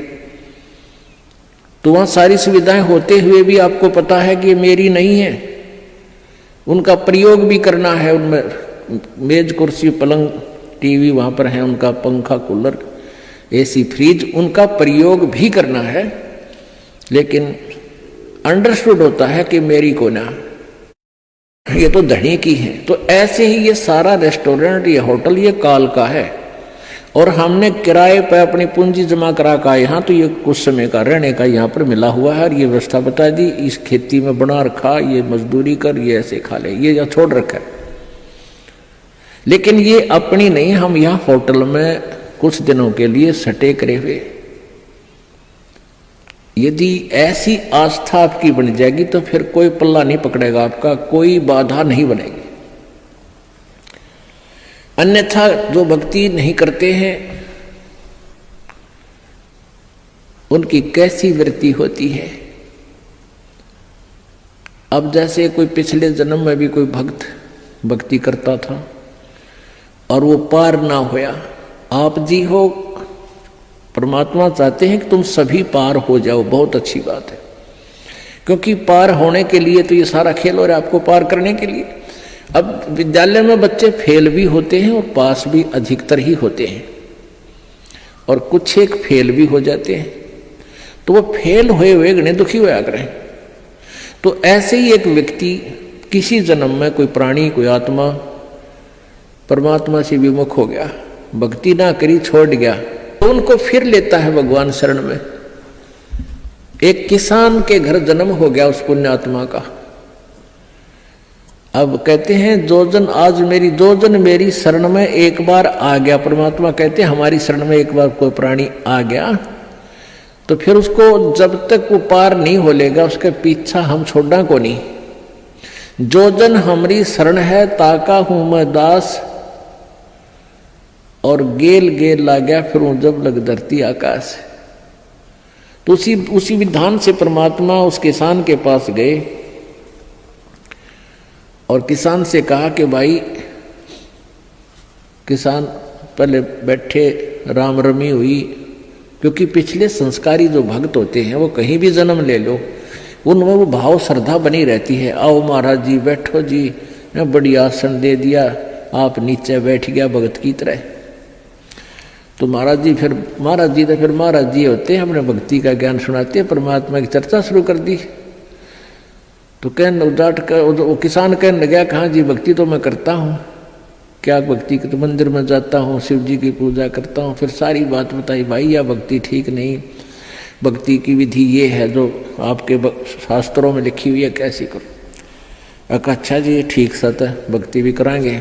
तो वहां सारी सुविधाएं होते हुए भी आपको पता है कि ये मेरी नहीं है, उनका प्रयोग भी करना है, उनमें मेज कुर्सी पलंग टीवी वहां पर है, उनका पंखा कूलर एसी फ्रिज, उनका प्रयोग भी करना है, लेकिन अंडरस्टूड होता है कि मेरी को ना, ये तो धनी की है। तो ऐसे ही ये सारा रेस्टोरेंट, ये होटल, ये काल का है और हमने किराए पर अपनी पूंजी जमा करा का यहाँ, तो ये कुछ समय का रहने का यहाँ पर मिला हुआ है और ये व्यवस्था बता दी, इस खेती में बना रखा, ये मजदूरी कर, ये ऐसे खा ले, ये यहाँ छोड़ रखा है। लेकिन ये अपनी नहीं, हम यहाँ होटल में कुछ दिनों के लिए सटे करे हुए। यदि ऐसी आस्था आपकी बन जाएगी तो फिर कोई पल्ला नहीं पकड़ेगा आपका, कोई बाधा नहीं बनेगी। अन्यथा जो भक्ति नहीं करते हैं उनकी कैसी वृत्ति होती है। अब जैसे कोई पिछले जन्म में भी कोई भक्त भक्ति करता था और वो पार ना होया, आप जी हो, परमात्मा चाहते हैं कि तुम सभी पार हो जाओ, बहुत अच्छी बात है, क्योंकि पार होने के लिए तो ये सारा खेल हो रहा है आपको पार करने के लिए। अब विद्यालय में बच्चे फेल भी होते हैं और पास भी अधिकतर ही होते हैं, और कुछ एक फेल भी हो जाते हैं, तो वो फेल हुए हुए गणे दुखी होया करें। तो ऐसे ही एक व्यक्ति किसी जन्म में कोई प्राणी, कोई आत्मा परमात्मा से विमुख हो गया, भक्ति ना करी, छोड़ गया, तो उनको फिर लेता है भगवान शरण में। एक किसान के घर जन्म हो गया उस पुण्यात्मा का। अब कहते हैं जो जन मेरी शरण में एक बार आ गया, परमात्मा कहते हैं हमारी शरण में एक बार कोई प्राणी आ गया तो फिर उसको जब तक वो पार नहीं हो लेगा उसके पीछा हम छोड़ना को नहीं। जो जन हमारी शरण है ताका हूं मैं दास, और गेल गेल ला गया फिर जब लग धरती आकाश। तो उसी विधान से परमात्मा उस किसान के पास गए और किसान से कहा कि भाई, किसान पहले बैठे, राम रमी हुई, क्योंकि पिछले संस्कारी जो भक्त होते हैं वो कहीं भी जन्म ले लो उनमें वो भाव श्रद्धा बनी रहती है। आओ महाराज जी बैठो जी, मैं बड़ी आसन दे दिया, आप नीचे बैठ गया भगत की तरह। तो महाराज जी तो फिर महाराज जी होते हैं, अपने भक्ति का ज्ञान सुनाते हैं, परमात्मा की चर्चा शुरू कर दी। तो वो किसान कहने लगा, कहाँ जी भक्ति तो मैं करता हूँ, क्या भक्ति तो मंदिर में जाता हूँ, शिव जी की पूजा करता हूँ। फिर सारी बात बताई, भाई यह भक्ति ठीक नहीं, भक्ति की विधि ये है जो आपके शास्त्रों में लिखी हुई है, कैसी करो। अच्छा जी ठीक सत है, भक्ति भी कराएंगे।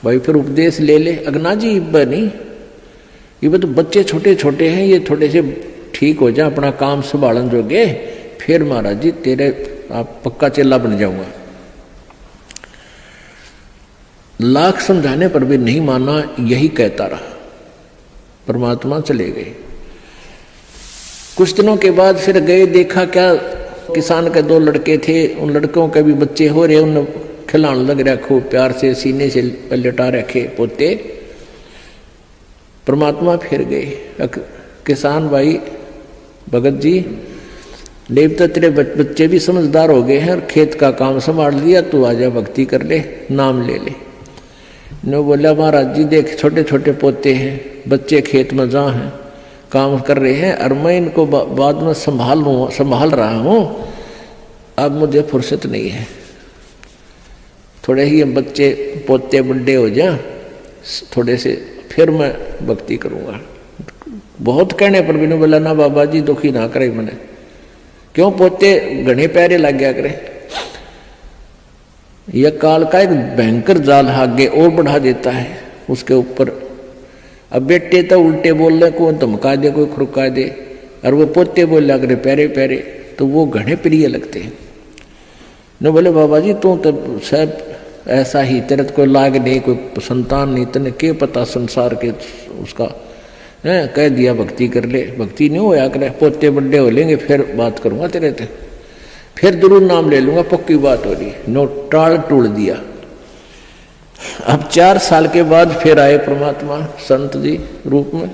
भाई फिर उपदेश ले ले। अगना जी इब्बा नहीं, ये तो बच्चे छोटे छोटे हैं, ये थोड़े से ठीक हो जाए, अपना काम संभालन जोगे, फिर महाराज जी तेरे आप पक्का चेला बन जाऊंगा। लाख समझाने पर भी नहीं माना, यही कहता रहा। परमात्मा चले गए। कुछ दिनों के बाद फिर गए, देखा क्या किसान के 2 लड़के थे, उन लड़कों के भी बच्चे हो रहे, उन खिलाने लग रहा खूब प्यार से, सीने से लटा रखे पोते। परमात्मा फिर गए, किसान भाई भगत जी, देवता तेरे बच्चे भी समझदार हो गए हैं और खेत का काम संभाल लिया, तू आजा भक्ति कर ले, नाम ले ले। ने बोला महाराज जी देख छोटे छोटे पोते हैं, बच्चे खेत में जहाँ हैं काम कर रहे हैं और मैं इनको बाद में संभाल रहा हूँ, अब मुझे फुर्सत नहीं है। थोड़े ही बच्चे पोते बड़े हो जाए थोड़े से, फिर मैं भक्ति करूँगा। बहुत कहने पर भी नहीं बोला ना बाबा जी दुखी ना करे मैंने, क्यों पोते घने प्यारे लग गया करे। यह काल का एक भयंकर जाल आगे और बढ़ा देता है उसके ऊपर। अब बेटे तो उल्टे बोल रहे, कोई धमका दे कोई खुरका दे, और वो पोते बोल रहा करे प्यारे प्यारे, तो वो घने प्रिय लगते हैं। न बोले बाबा जी तू तो सब ऐसा ही, तेरे कोई लाग नहीं, कोई संतान नहीं, तेने क्या पता संसार के उसका है, कह दिया भक्ति कर ले, भक्ति नहीं होया करे, पोते बड़े हो लेंगे फिर बात करूँगा तेरे से, फिर जरूर नाम ले लूँगा, पक्की बात हो रही। नो टाल टूल दिया। अब 4 साल के बाद फिर आए परमात्मा संत जी रूप में।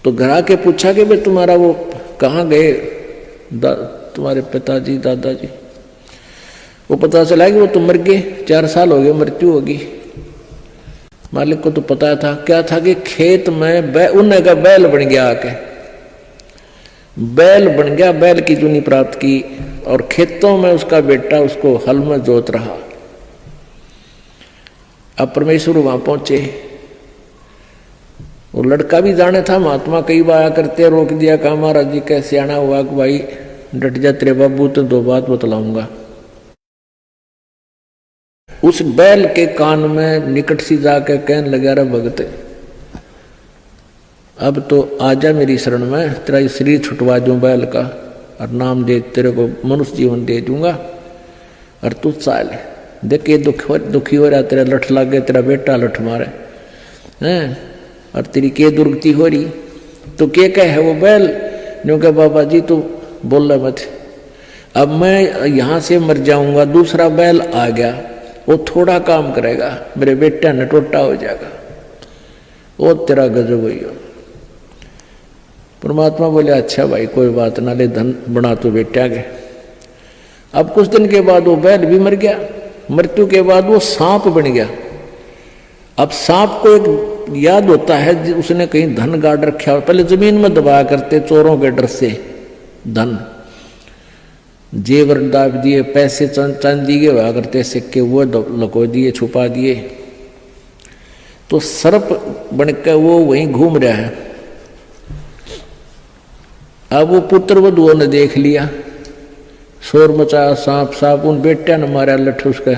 तो घर आके पूछा कि भाई तुम्हारा वो कहाँ गए तुम्हारे पिताजी दादाजी। वो पता चला कि वो तो मर गए, 4 साल हो गए, मृत्यु होगी। मालिक को तो पता था, क्या था कि खेत में उन्हें का बैल बन गया, आके बैल बन गया, बैल की जूनी प्राप्त की, और खेतों में उसका बेटा उसको हल में जोत रहा। अब परमेश्वर वहां पहुंचे, वो लड़का भी जाने था, महात्मा कई बार करते, रोक दिया, कहा महाराज जी कैसे आना हुआ कि भाई डट जा तेरे बाबू, तो 2 बात बतलाऊंगा। उस बैल के कान में निकट सी जाकर कहने लगा, रे भगत अब तो आजा मेरी शरण में, तेरा शरीर छुटवा दूं बैल का, और नाम दे तेरे को मनुष्य जीवन दे दूंगा, और तू चाल देख ये दुखी हो रहा, तेरा लठ लग गया, तेरा बेटा लठ मारे हैं, और तेरी के दुर्गति हो रही, तो के कहे वो बैल न्यू के बाबा जी तू बोल रहा मत, अब मैं यहाँ से मर जाऊंगा, दूसरा बैल आ गया, वो थोड़ा काम करेगा, मेरे बेटा ने टोटा हो जाएगा, वो तेरा गजब हुई हो। परमात्मा बोले अच्छा भाई कोई बात ना, ले धन बना तो बेटा के। अब कुछ दिन के बाद वो बैल भी मर गया, मृत्यु के बाद वो सांप बन गया। अब सांप को एक याद होता है, उसने कहीं धन गाड़ रखा हो, पहले जमीन में दबाया करते चोरों के डर से, धन जेवर दाब दिए, पैसे चांदी के हुआ करते सिक्के, वो लको दिए, छुपा दिए, तो सर्प बनकर वो वहीं घूम रहा है। अब वो पुत्र वधुओं ने देख लिया, शोर मचाया, सांप सांप, उन बेटा ने मारा लठ उसका,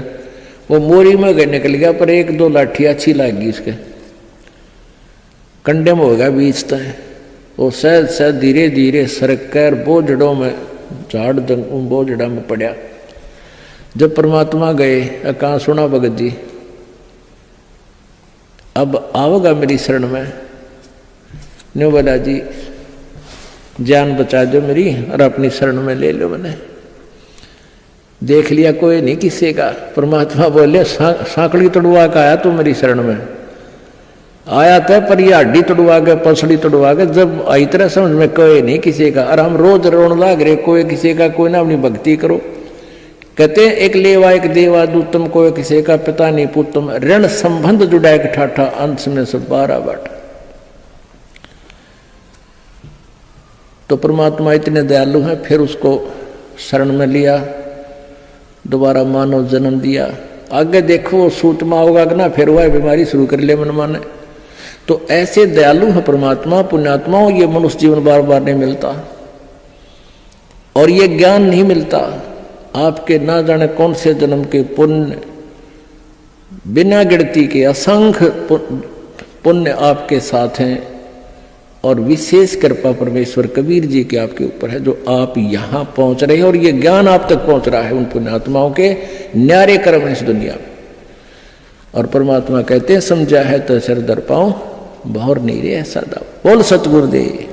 वो मोरी में गए निकल गया, पर 1-2 लाठी अच्छी लगी उसके कंडे में हो गया बीच तक। वो सहज सहज धीरे धीरे सरक कर बोझड़ों में झाड़ बोझड़ा में पड़ा। जब परमात्मा गए, कहाँ सुना भगत जी अब आओगा मेरी शरण में, न्यू बोला जी जान बचा दो मेरी और अपनी शरण में ले लो। मैंने देख लिया कोई नहीं किसी का। परमात्मा बोले सांकड़ी तोड़वा का आया तू मेरी शरण में, आया था पर ये हड्डी तोड़वा के पसड़ी तोड़वा के, जब आई तरह समझ में कोई नहीं किसी का। और हम रोज रोन लाग रहे कोई किसी का, कोई ना अपनी भक्ति करो। कहते हैं एक लेवा एक देवा दूतम, कोई किसी का पिता नहीं पुतम, ऋण संबंध जुड़ा एक ठाठा, अंश में सब 12 बाट। तो परमात्मा इतने दयालु हैं, फिर उसको शरण में लिया, दोबारा मानव जन्म दिया। आगे देखो सूतमा होगा कि ना, फिर वह बीमारी शुरू कर ले मन माने। तो ऐसे दयालु है परमात्मा, पुण्यात्माओं। ये मनुष्य जीवन बार बार नहीं मिलता, और ये ज्ञान नहीं मिलता। आपके ना जाने कौन से जन्म के पुण्य, बिना गिनती के असंख्य पुण्य आपके साथ हैं, और विशेष कृपा परमेश्वर कबीर जी के आपके ऊपर है, जो आप यहाँ पहुंच रहे हैं और ये ज्ञान आप तक पहुंच रहा है उन पुण्यात्माओं के न्यारे कर्म है इस दुनिया में। और परमात्मा कहते हैं समझा है तो सर दर पाओ बहुर नहीं रे ऐसा दाव। बोल सतगुरुदेव।